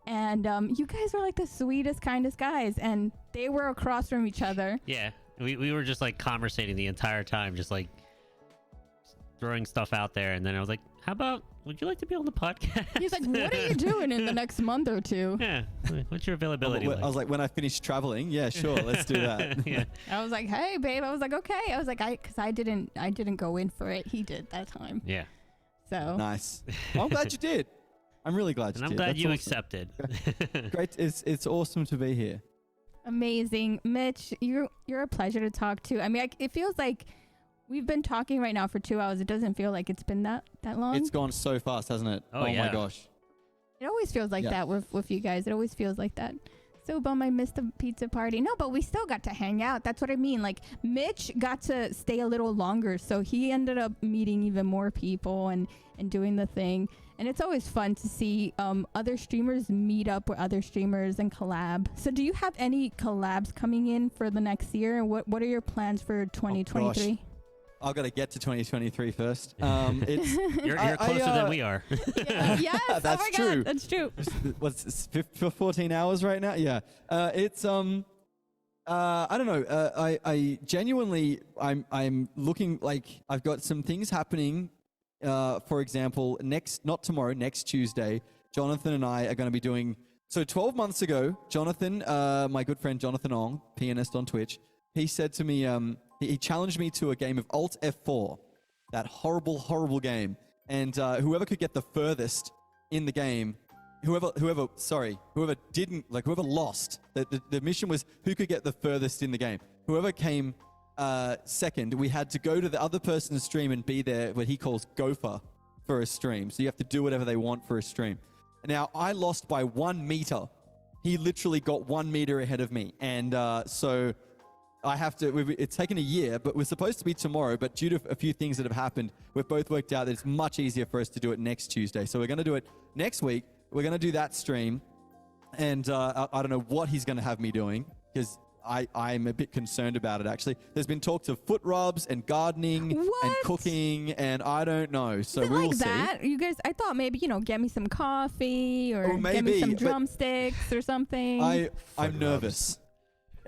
And you guys are like the sweetest, kindest guys. And they were across from each other. Yeah. We were just like conversating the entire time, just like throwing stuff out there. And then I was like, how about, would you like to be on the podcast? He's like, what are you doing in the next month or two? Yeah. What's your availability like? I was like, when I finish traveling, yeah, sure, let's do that. Yeah. I was like, hey, babe. I was like, okay. I was like, because I didn't go in for it. He did that time. Yeah. So Nice. Well, I'm glad you did. I'm really glad you And I'm did. glad That's you awesome. accepted. Great. It's awesome to be here. amazing. Mitch, you're a pleasure to talk to. I mean, it feels like we've been talking right now for 2 hours. It doesn't feel like it's been that long. It's gone so fast, hasn't it? Oh, yeah. My gosh. It always feels like that with you guys. It always feels like that. So bummed I missed the pizza party. No, but we still got to hang out. That's what I mean. Like, Mitch got to stay a little longer, so he ended up meeting even more people and doing the thing. And it's always fun to see other streamers meet up with other streamers and collab. So do you have any collabs coming in for the next year? What are your plans for 2023? I've got to get to 2023 first. You're closer than we are. Yes. That's oh my true. God, that's true. What's for 14 hours right now? Yeah. It's I don't know. I genuinely I'm looking like I've got some things happening. For example, not tomorrow, next Tuesday, Jonathan and I are going to be doing. So 12 months ago, Jonathan, my good friend Jonathan Ong, pianist on Twitch, he said to me, he challenged me to a game of Alt F4, that horrible game. And whoever could get the furthest in the game, whoever lost, the mission was who could get the furthest in the game. Whoever came second, we had to go to the other person's stream and be there, what he calls gopher, for a stream. So you have to do whatever they want for a stream. Now, I lost by 1 meter. He literally got 1 meter ahead of me. And so I have to, it's taken a year, but we're supposed to be tomorrow. But due to a few things that have happened, we've both worked out that it's much easier for us to do it next Tuesday. So we're going to do it next week. We're going to do that stream. And I don't know what he's going to have me doing, because I'm a bit concerned about it, actually. There's been talks of foot rubs and gardening and cooking, and I don't know. So we will see. That? You guys, I thought maybe, get me some coffee or get me some drumsticks or something. I'm nervous.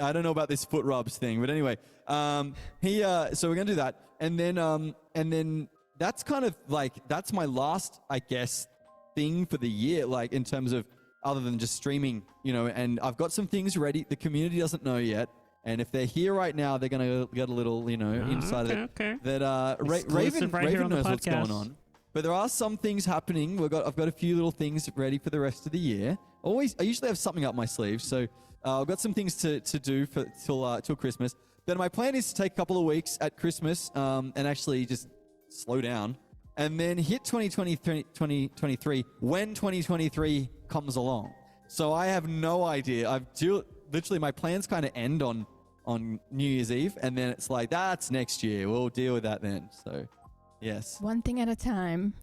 I don't know about this foot rubs thing, but anyway, so we're gonna do that, and then that's kind of like, that's my last, I guess, thing for the year, like in terms of other than just streaming, and I've got some things ready. The community doesn't know yet, and if they're here right now, they're gonna get a little, inside of it. Okay. That Raven knows what's going on. But there are some things happening. I've got a few little things ready for the rest of the year. I usually have something up my sleeve, so I've got some things to do till Christmas. Then my plan is to take a couple of weeks at Christmas and actually just slow down, and then hit 2023 when 2023 comes along. So I have no idea. Literally my plans kind of end on New Year's Eve, and then it's like, that's next year. We'll deal with that then. So yes. One thing at a time.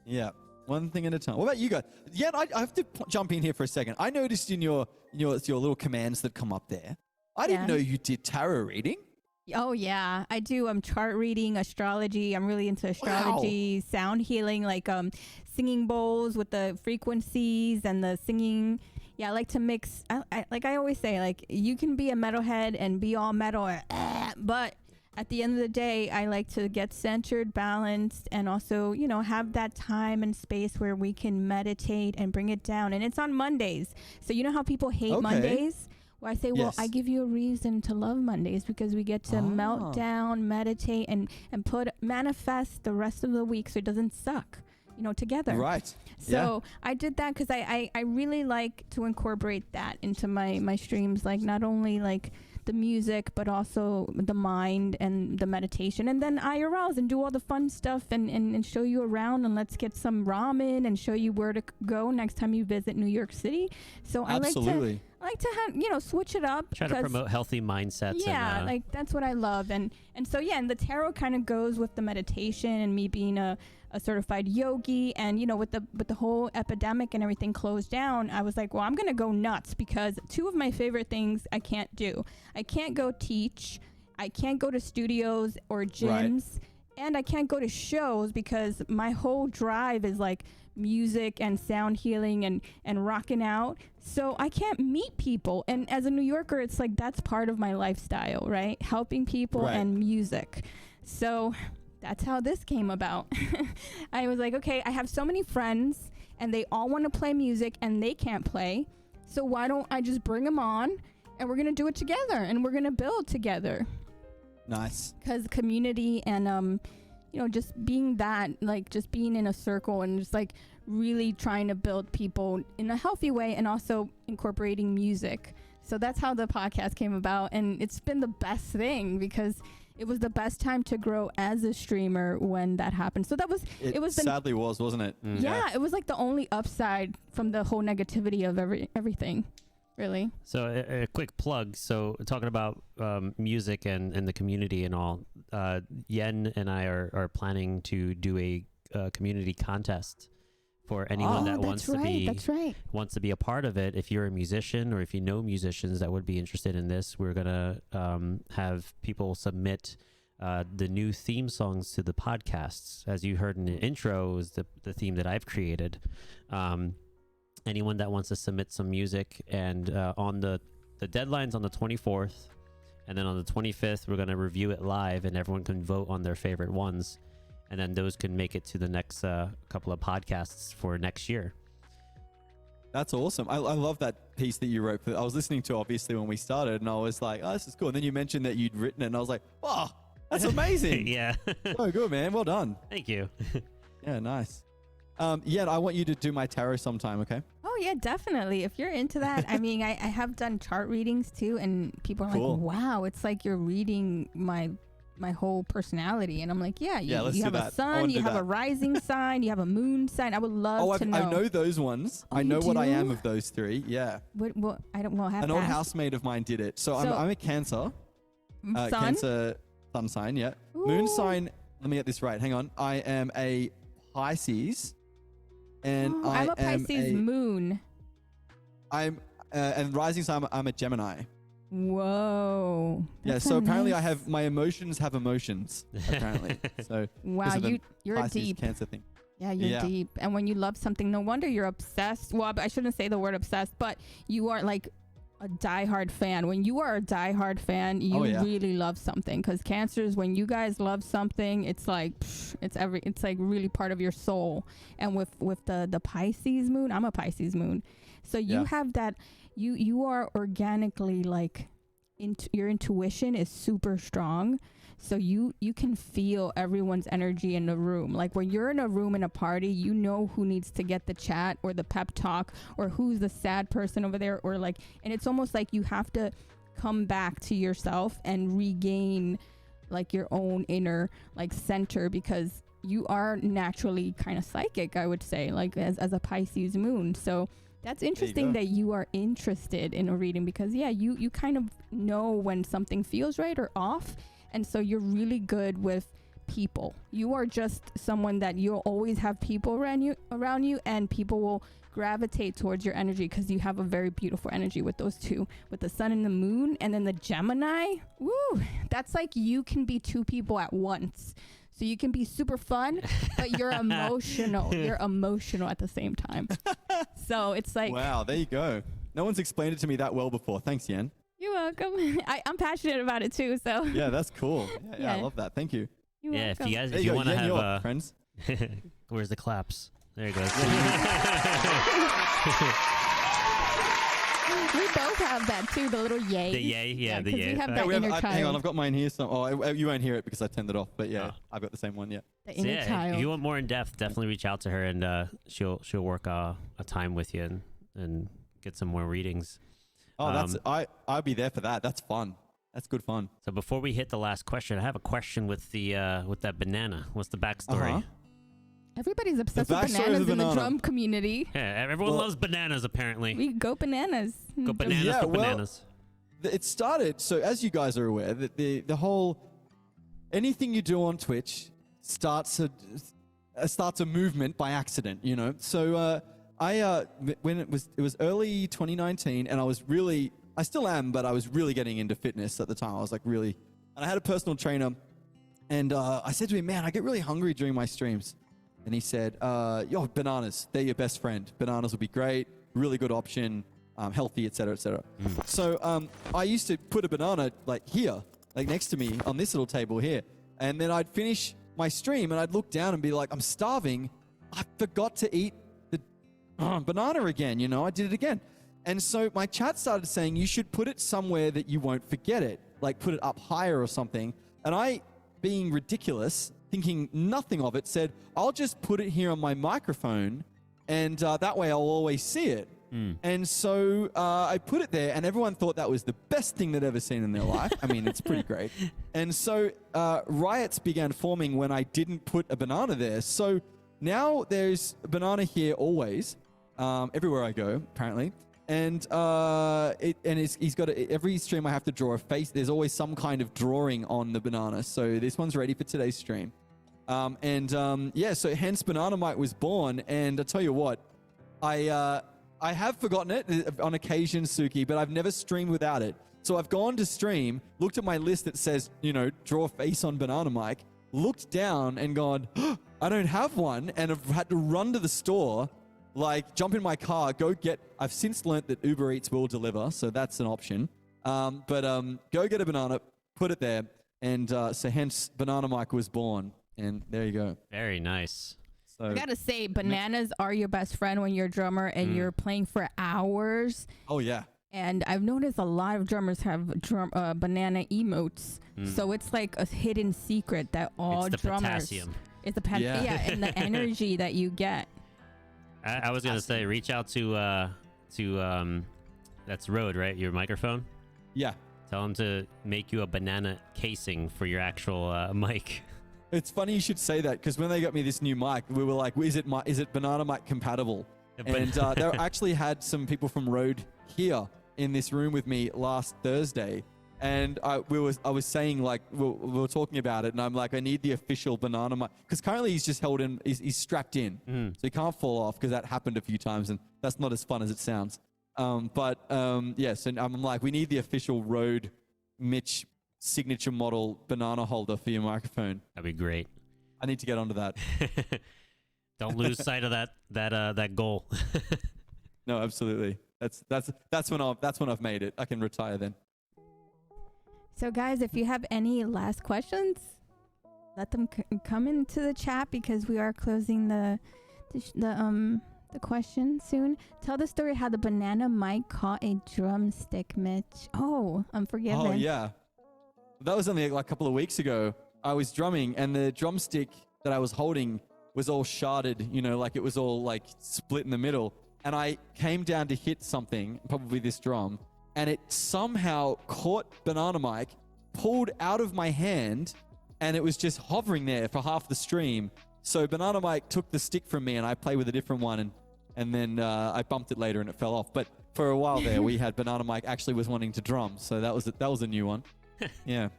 Yeah. One thing at a time. What about you guys? Yeah, I have to jump in here for a second. I noticed in your little commands that come up there, I didn't know you did tarot reading. Oh, yeah, I do. Chart reading, astrology. I'm really into astrology, sound healing, like singing bowls with the frequencies and the singing. Yeah, I like to mix. Like I always say, like, you can be a metalhead and be all metal, but at the end of the day, I like to get centered, balanced, and also, have that time and space where we can meditate and bring it down. And it's on Mondays. So you know how people hate Mondays? Well, I say, I give you a reason to love Mondays, because we get to melt down, meditate, and manifest the rest of the week so it doesn't suck, together. Right. So I did that because I really like to incorporate that into my streams, like not only like the music, but also the mind and the meditation, and then IRLs and do all the fun stuff and show you around, and let's get some ramen and show you where to go next time you visit New York City. So I like to have, switch it up. Try to promote healthy mindsets. Yeah, and, like that's what I love. And so, yeah, and the tarot kind of goes with the meditation and me being a certified yogi. And, with the whole epidemic and everything closed down, I was like, well, I'm going to go nuts because two of my favorite things I can't do. I can't go teach. I can't go to studios or gyms. Right. And I can't go to shows because my whole drive is like music and sound healing and rocking out. So I can't meet people. And as a New Yorker, it's like that's part of my lifestyle, right? Helping people and music. So that's how this came about. I was like, okay, I have so many friends and they all want to play music and they can't play. So why don't I just bring them on and we're going to do it together and we're going to build together. Nice. Because community and, just being that, like just being in a circle and just like really trying to build people in a healthy way and also incorporating music. So that's how the podcast came about. And it's been the best thing because it was the best time to grow as a streamer when that happened. So it was sadly wasn't it? Mm. Yeah, it was like the only upside from the whole negativity of everything. Really. So a quick plug. So talking about music and the community and all, Yen and I are planning to do a community contest for anyone that wants to be a part of it. If you're a musician or if you know musicians that would be interested in this, we're gonna have people submit the new theme songs to the podcasts. As you heard in the intro, is the theme that I've created. Anyone that wants to submit some music, and on the deadline's on the 24th, and then on the 25th we're going to review it live and everyone can vote on their favorite ones, and then those can make it to the next couple of podcasts for next year. That's awesome. I love that piece that you wrote. I was listening to obviously when we started and I was like, oh, this is cool. And then you mentioned that you'd written it and I was like, wow, that's amazing. Yeah. So good, man. Well done. Thank you. Yeah, nice. I want you to do my tarot sometime, okay? Oh, yeah, definitely. If you're into that, I mean, I have done chart readings too, and people are like, wow, it's like you're reading my whole personality. And I'm like, you have a sun, you have a rising sign, you have a moon sign. I would love to know. I know those ones. I know what I am of those three, yeah. What I don't have An old housemate of mine did it. So I'm a Cancer. Sun? Cancer sun sign, yeah. Ooh. Moon sign, let me get this right. Hang on. I am a Pisces. And I'm a Pisces moon. I'm and rising sign. I'm a Gemini. Whoa. Yeah. So apparently, I have my emotions have emotions. Apparently. So wow, you're Pisces deep. Cancer thing. Yeah, you're deep. And when you love something, no wonder you're obsessed. Well, I shouldn't say the word obsessed, but you are like a diehard fan. When you are a diehard fan, you really love something. Because Cancers, when you guys love something, it's like it's like really part of your soul. And with the Pisces moon, I'm a Pisces moon, so you have that. You are organically like your intuition is super strong. So you can feel everyone's energy in the room. Like when you're in a room in a party, you know who needs to get the chat or the pep talk or who's the sad person over there, or like, and it's almost like you have to come back to yourself and regain like your own inner like center, because you are naturally kind of psychic, I would say, like as a Pisces moon. So that's interesting that you are interested in a reading, because you kind of know when something feels right or off. And so you're really good with people. You are just someone that you'll always have people around you, and people will gravitate towards your energy because you have a very beautiful energy with those two, with the sun and the moon. And then the Gemini, woo, that's like you can be two people at once. So you can be super fun, but you're emotional. You're emotional at the same time. So it's like... Wow, there you go. No one's explained it to me that well before. Thanks, Yen. You're welcome. I'm passionate about it too, so... Yeah, that's cool. Yeah, I love that. Thank you. You're welcome. If you want to have... friends. Where's the claps? There you go. We both have that too, the little yay. The yay, the yay. We have that inner child. Hang on, I've got mine here. You won't hear it because I turned it off. But I've got the same one. Yeah. The inner child. If you want more in depth, definitely reach out to her, and she'll work a time with you and get some more readings. Oh, I'll be there for that. That's fun. That's good fun. So before we hit the last question, I have a question with that banana. What's the backstory? Everybody's obsessed with backstory of the bananas in the banana. drum community. Yeah, everyone Well- loves bananas apparently. We go bananas. Go bananas Yeah, for well- bananas. It started, so as you guys are aware, that the whole anything you do on Twitch starts a movement by accident, you know. So when it was early 2019, and I still am, but I was really getting into fitness at the time. I was like really, and I had a personal trainer, and I said to him, man, I get really hungry during my streams, and he said, yo, bananas, they're your best friend. Bananas will be great, really good option. Healthy, etc., etc. So I used to put a banana like here, like next to me on this little table here, and then I'd finish my stream and I'd look down and be like, I'm starving. I forgot to eat the banana again. You know, I did it again, and so my chat started saying you should put it somewhere that you won't forget it, like put it up higher or something. And I, being ridiculous, thinking nothing of it, said I'll just put it here on my microphone, and that way I'll always see it. And so I put it there, and everyone thought that was the best thing they'd ever seen in their life. I mean, it's pretty great. And so riots began forming when I didn't put a banana there. So now there's a banana here always, everywhere I go, apparently. And he's got every stream I have to draw a face. There's always some kind of drawing on the banana. So this one's ready for today's stream. So hence Banana Mike was born. And I tell you what, I have forgotten it on occasion, Suki, but I've never streamed without it. So I've gone to stream, looked at my list that says, you know, draw a face on Banana Mike, looked down and gone, oh, I don't have one, and I've had to run to the store, like jump in my car, go get, I've since learnt that Uber Eats will deliver, so that's an option. Go get a banana, put it there, and so hence Banana Mike was born, and there you go. Very nice. So I gotta say, bananas are your best friend when you're a drummer and you're playing for hours. oh yeah. And I've noticed a lot of drummers have banana emotes. So it's like a hidden secret that all It's the drummers. potassium. It's the and the energy that you get. I was gonna say, reach out to that's Rode, right? Your microphone. Yeah. Tell him to make you a banana casing for your actual mic. It's funny you should say that, because when they got me this new mic, we were like, is it Banana Mic compatible? And they actually had some people from Rode here in this room with me last Thursday. And I was saying, like, we were talking about it, and I'm like, I need the official Banana Mic, because currently he's just held in, he's strapped in. So he can't fall off, because that happened a few times, and that's not as fun as it sounds. Yes, and I'm like, we need the official Rode Mitch signature model banana holder for your microphone. That'd be great. I need to get onto that. Don't lose sight of that goal. No, absolutely. That's when I've made it. I can retire then. So guys, if you have any last questions, let them come into the chat, because we are closing the question soon. Tell the story how the banana mic caught a drumstick, Mitch. Oh, I'm forgiven. Oh yeah. That was only like a couple of weeks ago. I was drumming, and the drumstick that I was holding was all sharded, you know, like it was all like split in the middle. And I came down to hit something, probably this drum, and it somehow caught Banana Mike, pulled out of my hand, and it was just hovering there for half the stream. So Banana Mike took the stick from me, and I played with a different one, and then I bumped it later and it fell off. But for a while there, we had Banana Mike actually was wanting to drum, so that was a new one. Yeah.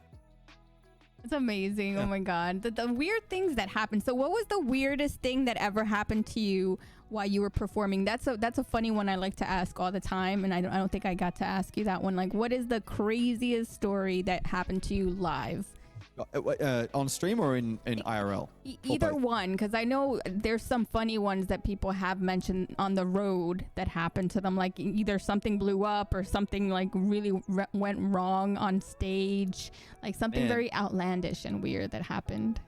It's amazing. Yeah. Oh my God. The weird things that happen. So what was the weirdest thing that ever happened to you while you were performing? That's a funny one I like to ask all the time. And I don't think I got to ask you that one. Like, what is the craziest story that happened to you live? On stream or in IRL? Either both? one, because I know there's some funny ones that people have mentioned on the road that happened to them, like either something blew up or something like really went wrong on stage, like something very outlandish and weird that happened.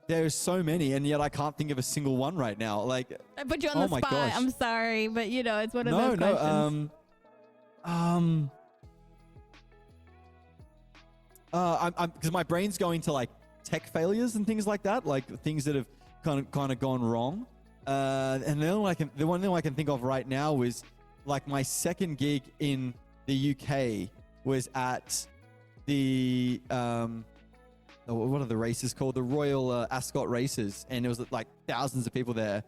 There's so many, and yet I can't think of a single one right now. Like, I put you on the my spot. gosh. I'm sorry, but you know, it's one of those questions. Because my brain's going to like tech failures and things like that, like things that have kind of gone wrong. And the one thing I can think of right now was like my second gig in the UK was at the what are the races called? The Royal Ascot races, and there was like thousands of people there.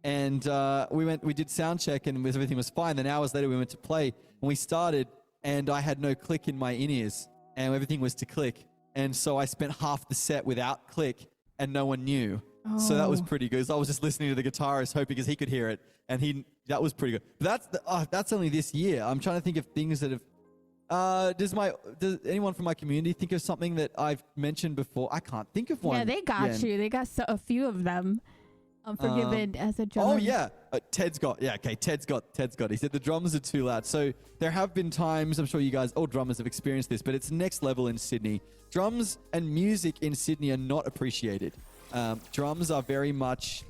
And we did sound check, and everything was fine. Then hours later, we went to play, and we started, and I had no click in my in-ears, and everything was to click. And so I spent half the set without click, and no one knew. Oh. So that was pretty good. So I was just listening to the guitarist, hoping because he could hear it, and that was pretty good. But that's only this year. I'm trying to think of things that have. Does anyone from my community think of something that I've mentioned before? I can't think of one. Yeah, they got you. They got a few of them. Unforgiven as a drummer. Oh yeah, Ted's got. He said the drums are too loud. So there have been times, I'm sure you guys, all drummers have experienced this, but it's next level in Sydney. Drums and music in Sydney are not appreciated. Drums are very much,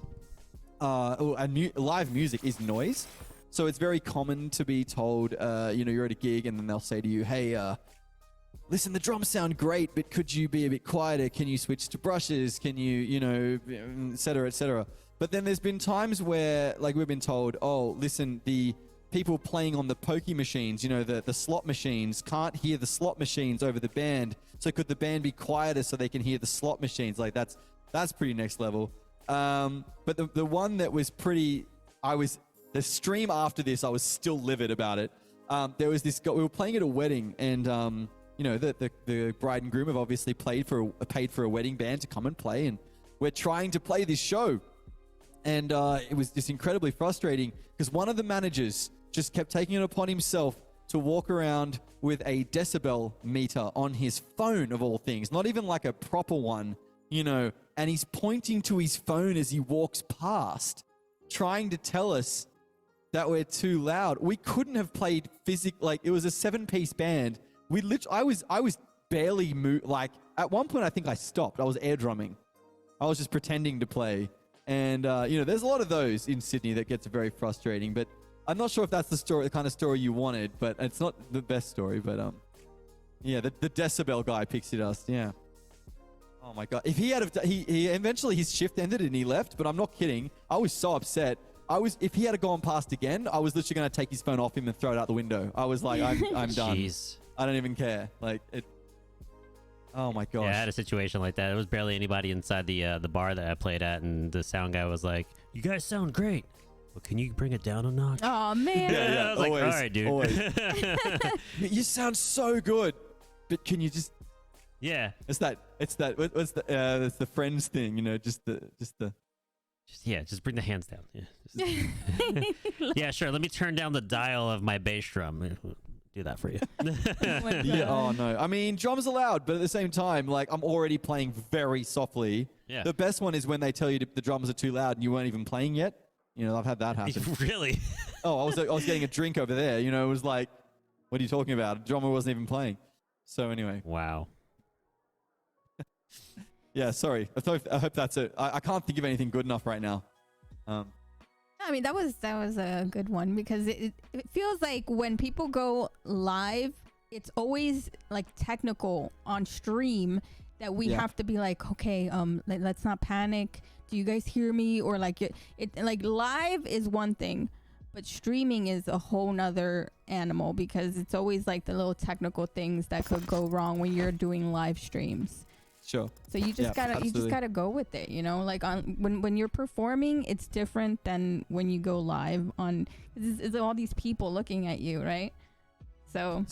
live music is noise. So it's very common to be told, you're at a gig and then they'll say to you, hey, listen, the drums sound great, but could you be a bit quieter? Can you switch to brushes? Can you, et cetera, et cetera. But then there's been times where, like, we've been told, oh, listen, the people playing on the pokey machines, the slot machines, can't hear the slot machines over the band. So could the band be quieter so they can hear the slot machines? Like, that's pretty next level. But the one that was pretty, the stream after this, I was still livid about it. There was this guy, we were playing at a wedding, and the bride and groom have obviously paid for a wedding band to come and play, and we're trying to play this show. And it was just incredibly frustrating because one of the managers just kept taking it upon himself to walk around with a decibel meter on his phone, of all things, not even like a proper one, and he's pointing to his phone as he walks past, trying to tell us that we're too loud. We couldn't have played like it was a 7-piece band. I was barely like at one point I think I stopped. I was air drumming. I was just pretending to play. And there's a lot of those in Sydney that gets very frustrating, but I'm not sure if that's the kind of story you wanted, but it's not the best story, but the decibel guy picks it us. Yeah. Oh my God. If he eventually his shift ended and he left, but I'm not kidding. I was so upset. If he had gone past again, I was literally going to take his phone off him and throw it out the window. I was like, I'm done. Jeez. I don't even care. Like it. Oh my gosh. Yeah, I had a situation like that. There was barely anybody inside the bar that I played at, and the sound guy was like, "You guys sound great, but can you bring it down a notch?" Oh man. Yeah. I was like, "All right, dude." You sound so good, but can you just? Yeah. It's that. It's the friends thing, just bring the hands down. Yeah. Yeah, sure. Let me turn down the dial of my bass drum. Do that for you. Yeah. Oh no. I mean, drums are loud, but at the same time, like I'm already playing very softly. Yeah. The best one is when they tell you the drums are too loud and you weren't even playing yet. I've had that happen. Really? Oh, I was getting a drink over there. It was like, what are you talking about? The drummer wasn't even playing. So anyway. Wow. Yeah. Sorry. I hope that's it. I can't think of anything good enough right now. I mean, that was a good one because it feels like when people go live, it's always like technical on stream that we have to be like, okay, let's not panic. Do you guys hear me? Or like it like live is one thing, but streaming is a whole nother animal because it's always like the little technical things that could go wrong when you're doing live streams. Sure. So you just gotta go with it, like when you're performing, it's different than when you go live on, it's all these people looking at you, right? So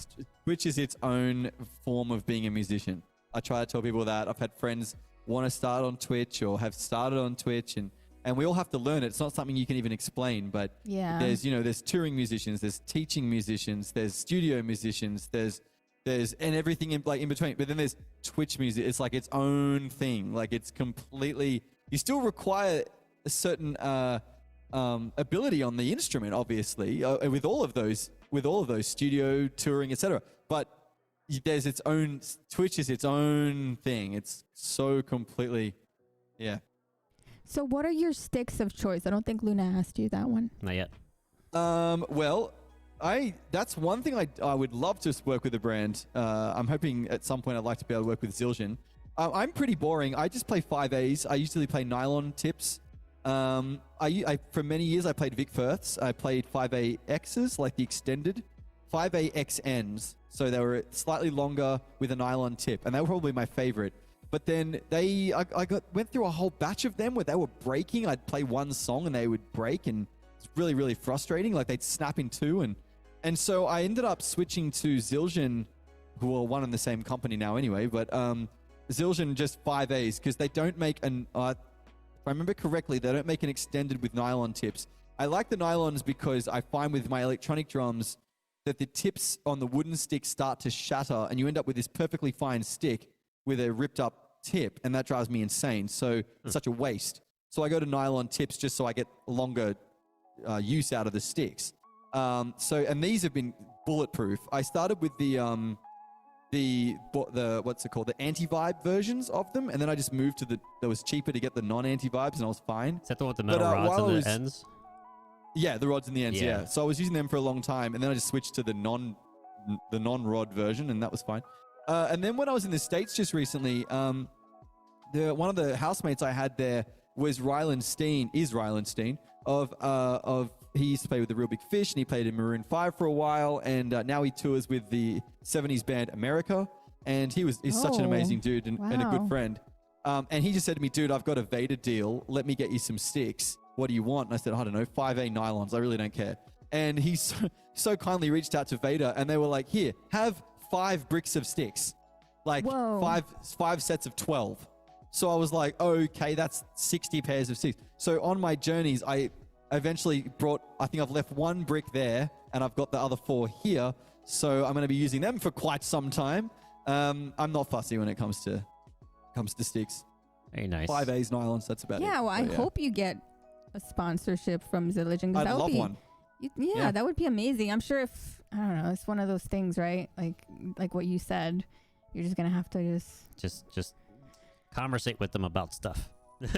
which is its own form of being a musician. I try to tell people that. I've had friends want to start on Twitch or have started on Twitch, and we all have to learn it. It's not something you can even explain, but there's touring musicians, there's teaching musicians, there's studio musicians, there's and everything in between. But then there's Twitch music. It's like its own thing. Like it's completely. You still require a certain ability on the instrument, obviously, with all of those studio touring, etc. But there's its own. Twitch is its own thing. It's so completely, yeah. So what are your sticks of choice? I don't think Luna asked you that one. Not yet. Well. That's one thing I would love to work with a brand. I'm hoping at some point I'd like to be able to work with Zildjian. I'm pretty boring. I just play 5As. I usually play nylon tips. For many years I played Vic Firths. I played 5AXs, like the extended 5AXNs. So they were slightly longer with a nylon tip, and they were probably my favorite. But then went through a whole batch of them where they were breaking. I'd play one song and they would break, and it's really, really frustrating. Like they'd snap in two, and so I ended up switching to Zildjian, who are one in the same company now anyway. But Zildjian just 5As, because they don't make if I remember correctly, they don't make an extended with nylon tips. I like the nylons because I find with my electronic drums that the tips on the wooden stick start to shatter, and you end up with this perfectly fine stick with a ripped up tip, and that drives me insane. So it's such a waste. So I go to nylon tips just so I get longer use out of the sticks. And these have been bulletproof. I started with the what's it called, the anti-vibe versions of them, and then I just moved to that was cheaper to get the non-anti-vibes, and I was fine. Is that the one with the metal rods on the ends? Yeah, the rods in the ends. Yeah. So I was using them for a long time, and then I just switched to the non-rod version, and that was fine. And then when I was in the States just recently, one of the housemates I had there was Ryland Steen, he used to play with the Real Big Fish, and he played in Maroon 5 for a while, and now he tours with the 70s band America, and he's such an amazing dude and a good friend. And he just said to me, dude, I've got a Vader deal. Let me get you some sticks. What do you want? And I said, I don't know, 5A nylons. I really don't care. And he so kindly reached out to Vader, and they were like, here, have 5 bricks of sticks, like five sets of 12. So I was like, okay, that's 60 pairs of sticks. So on my journeys, I eventually I think I've left 1 brick there, and I've got the other 4 here. So I'm going to be using them for quite some time. I'm not fussy when it comes to sticks. Very nice. 5As nylons, that's about it. Yeah, well, I hope you get a sponsorship from Zildjian. I'd love one. Yeah, that would be amazing. I'm sure if, I don't know, it's one of those things, right? Like what you said, you're just going to have to just conversate with them about stuff.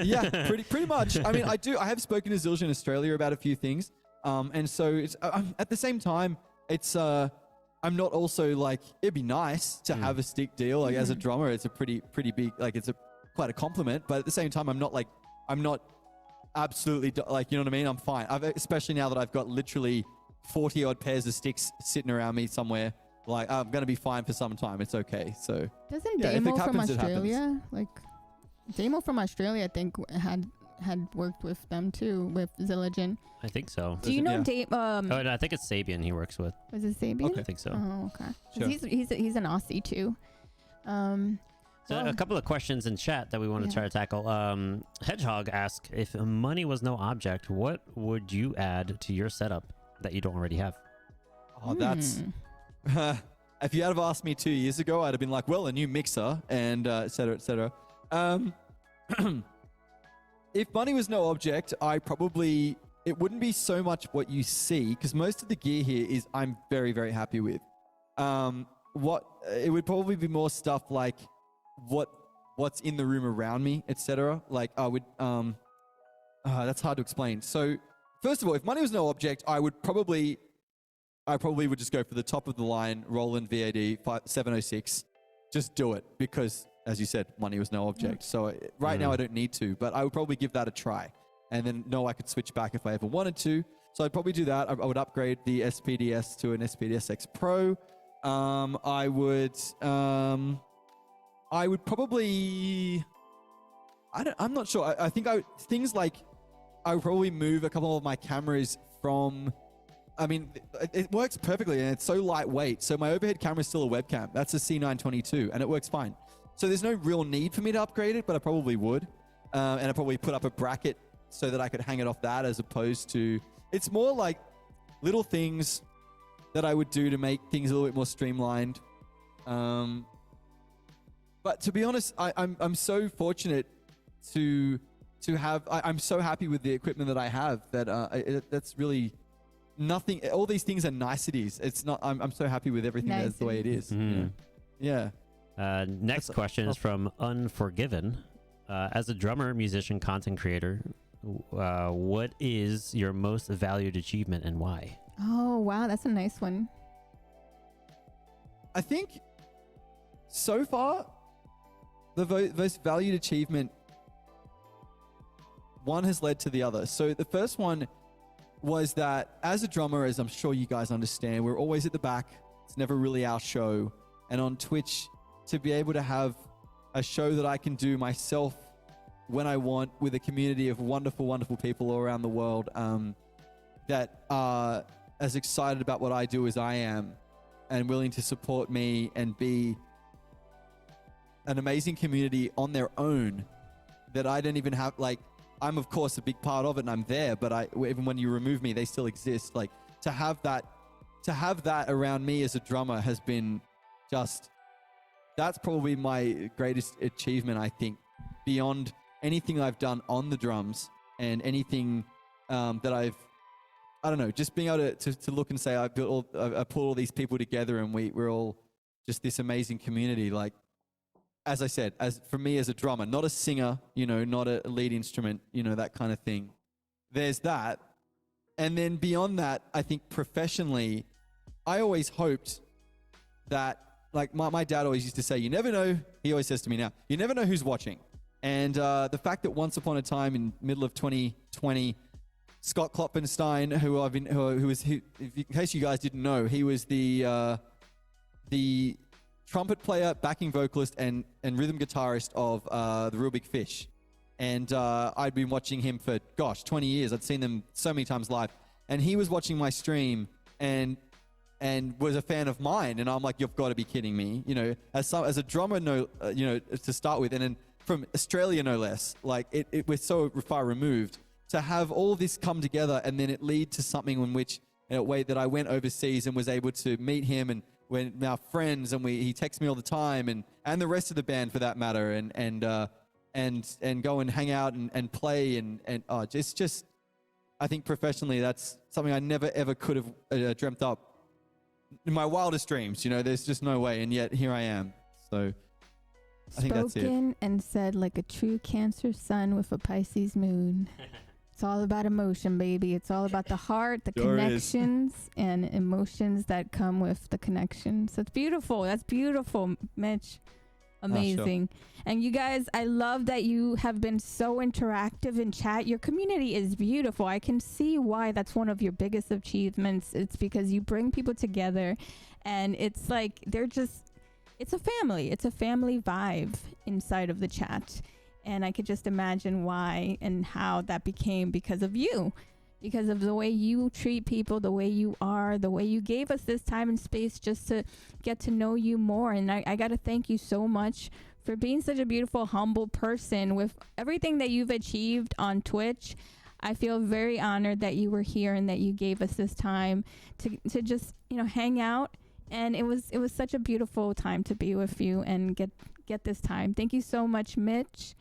Yeah, pretty much. I mean, I have spoken to Zildjian Australia about a few things. And so it's, at the same time, it's, I'm not also like, it'd be nice to have a stick deal. Like as a drummer, it's a pretty big, like it's quite a compliment, but at the same time, I'm not absolutely like, you know what I mean? I'm fine. Especially now that I've got literally 40 odd pairs of sticks sitting around me somewhere. Like I'm going to be fine for some time. It's okay. So doesn't Damo from Australia, Damo from Australia, I think had worked with them too, with Zildjian. I think so. Do you know Damo? Oh, no, I think it's Sabian he works with. Was it Sabian? Okay. I think so. Oh, okay. Sure. He's an Aussie too. So a couple of questions in chat that we want to try to tackle. Hedgehog asks, if money was no object, what would you add to your setup that you don't already have? Oh, that's... if you had have asked me 2 years ago, I'd have been like, well, a new mixer and et cetera, et cetera. If money was no object, it wouldn't be so much what you see, because most of the gear here is I'm very, very happy with. It would probably be more stuff like what's in the room around me, etc. Like I would, that's hard to explain. So first of all, if money was no object, I probably would just go for the top of the line Roland VAD 706. Just do it, because as you said, money was no object. So right now I don't need to, but I would probably give that a try, and then know I could switch back if I ever wanted to. So I'd probably do that. I would upgrade the SPDS to an SPDS-X Pro. I would probably, I'm not sure. I think things like I would probably move a couple of my cameras from, I mean, it works perfectly and it's so lightweight. So my overhead camera is still a webcam. That's a C922 and it works fine. So there's no real need for me to upgrade it, but I probably would. And I'd probably put up a bracket so that I could hang it off that, as opposed to, it's more like little things that I would do to make things a little bit more streamlined. But to be honest, I'm so fortunate to have. I'm so happy with the equipment that I have that that's really nothing. All these things are niceties. It's not. I'm so happy with everything that's the way it is. Yeah. Next question is from Unforgiven. As a drummer, musician, content creator, what is your most valued achievement and why? Oh wow, that's a nice one. I think so far, the most valued achievement, one has led to the other. So the first one was that as a drummer, as I'm sure you guys understand, we're always at the back. It's never really our show. And on Twitch, to be able to have a show that I can do myself when I want, with a community of wonderful, wonderful people all around the world that are as excited about what I do as I am, and willing to support me and be an amazing community on their own, that I don't even have, like, I'm of course a big part of it and I'm there, but even when you remove me, they still exist. Like, to have that around me as a drummer has been just, that's probably my greatest achievement, I think, beyond anything I've done on the drums and anything that I don't know, just being able to look and say I pulled all these people together and we're all just this amazing community. Like, as I said, as for me as a drummer, not a singer, not a lead instrument, that kind of thing. There's that. And then beyond that, I think professionally, I always hoped that, like my dad always used to say, you never know, he always says to me now, you never know who's watching. And the fact that once upon a time in middle of 2020, Scott Kloppenstein, who in case you guys didn't know, he was the trumpet player, backing vocalist, and rhythm guitarist of the Real Big Fish. And I'd been watching him for 20 years. I'd seen them so many times live, and he was watching my stream and was a fan of mine. And I'm like, you've got to be kidding me, as a drummer, to start with, and then from Australia, no less. Like it we're so far removed. To have all this come together and then it lead to something in which, in a way that I went overseas and was able to meet him, and we're now friends, and he texts me all the time, and the rest of the band for that matter, and go and hang out and play and it's just, I think professionally that's something I never ever could have dreamt up in my wildest dreams. There's just no way, and yet here I am. So I think that's it. Spoken and said like a true Cancer sun with a Pisces moon. It's all about emotion, baby. It's all about the heart, the connections, and emotions that come with the connections. So it's beautiful. That's beautiful, Mitch. Amazing. Sure. And you guys, I love that you have been so interactive in chat. Your community is beautiful. I can see why that's one of your biggest achievements. It's because you bring people together, and it's like it's a family. It's a family vibe inside of the chat. And I could just imagine why and how that became because of you, because of the way you treat people, the way you are, the way you gave us this time and space just to get to know you more. And I got to thank you so much for being such a beautiful, humble person with everything that you've achieved on Twitch. I feel very honored that you were here and that you gave us this time to just, hang out. And it was such a beautiful time to be with you and get this time. Thank you so much, Mitch.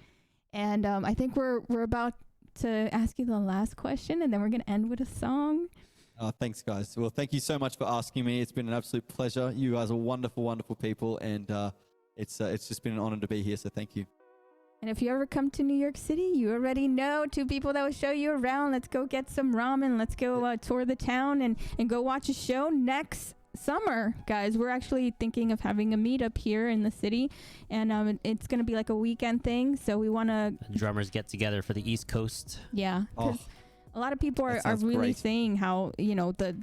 And I think we're about to ask you the last question, and then we're going to end with a song. Oh, thanks, guys. Well, thank you so much for asking me. It's been an absolute pleasure. You guys are wonderful, wonderful people, and it's just been an honor to be here, so thank you. And if you ever come to New York City, you already know 2 people that will show you around. Let's go get some ramen. Let's go tour the town and go watch a show next summer, guys. We're actually thinking of having a meetup here in the city, and it's going to be like a weekend thing, so we want to drummers get together for the East Coast. Yeah, because a lot of people are really saying how the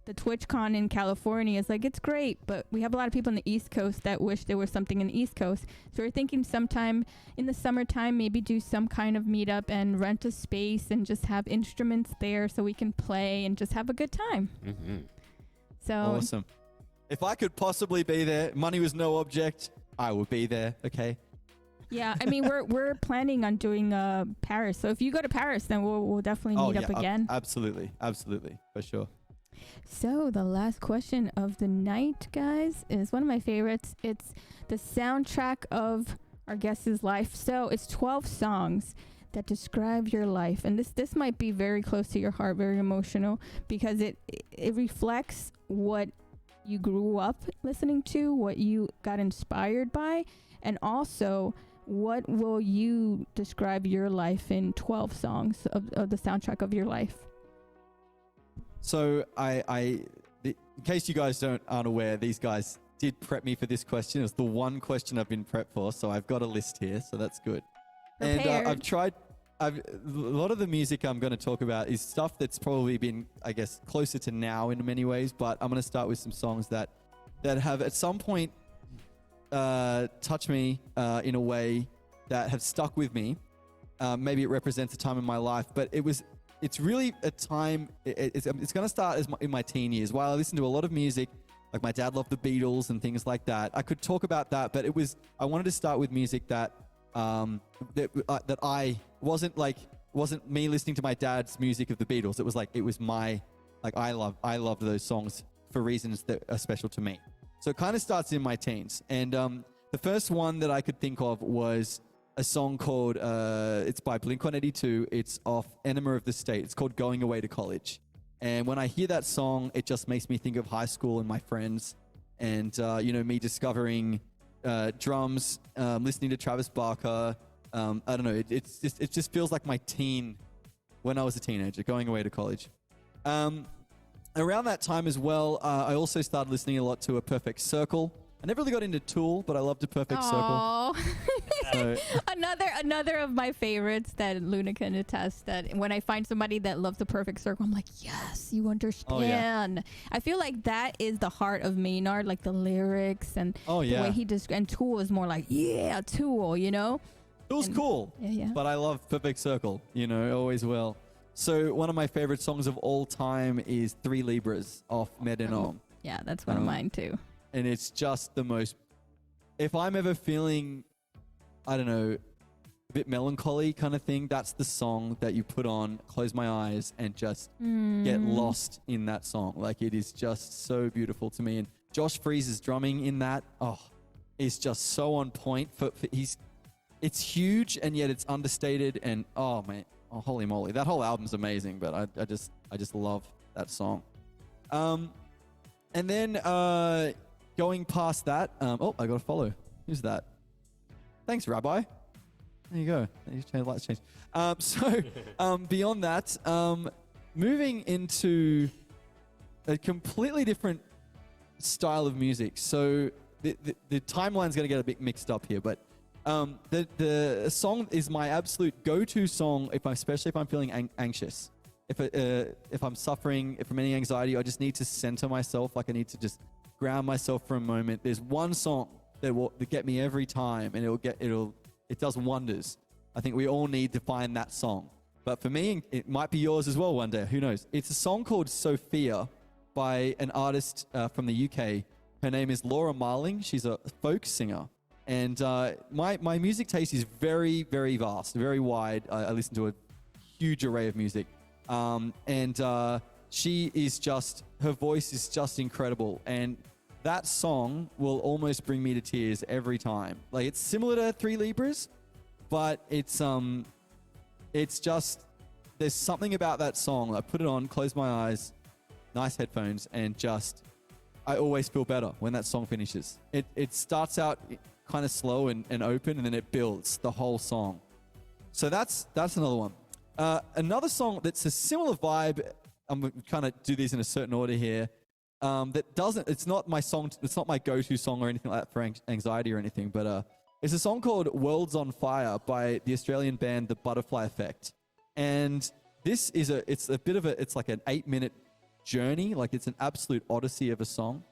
TwitchCon in California is like, it's great, but we have a lot of people on the East Coast that wish there was something in the East Coast. So we're thinking sometime in the summertime, maybe do some kind of meetup and rent a space and just have instruments there so we can play and just have a good time. Mm-hmm. So awesome. If I could possibly be there, money was no object, I would be there. Okay. Yeah, I mean, we're planning on doing Paris. So if you go to Paris, then we'll definitely meet up again. Absolutely, for sure. So the last question of the night, guys, is one of my favorites. It's the soundtrack of our guest's life. So it's 12 songs that describe your life, and this might be very close to your heart, very emotional, because it reflects what you grew up listening to, what you got inspired by, and also what will you describe your life in 12 songs of the soundtrack of your life. So in case you guys aren't aware, these guys did prep me for this question. It's the one question I've been prepped for, so I've got a list here, so that's good. Prepared. And I've tried. A lot of the music I'm going to talk about is stuff that's probably been, I guess, closer to now in many ways. But I'm going to start with some songs that have at some point touch me in a way that have stuck with me. Maybe it represents a time in my life, but it's really a time. It's going to start in my teen years. While I listened to a lot of music, like my dad loved the Beatles and things like that. I could talk about that, but I wanted to start with music that I wasn't me listening to my dad's music of the Beatles. It was my, like, I loved those songs for reasons that are special to me. So it kind of starts in my teens. And the first one that I could think of was a song called, it's by Blink-182. It's off Enema of the State. It's called Going Away to College. And when I hear that song, it just makes me think of high school and my friends and, me discovering drums, listening to Travis Barker. I don't know. It just feels like my teen, when I was a teenager, going away to college. Around that time as well, I also started listening a lot to A Perfect Circle. I never really got into Tool, but I loved A Perfect Circle. So, another of my favorites that Luna can attest, that when I find somebody that loves The Perfect Circle, I'm like, yes, you understand. Oh, yeah. I feel like that is the heart of Maynard, like the lyrics and the way he and Tool is more like, yeah, Tool, Tool's cool, but I love Perfect Circle, always will. So one of my favorite songs of all time is 3 Libras off Medenom. Yeah, that's one of mine too. And it's just the most, if I'm ever feeling, I don't know, a bit melancholy kind of thing, that's the song that you put on, close my eyes, and just get lost in that song. Like, it is just so beautiful to me. And Josh Freese's drumming in that, is just so on point. It's huge, and yet it's understated. And man, holy moly, that whole album's amazing. But I just love that song. And then going past that, I got to follow. Who's that? Thanks, Rabbi. There you go. Lights change. Beyond that, moving into a completely different style of music. So the timeline's going to get a bit mixed up here, but the song is my absolute go-to song, especially if I'm feeling anxious. If I'm suffering from any anxiety, I just need to center myself. Like, I need to just ground myself for a moment. There's one song that get me every time, and it does wonders. I think we all need to find that song. But for me, it might be yours as well one day. Who knows? It's a song called Sophia by an artist from the UK. Her name is Laura Marling. She's a folk singer. And my music taste is very, very vast, very wide. I listen to a huge array of music. She is just, her voice is just incredible. And that song will almost bring me to tears every time. Like, it's similar to 3 Libras, but it's just, there's something about that song. I put it on, close my eyes, nice headphones, and just, I always feel better when that song finishes. It starts out kind of slow and open, and then it builds the whole song. So that's another one. Another song that's a similar vibe, I'm kind of do these in a certain order here, it's not my song, it's not my go-to song or anything like that for anxiety or anything, but it's a song called Worlds on Fire by the Australian band The Butterfly Effect. And this is it's like an 8-minute journey, like it's an absolute odyssey of a song.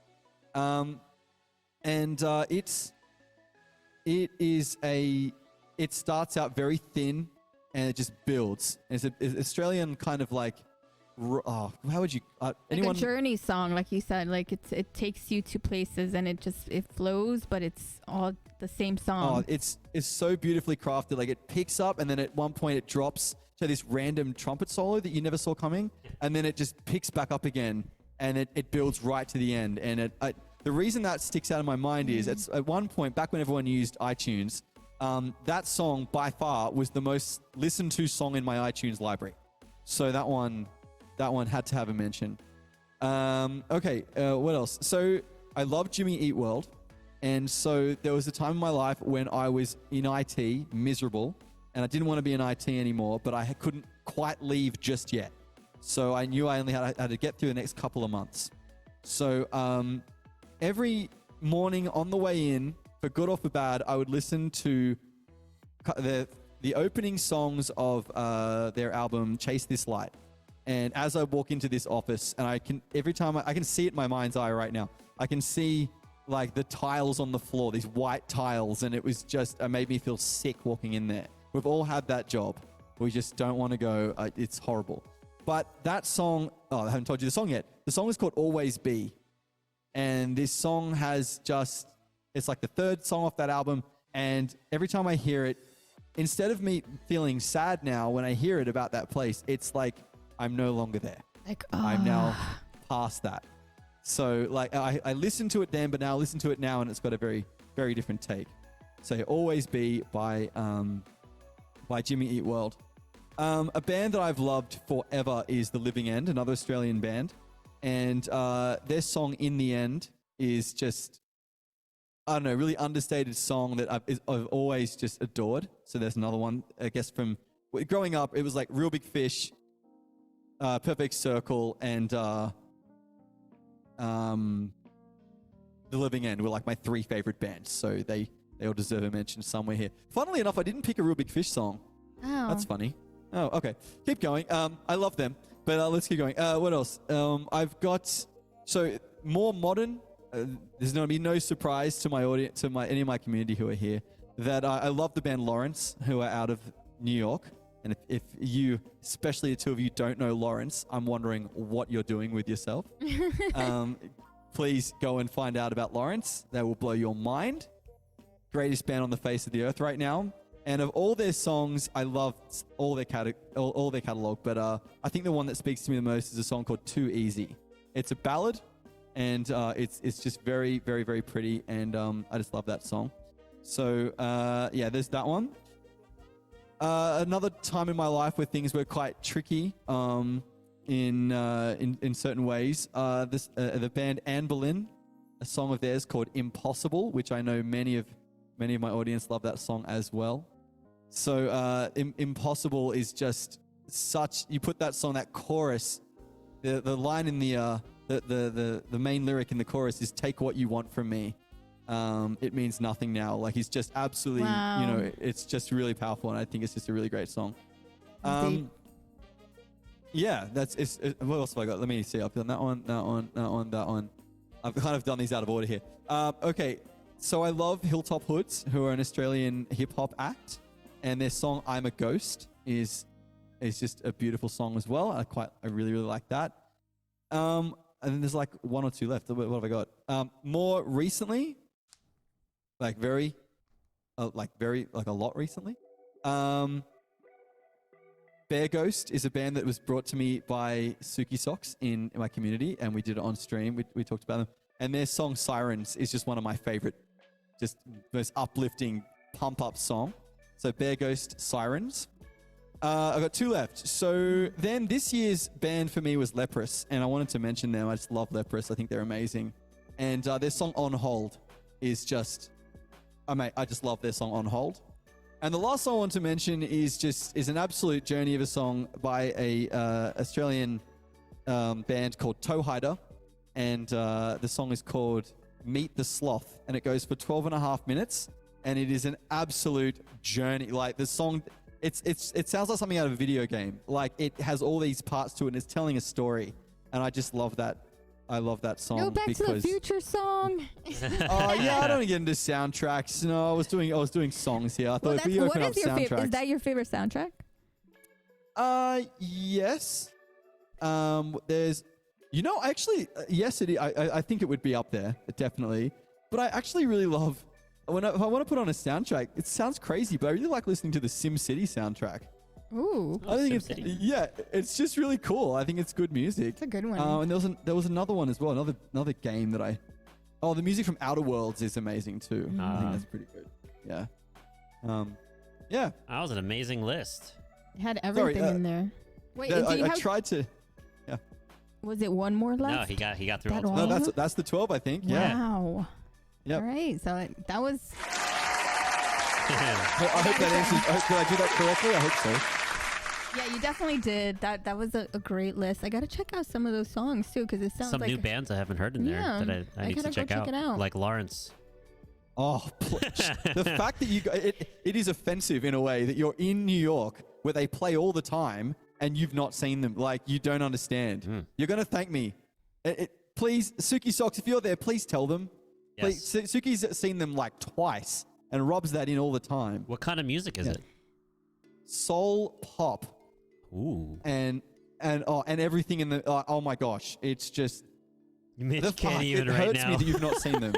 It starts out very thin, and it just builds. It's an Australian kind of like, how would you? Anyone? Like a journey song, like you said. Like it takes you to places, and it flows, but it's all the same song. It's so beautifully crafted. Like, it picks up, and then at one point it drops to this random trumpet solo that you never saw coming, and then it just picks back up again, and it builds right to the end. And the reason that sticks out in my mind is it's at one point back when everyone used iTunes. That song by far was the most listened to song in my iTunes library. So that one had to have a mention. What else? So I love Jimmy Eat World. And so there was a time in my life when I was in IT, miserable, and I didn't want to be in IT anymore, but I couldn't quite leave just yet. So I knew I only had to get through the next couple of months. So every morning on the way in, for good or for bad, I would listen to the opening songs of their album Chase This Light. And as I walk into this office, and every time I can see it in my mind's eye right now, I can see like the tiles on the floor, these white tiles, and it was just, it made me feel sick walking in there. We've all had that job. We just don't want to go. It's horrible. But that song, oh, I haven't told you the song yet. The song is called Always Be. And this song has just, it's like the third song off that album. And every time I hear it, instead of me feeling sad now when I hear it about that place, it's like I'm no longer there. Like, I'm now past that. So like I listened to it then, but now I listen to it now and it's got a very, very different take. So Always Be by Jimmy Eat World. A band that I've loved forever is The Living End, another Australian band. And their song In the End is just, I don't know, really understated song that I've always just adored. So there's another one, I guess from growing up, it was like Real Big Fish, Perfect Circle, and The Living End were like my three favorite bands. So they all deserve a mention somewhere here. Funnily enough, I didn't pick a Real Big Fish song. Oh. That's funny. Oh, okay. Keep going. I love them, but let's keep going. What else? I've got, so more modern. There's going to be no surprise to my audience, to any of my community who are here, that I love the band Lawrence, who are out of New York. And if you, especially the two of you, don't know Lawrence, I'm wondering what you're doing with yourself. Please go and find out about Lawrence. That will blow your mind. Greatest band on the face of the earth right now. And of all their songs, I love all their catalog. But I think the one that speaks to me the most is a song called Too Easy. It's a ballad, and it's just very, very, very pretty. And I just love that song. So yeah, there's that one. Another time in my life where things were quite tricky in certain ways. The band Anne Boleyn, a song of theirs called Impossible, which I know many of my audience love that song as well. So Impossible is just such, you put that song, that chorus, the line in the main lyric in the chorus is "Take what you want from me. It means nothing now." Like, he's just absolutely, Wow. you know, it's just really powerful, and I think it's just a really great song. Yeah, what else have I got? Let me see. I've done that one, that one. I've kind of done these out of order here. Okay. So I love Hilltop Hoods, who are an Australian hip-hop act, and their song "I'm a Ghost" is just a beautiful song as well. I really, really like that. And then there's like one or two left. What have I got? More recently, like a lot recently. Bear Ghost is a band that was brought to me by Suki Socks in my community, and we did it on stream. We talked about them. And their song Sirens is just one of my favorite, just most uplifting pump-up song. So Bear Ghost, Sirens. I've got two left. So then this year's band for me was Leprous, and I wanted to mention them. I just love Leprous. I think they're amazing. And their song On Hold is just, I just love their song On Hold. And the last song I want to mention is an absolute journey of a song by a Australian band called Toe Hider. And the song is called Meet the Sloth, and it goes for 12 and a half minutes, and it is an absolute journey. Like, the song, it sounds like something out of a video game. Like, it has all these parts to it, and it's telling a story, and I just love that. I love that song. No Back to the Future song. Oh yeah, I don't get into soundtracks. No, I was doing songs here. I thought if we open up soundtracks. Is that your favorite soundtrack? Yes. There's. You know, actually, yes, I think it would be up there, definitely. But I actually really love, if I want to put on a soundtrack, it sounds crazy, but I really like listening to the SimCity soundtrack. Ooh. I think it's just really cool. I think it's good music. It's a good one. And there was another one as well, another game that the music from Outer Worlds is amazing too. I think that's pretty good. Yeah. Yeah. That was an amazing list. It had everything in there. Wait, I tried to. Was it one more left? No, he got through all 12. No, that's the 12, I think. Yeah. Wow. Yep. All right. So that was. I hope that answers. Did I do that correctly? I hope so. Yeah, you definitely did. That was a great list. I got to check out some of those songs too, because it sounds some like new bands I haven't heard in there that I need to check out. Like Lawrence. Oh, the fact that it is offensive in a way that you're in New York where they play all the time and you've not seen them. Like, you don't understand. You're going to thank me. Please, Suki Socks, if you're there, please tell them. Like, Yes. Suki's seen them like twice and rubs that in all the time. What kind of music is Yeah. it? Soul pop Ooh. and everything in the oh my gosh, it's just Mitch the can't fuck. even It right hurts now. me that you've not seen them.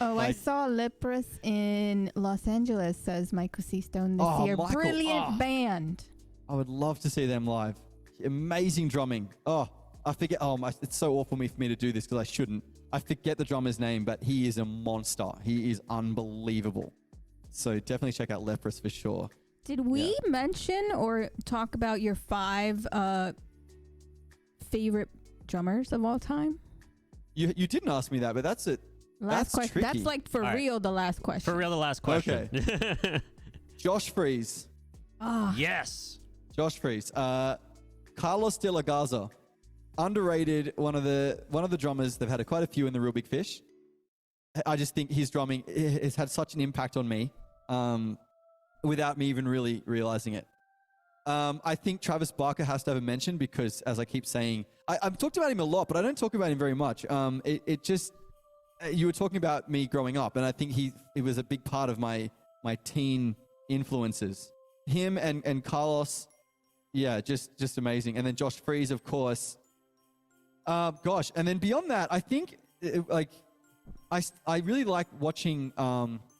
Oh, I Like- saw Lepros in Los Angeles, says Michael C. Stone this Oh, year. Michael, Brilliant oh. band. I would love to see them live. Amazing drumming. Oh, I forget. It's so awful for me to do this because I shouldn't. I forget the drummer's name, but he is a monster. He is unbelievable. So definitely check out Lepros for sure. Did we mention or talk about your 5 favorite drummers of all time? You didn't ask me that, but that's it. Last That's question. tricky. That's like for All right. real the last question. For real, the last question. Josh Freeze. Ah, Yes. Josh Freeze. Carlos de la Garza. Underrated. One of the drummers. They've had quite a few in the Real Big Fish. I just think his drumming has had such an impact on me, without me even really realizing it. I think Travis Barker has to have a mention because, as I keep saying, I've talked about him a lot, but I don't talk about him very much. It just you were talking about me growing up, and I think he was a big part of my teen influences. Him and Carlos, yeah, just amazing. And then Josh Freeze, of course. Gosh, and then beyond that, I think I really like watching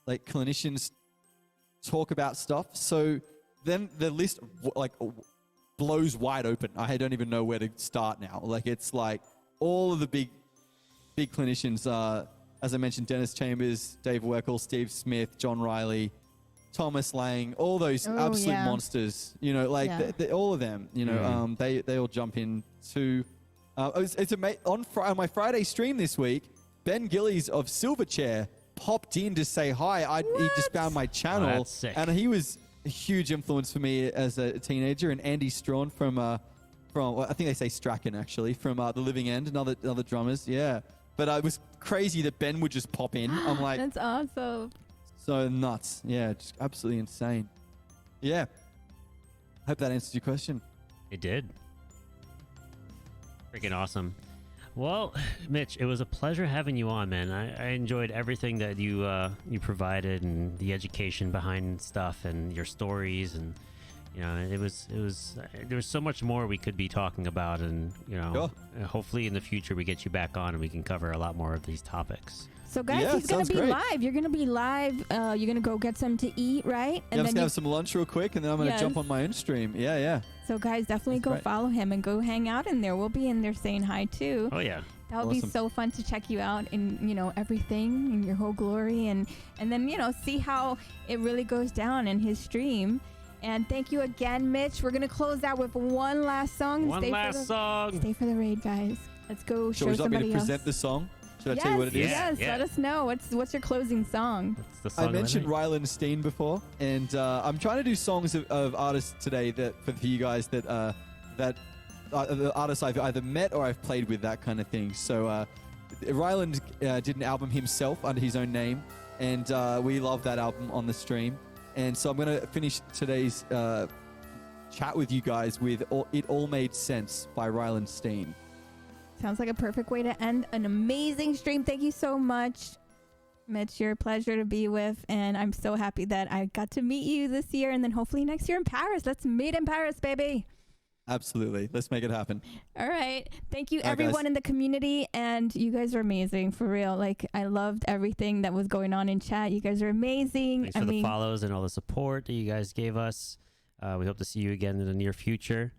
like clinicians talk about stuff. So then the list blows wide open. I don't even know where to start now. Like it's like all of the big clinicians. As I mentioned, Dennis Chambers, Dave Weckl, Steve Smith, John Riley, Thomas Lang, all those absolute monsters. You know, like all of them. You know, they all jump in too. It's on my Friday stream this week. Ben Gillies of Silverchair popped in to say hi. He just found my channel, that's sick. and he was a huge influence for me as a teenager. And Andy Strawn from I think they say Strachan actually from The Living End, and other drummers. Yeah, but it was crazy that Ben would just pop in. I'm like, that's awesome. so nuts. Yeah, just absolutely insane. Yeah, hope that answers your question. It did. Freaking awesome. Well, Mitch, it was a pleasure having you on, man. I enjoyed everything that you provided and the education behind stuff and your stories, and you know, it was there was so much more we could be talking about, and you know, hopefully in the future we get you back on and we can cover a lot more of these topics. So guys, Yeah, he's gonna sounds be great. live. You're gonna be live. You're gonna go get something to eat, right? I'm just gonna have some lunch real quick, and then I'm gonna Yes. jump on my own stream. Yeah. So guys, definitely That's go great. follow him and go hang out in there. We'll be in there saying hi too. Oh yeah. That would be Awesome. so fun to check you out in, you know, everything in your whole glory, and then, you know, see how it really goes down in his stream. And thank you again, Mitch. We're gonna close out with one last song. One last song. Stay for the raid, guys. Let's go So show would you like me somebody to else. present the song? Should I yes, tell you what it is? yes. Yeah. Let us know. What's your closing song? That's the song I of the mentioned night. Ryland Steen before, and I'm trying to do songs of artists today that for you guys that the artists I've either met or I've played with, that kind of thing. So Ryland did an album himself under his own name, and we love that album on the stream. And so I'm going to finish today's chat with you guys with It All Made Sense by Ryland Steen. Sounds like a perfect way to end an amazing stream. Thank you so much, Mitch. You're a pleasure to be with, and I'm so happy that I got to meet you this year, and then hopefully next year in Paris. Let's meet in Paris, baby. Absolutely. Let's make it happen. All right. Thank you, All right, everyone guys. in the community, and you guys are amazing, for real. Like, I loved everything that was going on in chat. You guys are amazing. Thanks for the follows and all the support that you guys gave us. We hope to see you again in the near future.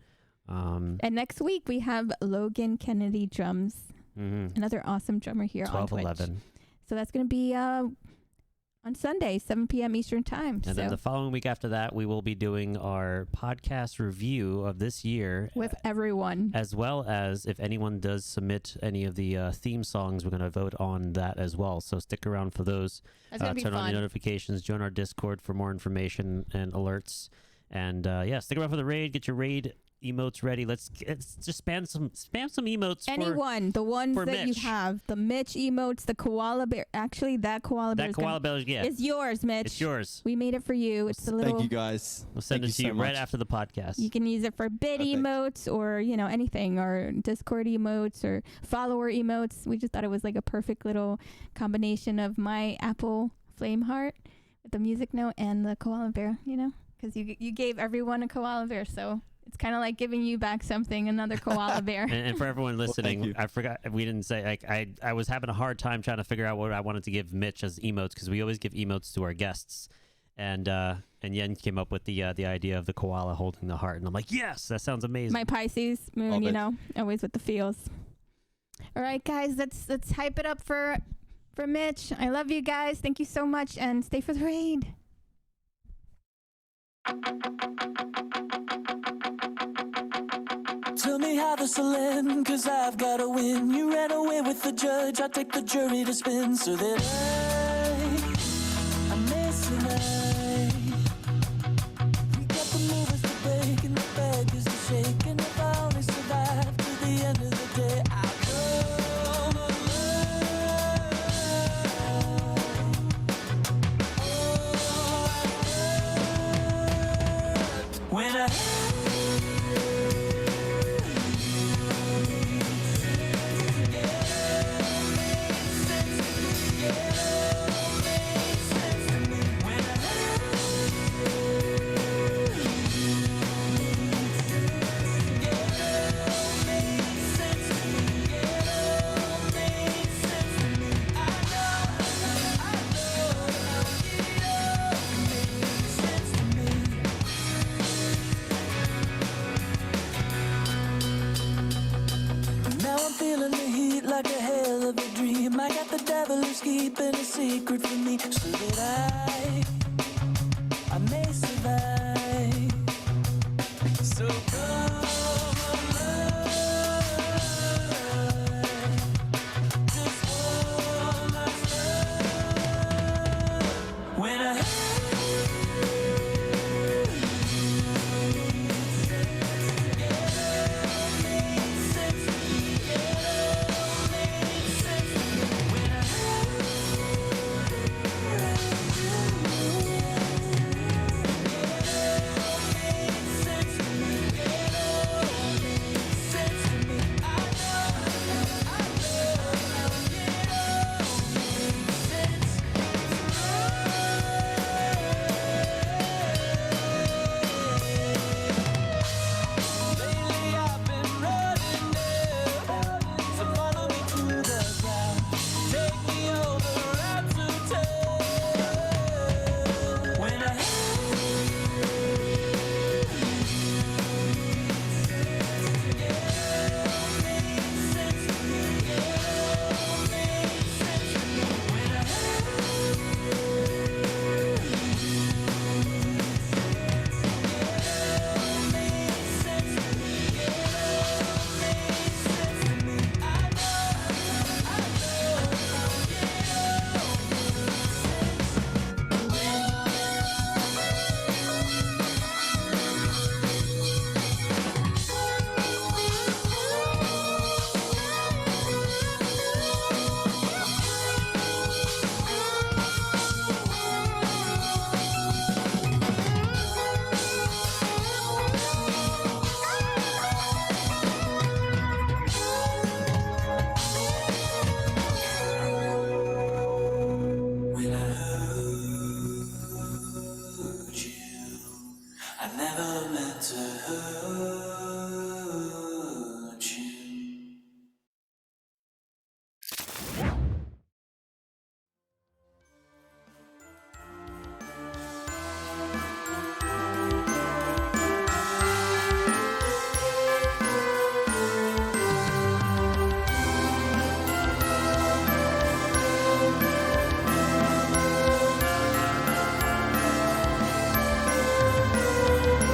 And next week we have Logan Kennedy drums, another awesome drummer here on Twitch. 12-11. So that's going to be on Sunday, 7 p.m. Eastern time. And then the following week after that, we will be doing our podcast review of this year. With everyone. As well as if anyone does submit any of the theme songs, we're going to vote on that as well. So stick around for those. That's going to be turn on fun. the notifications. Join our Discord for more information and alerts. And yeah, stick around for the raid. Get your raid emotes ready. Let's just spam some emotes. Anyone, the ones for that Mitch. you have, the Mitch emotes, the koala bear. Actually, that koala bear. That koala bear, yeah, is yours, Mitch. it's yours. We made it for you. It's a little. Thank you guys. We'll send Thank it to you so right much. after the podcast. You can use it for bid Perfect. emotes or, you know, anything, or Discord emotes or follower emotes. We just thought it was like a perfect little combination of my Apple flame heart with the music note and the koala bear, you know, because you gave everyone a koala bear. So it's kind of like giving you back something, another koala bear. And for everyone listening, you. I forgot we didn't say, like, I was having a hard time trying to figure out what I wanted to give Mitch as emotes, because we always give emotes to our guests. And Yen came up with the idea of the koala holding the heart, and I'm like, yes, that sounds amazing. My Pisces moon, Love you it. know, always with the feels. All right, guys, let's hype it up for Mitch. I love you guys. Thank you so much, and stay for the raid. Tell me how this will end, cause I've gotta win. You ran away with the judge, I take the jury to spin, so that I may survive. We got the movers to break and the beggars to shake, and if I only survive to the end of the day, I'll come alive. When I feeling the heat like a hell of a dream. I got the devil who's keeping a secret from me, so that I